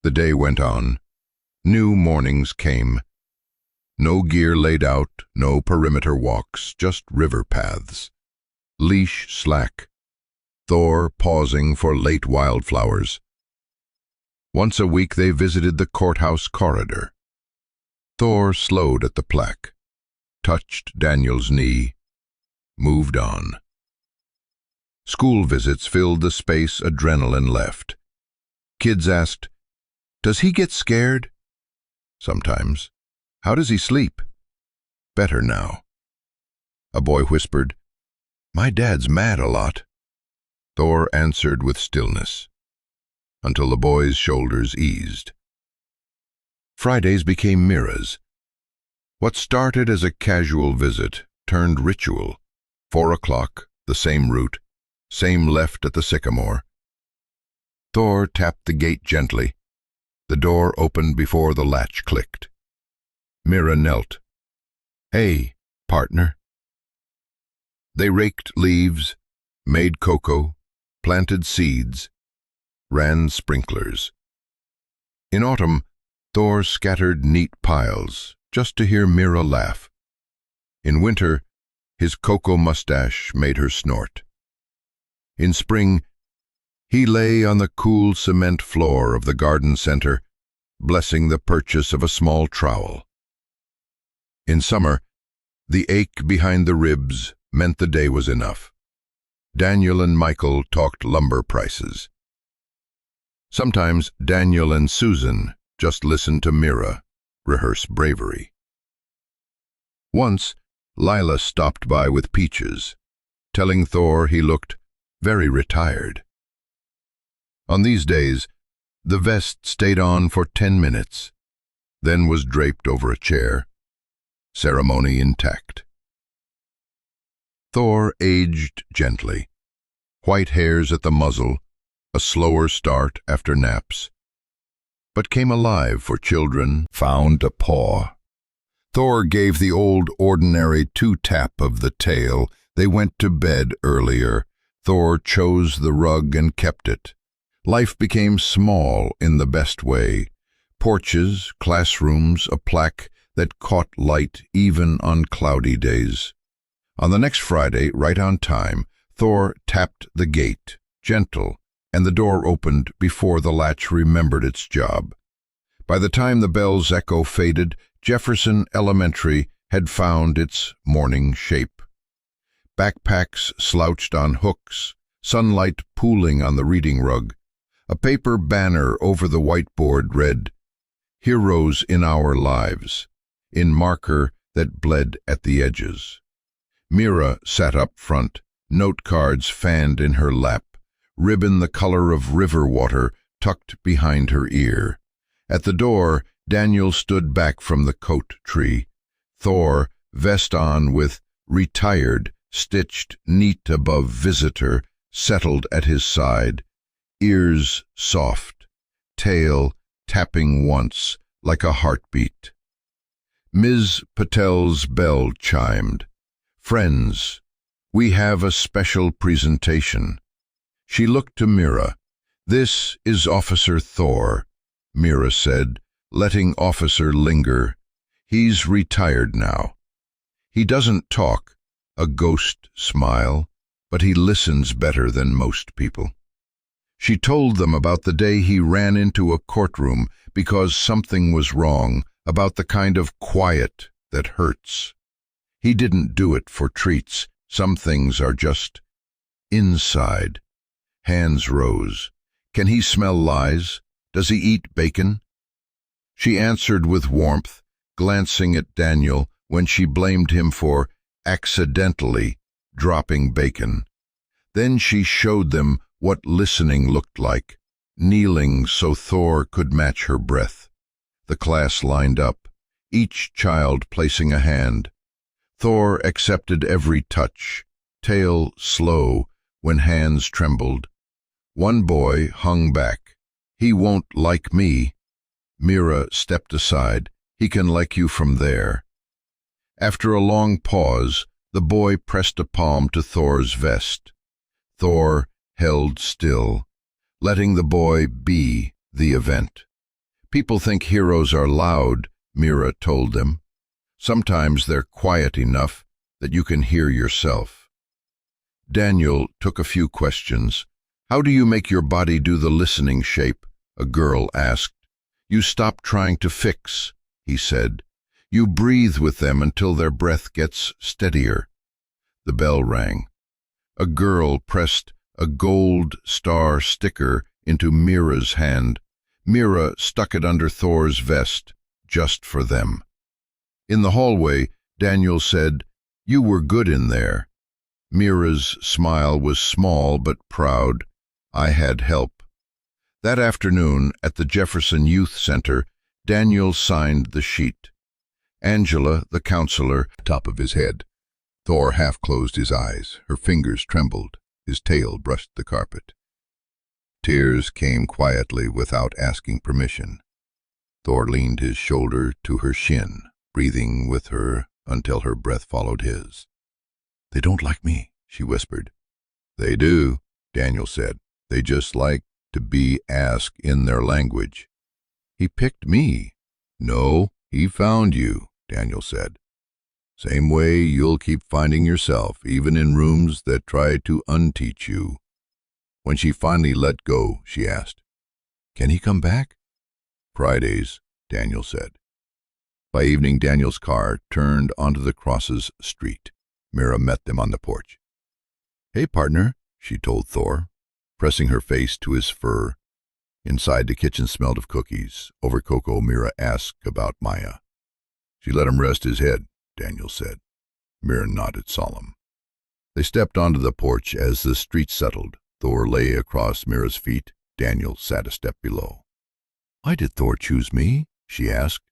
The day went on. New mornings came. No gear laid out, no perimeter walks, just river paths. Leash slack. Thor pausing for late wildflowers. Once a week they visited the courthouse corridor. Thor slowed at the plaque, touched Daniel's knee, moved on. School visits filled the space adrenaline left. Kids asked, "Does he get scared?" "Sometimes." "How does he sleep?" "Better now." A boy whispered, "My dad's mad a lot." Thor answered with stillness, until the boy's shoulders eased. Fridays became Mira's. What started as a casual visit turned ritual. 4 o'clock, the same route, same left at the sycamore. Thor tapped the gate gently. The door opened before the latch clicked. Mira knelt. "Hey, partner." They raked leaves, made cocoa, planted seeds, ran sprinklers. In autumn, Thor scattered neat piles, just to hear Mira laugh. In winter, his cocoa mustache made her snort. In spring, he lay on the cool cement floor of the garden center, blessing the purchase of a small trowel. In summer, the ache behind the ribs meant the day was enough. Daniel and Michael talked lumber prices. Sometimes Daniel and Susan just listened to Mira rehearse bravery. Once, Lila stopped by with peaches, telling Thor he looked very retired. On these days, the vest stayed on for 10 minutes, then was draped over a chair, ceremony intact. Thor aged gently, white hairs at the muzzle, a slower start after naps, but came alive for children, found a paw. Thor gave the old ordinary 2-tap of the tail. They went to bed earlier. Thor chose the rug and kept it. Life became small in the best way. Porches, classrooms, a plaque that caught light even on cloudy days. On the next Friday, right on time, Thor tapped the gate, gentle, and the door opened before the latch remembered its job. By the time the bell's echo faded, Jefferson Elementary had found its morning shape. Backpacks slouched on hooks, sunlight pooling on the reading rug. A paper banner over the whiteboard read, "Heroes in Our Lives," in marker that bled at the edges. Mira sat up front, note cards fanned in her lap, ribbon the color of river water tucked behind her ear. At the door, Daniel stood back from the coat tree. Thor, vest on with "Retired" stitched neat above "Visitor," settled at his side, ears soft, tail tapping once like a heartbeat. Ms. Patel's bell chimed. "Friends, we have a special presentation." She looked to Mira. "This is Officer Thor," Mira said, letting Officer linger. "He's retired now. He doesn't talk, a ghost smile, but he listens better than most people." She told them about the day he ran into a courtroom because something was wrong, about the kind of quiet that hurts. He didn't do it for treats. Some things are just inside. Hands rose. "Can he smell lies? Does he eat bacon?" She answered with warmth, glancing at Daniel when she blamed him for accidentally dropping bacon. Then she showed them what listening looked like, kneeling so Thor could match her breath. The class lined up, each child placing a hand. Thor accepted every touch, tail slow when hands trembled. One boy hung back. "He won't like me." Mira stepped aside. "He can like you from there." After a long pause, the boy pressed a palm to Thor's vest. Thor held still, letting the boy be the event. "People think heroes are loud," Mira told them. "Sometimes they're quiet enough that you can hear yourself." Daniel took a few questions. "How do you make your body do the listening shape?" a girl asked. "You stop trying to fix," he said. "You breathe with them until their breath gets steadier." The bell rang. A girl pressed a gold star sticker into Mira's hand. Mira stuck it under Thor's vest, just for them. In the hallway, Daniel said, "You were good in there." Mira's smile was small but proud. "I had help." That afternoon, at the Jefferson Youth Center, Daniel signed the sheet. Angela, the counselor, top of his head. Thor half closed his eyes. Her fingers trembled. His tail brushed the carpet. Tears came quietly without asking permission. Thor leaned his shoulder to her shin, breathing with her until her breath followed his. "They don't like me," she whispered. "They do," Daniel said. "They just like to be asked in their language." "He picked me." "No, he found you," Daniel said. "Same way you'll keep finding yourself, even in rooms that try to unteach you." When she finally let go, she asked, "Can he come back?" "Fridays," Daniel said. By evening, Daniel's car turned onto the Crosses street. Mira met them on the porch. "Hey, partner," she told Thor, pressing her face to his fur. Inside, the kitchen smelled of cookies. Over cocoa, Mira asked about Maya. "She let him rest his head," Daniel said. Mira nodded solemn. They stepped onto the porch as the street settled. Thor lay across Mira's feet. Daniel sat a step below. "Why did Thor choose me?" she asked.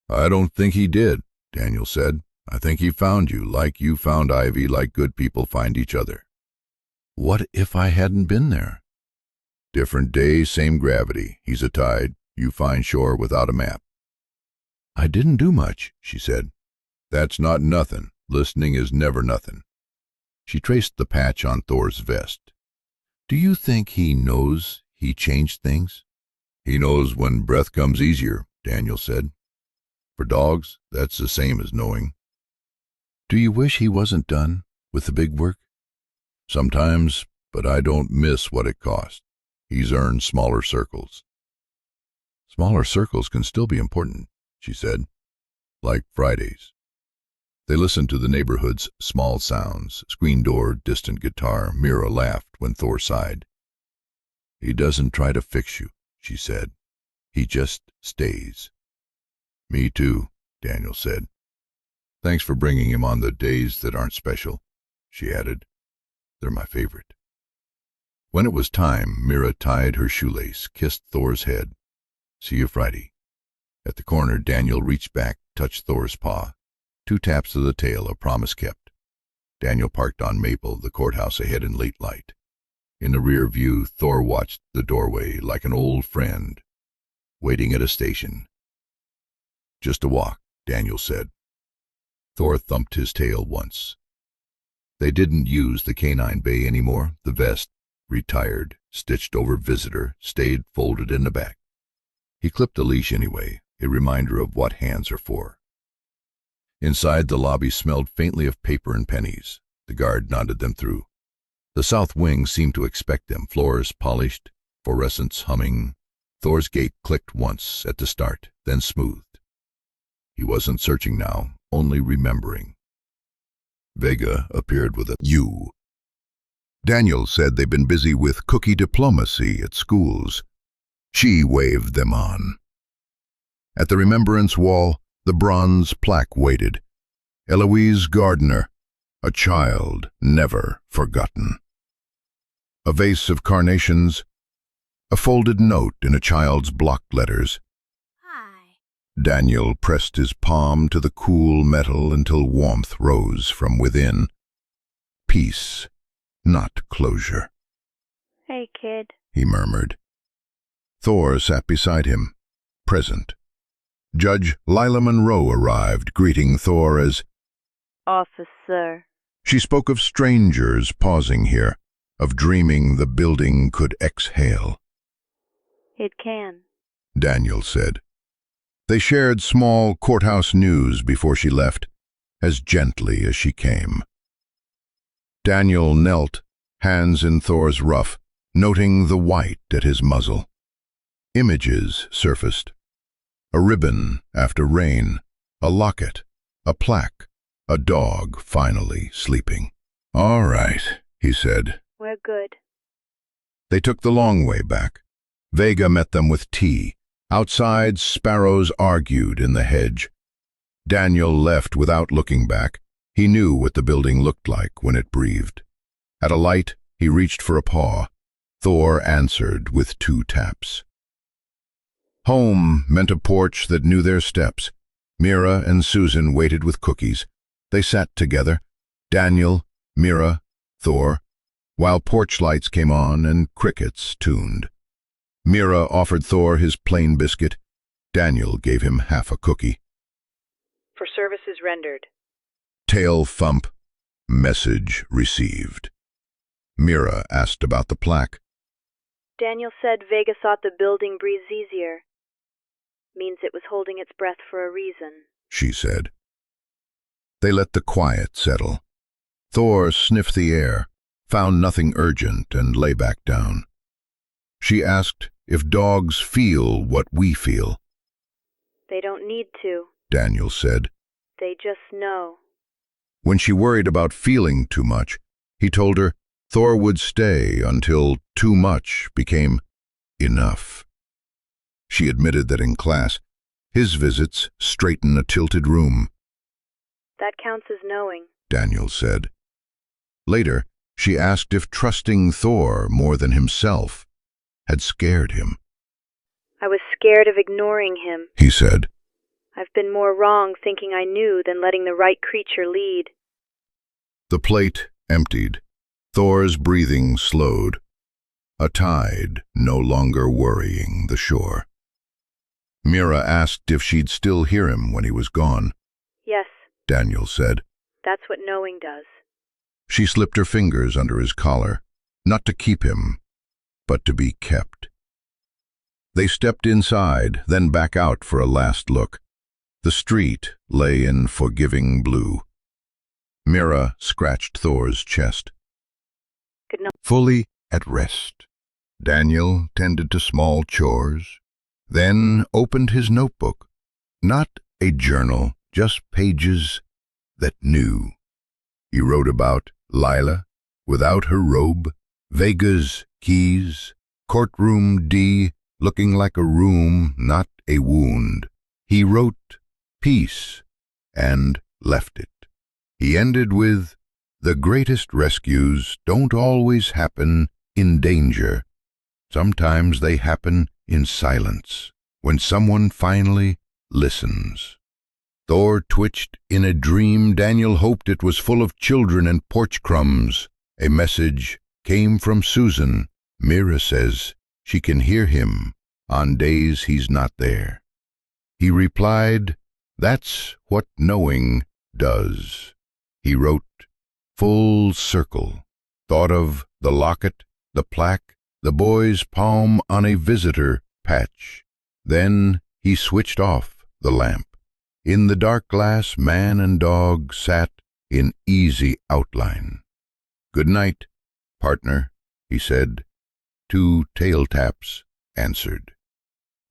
"I don't think he did," Daniel said. "I think he found you, like you found Ivy, like good people find each other." "What if I hadn't been there?" "Different day, same gravity. He's a tide. You find shore without a map." "I didn't do much," she said. "That's not nothing. Listening is never nothing." She traced the patch on Thor's vest. "Do you think he knows he changed things?" "He knows when breath comes easier," Daniel said. "For dogs, that's the same as knowing." "Do you wish he wasn't done with the big work?" "Sometimes, but I don't miss what it cost. He's earned smaller circles." "Smaller circles can still be important," she said. "Like Fridays." They listened to the neighborhood's small sounds, screen door, distant guitar. Mira laughed when Thor sighed. "He doesn't try to fix you," she said. "He just stays." "Me too," Daniel said. "Thanks for bringing him on the days that aren't special," she added. "They're my favorite." When it was time, Mira tied her shoelace, kissed Thor's head. "See you Friday." At the corner, Daniel reached back, touched Thor's paw. 2 taps of the tail, a promise kept. Daniel parked on Maple, the courthouse ahead in late light. In the rear view, Thor watched the doorway like an old friend, waiting at a station. "Just a walk," Daniel said. Thor thumped his tail once. They didn't use the canine bay anymore. The vest, retired, stitched over visitor, stayed folded in the back. He clipped the leash anyway, a reminder of what hands are for. Inside, the lobby smelled faintly of paper and pennies. The guard nodded them through. The south wing seemed to expect them, floors polished, fluorescents humming. Thor's gate clicked once at the start, then smoothed. He wasn't searching now, only remembering. Vega appeared with a "you." Daniel said they'd been busy with cookie diplomacy at schools. She waved them on. At the remembrance wall, the bronze plaque waited. Eloise Gardner, a child never forgotten. A vase of carnations, a folded note in a child's block letters. Hi. Daniel pressed his palm to the cool metal until warmth rose from within. Peace, not closure. Hey, kid. He murmured. Thor sat beside him, present. Judge Lila Monroe arrived, greeting Thor as Officer. She spoke of strangers pausing here, of dreaming the building could exhale. It can. Daniel said. They shared small courthouse news before she left, as gently as she came. Daniel knelt, hands in Thor's ruff, noting the white at his muzzle. Images surfaced. A ribbon after rain, a locket, a plaque, a dog finally sleeping. "All right," he said. We're good. They took the long way back. Vega met them with tea. Outside, sparrows argued in the hedge. Daniel left without looking back. He knew what the building looked like when it breathed. At a light, he reached for a paw. Thor answered with 2 taps. Home meant a porch that knew their steps. Mira and Susan waited with cookies. They sat together. Daniel, Mira, Thor. while porch lights came on and crickets tuned. Mira offered Thor his plain biscuit. Daniel gave him half a cookie. For services rendered. Tail thump. Message received. Mira asked about the plaque. Daniel said Vega thought the building breathes easier. Means it was holding its breath for a reason, She said. They let the quiet settle. Thor sniffed the air, found nothing urgent, and lay back down. She asked if dogs feel what we feel. They don't need to. Daniel said. They just know. When she worried about feeling too much, he told her Thor would stay until too much became enough. She admitted that in class, his visits straighten a tilted room. That counts as knowing. Daniel said. Later, she asked if trusting Thor more than himself had scared him. I was scared of ignoring him. He said. I've been more wrong thinking I knew than letting the right creature lead. The plate emptied. Thor's breathing slowed. A tide no longer worrying the shore. Mira asked if she'd still hear him when he was gone. Yes, Daniel said. that's what knowing does. She slipped her fingers under his collar, not to keep him, but to be kept. They stepped inside, then back out for a last look. The street lay in forgiving blue. Mira scratched Thor's chest. Good night. Fully at rest, Daniel tended to small chores, then opened his notebook. Not a journal, just pages that knew. He wrote about Lila, without her robe, Vega's keys, courtroom D, looking like a room, not a wound. He wrote peace and left it. He ended with, the greatest rescues don't always happen in danger. Sometimes they happen in silence, when someone finally listens. Thor twitched in a dream. Daniel hoped it was full of children and porch crumbs. A message came from Susan. Mira says she can hear him on days he's not there. He replied, that's what knowing does. He wrote, full circle, thought of the locket, the plaque, the boy's palm on a visitor patch. Then he switched off the lamp. In the dark glass, man and dog sat in easy outline. Good night, partner, he said. 2 tail taps answered.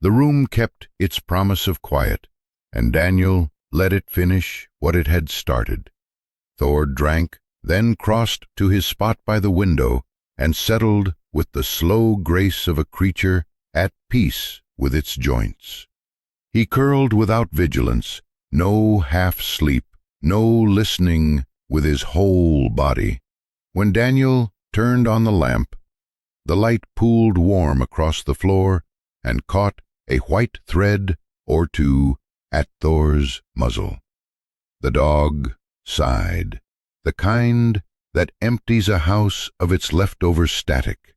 The room kept its promise of quiet, and Daniel let it finish what it had started. Thor drank, then crossed to his spot by the window and settled with the slow grace of a creature at peace with its joints. He curled without vigilance, no half-sleep, no listening with his whole body. When Daniel turned on the lamp, the light pooled warm across the floor and caught a white thread or two at Thor's muzzle. The dog sighed, the kind that empties a house of its leftover static,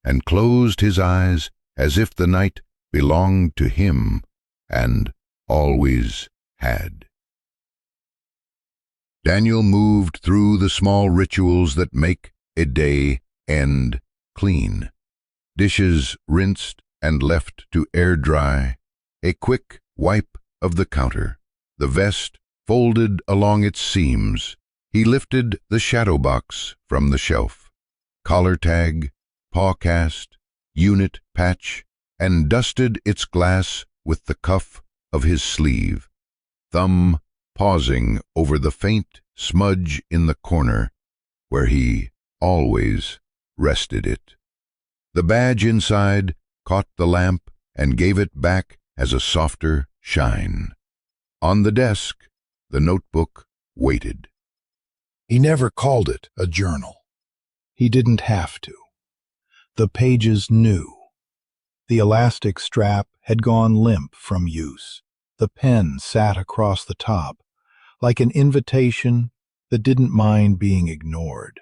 and closed his eyes as if the night belonged to him and always had. Daniel moved through the small rituals that make a day end clean. Dishes rinsed and left to air dry, a quick wipe of the counter, the vest folded along its seams. He lifted the shadow box from the shelf, collar tag, paw cast, unit patch, and dusted its glass with the cuff of his sleeve, thumb pausing over the faint smudge in the corner where he always rested it. The badge inside caught the lamp and gave it back as a softer shine. On the desk, the notebook waited. He never called it a journal. He didn't have to. The pages knew. The elastic strap had gone limp from use. The pen sat across the top, like an invitation that didn't mind being ignored.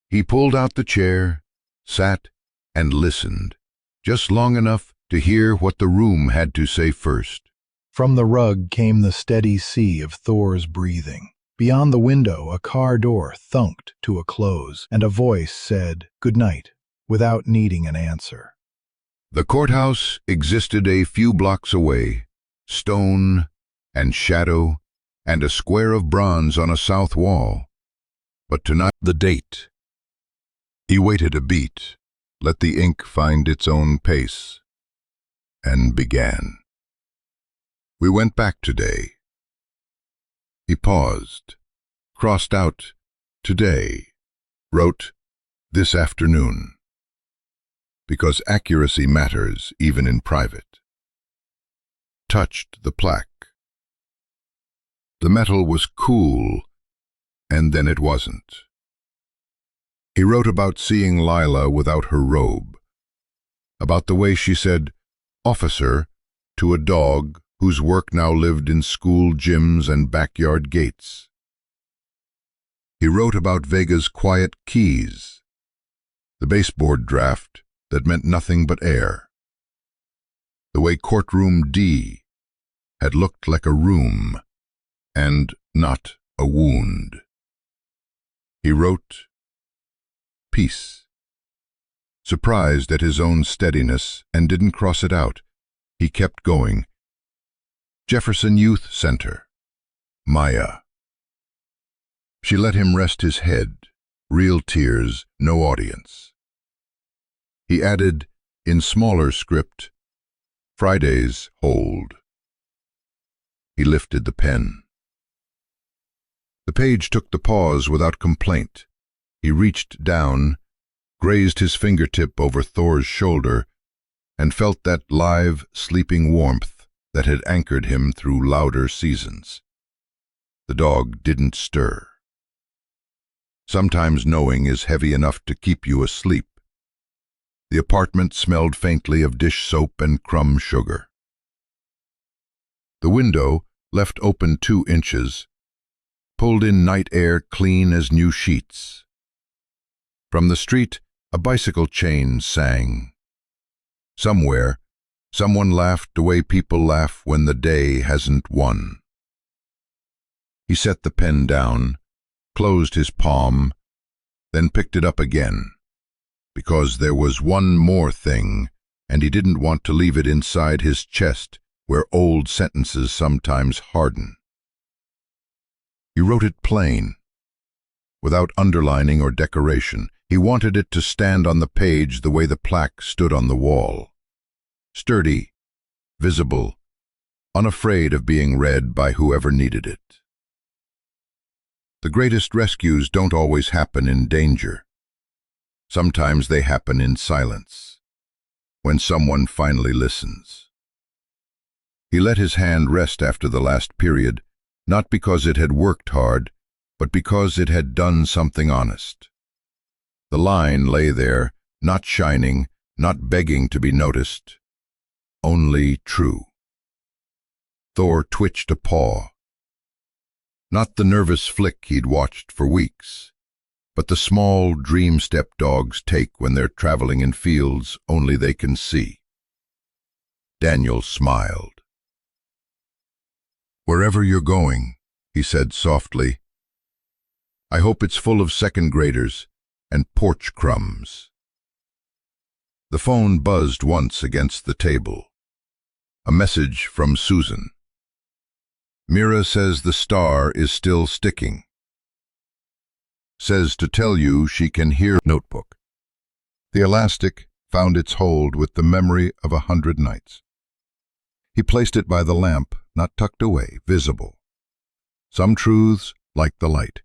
He pulled out the chair, sat, and listened, just long enough to hear what the room had to say first. From the rug came the steady sea of Thor's breathing. Beyond the window, a car door thunked to a close, and a voice said, "Good night," without needing an answer. The courthouse existed a few blocks away, stone and shadow and a square of bronze on a south wall. But tonight, the date. He waited a beat, let the ink find its own pace, and began. We went back today. He paused, crossed out today, wrote this afternoon, because accuracy matters even in private. Touched the plaque. The metal was cool, and then it wasn't. He wrote about seeing Lila without her robe, about the way she said, "Officer," to a dog whose work now lived in school gyms and backyard gates. He wrote about Vega's quiet keys, the baseboard draft that meant nothing but air, the way courtroom D had looked like a room and not a wound. He wrote, "Peace." Surprised at his own steadiness and didn't cross it out, he kept going. Jefferson Youth Center. Maya. She let him rest his head, real tears, no audience. He added, in smaller script, "Fridays hold." He lifted the pen. The page took the pause without complaint. He reached down, grazed his fingertip over Thor's shoulder, and felt that live, sleeping warmth that had anchored him through louder seasons. The dog didn't stir. Sometimes knowing is heavy enough to keep you asleep. The apartment smelled faintly of dish soap and crumb sugar. The window, left open 2 inches, pulled in night air clean as new sheets. From the street, a bicycle chain sang. Somewhere, someone laughed the way people laugh when the day hasn't won. He set the pen down, closed his palm, then picked it up again, because there was one more thing, and he didn't want to leave it inside his chest where old sentences sometimes harden. He wrote it plain, without underlining or decoration. He wanted it to stand on the page the way the plaque stood on the wall. Sturdy, visible, unafraid of being read by whoever needed it. The greatest rescues don't always happen in danger. Sometimes they happen in silence, when someone finally listens. He let his hand rest after the last period, not because it had worked hard, but because it had done something honest. The line lay there, not shining, not begging to be noticed, only true. Thor twitched a paw. Not the nervous flick he'd watched for weeks, but the small dream step dogs take when they're traveling in fields only they can see. Daniel smiled. "Wherever you're going," he said softly, "I hope it's full of second graders and porch crumbs." The phone buzzed once against the table. A message from Susan. "Mira says the star is still sticking. Says to tell you she can hear." Notebook. The elastic found its hold with the memory of 100 nights. He placed it by the lamp, not tucked away, visible. Some truths like the light.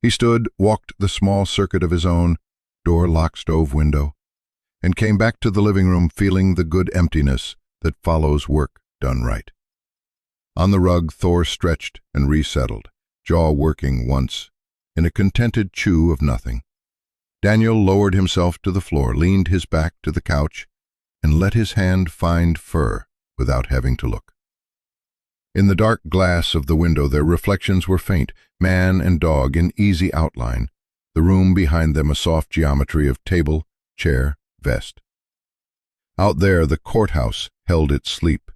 He stood, walked the small circuit of his own, door, lock, stove, window, and came back to the living room feeling the good emptiness that follows work done right. On the rug, Thor stretched and resettled, jaw working once, in a contented chew of nothing. Daniel lowered himself to the floor, leaned his back to the couch, and let his hand find fur without having to look. In the dark glass of the window their reflections were faint, man and dog in easy outline, the room behind them a soft geometry of table, chair, vest. Out there the courthouse held its sleep.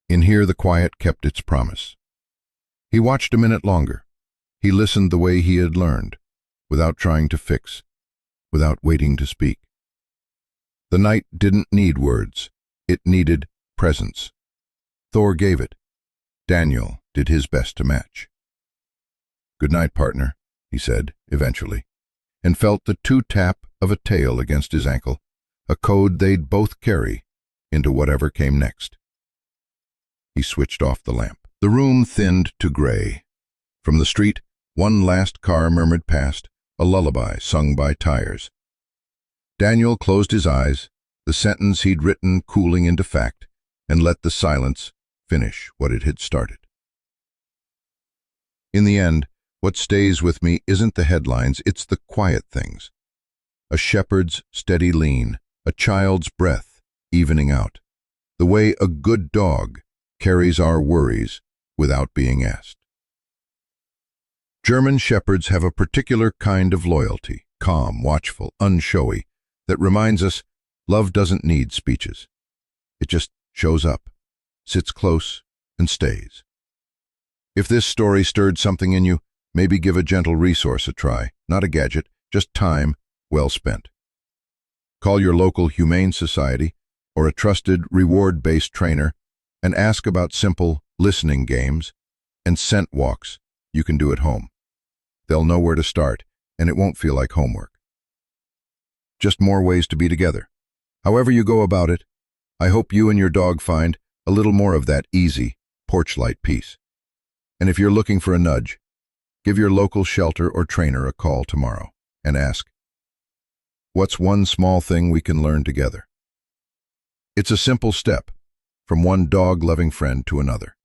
In here the quiet kept its promise. He watched a minute longer. He listened the way he had learned, without trying to fix, without waiting to speak. The night didn't need words. It needed presence. Thor gave it. Daniel did his best to match. "Good night, partner," he said, eventually, and felt the two-tap of a tail against his ankle, a code they'd both carry into whatever came next. He switched off the lamp. The room thinned to gray. From the street, one last car murmured past, a lullaby sung by tires. Daniel closed his eyes, the sentence he'd written cooling into fact, and let the silence finish what it had started. In the end, what stays with me isn't the headlines, it's the quiet things. A shepherd's steady lean, a child's breath evening out, the way a good dog carries our worries without being asked. German shepherds have a particular kind of loyalty, calm, watchful, unshowy, that reminds us love doesn't need speeches. It just shows up, sits close, and stays. If this story stirred something in you, maybe give a gentle resource a try, not a gadget, just time well spent. Call your local humane society or a trusted reward-based trainer and ask about simple listening games and scent walks you can do at home. They'll know where to start, and it won't feel like homework. Just more ways to be together. However you go about it, I hope you and your dog find a little more of that easy porch light peace. And if you're looking for a nudge, give your local shelter or trainer a call tomorrow and ask, what's one small thing we can learn together? It's a simple step from one dog-loving friend to another.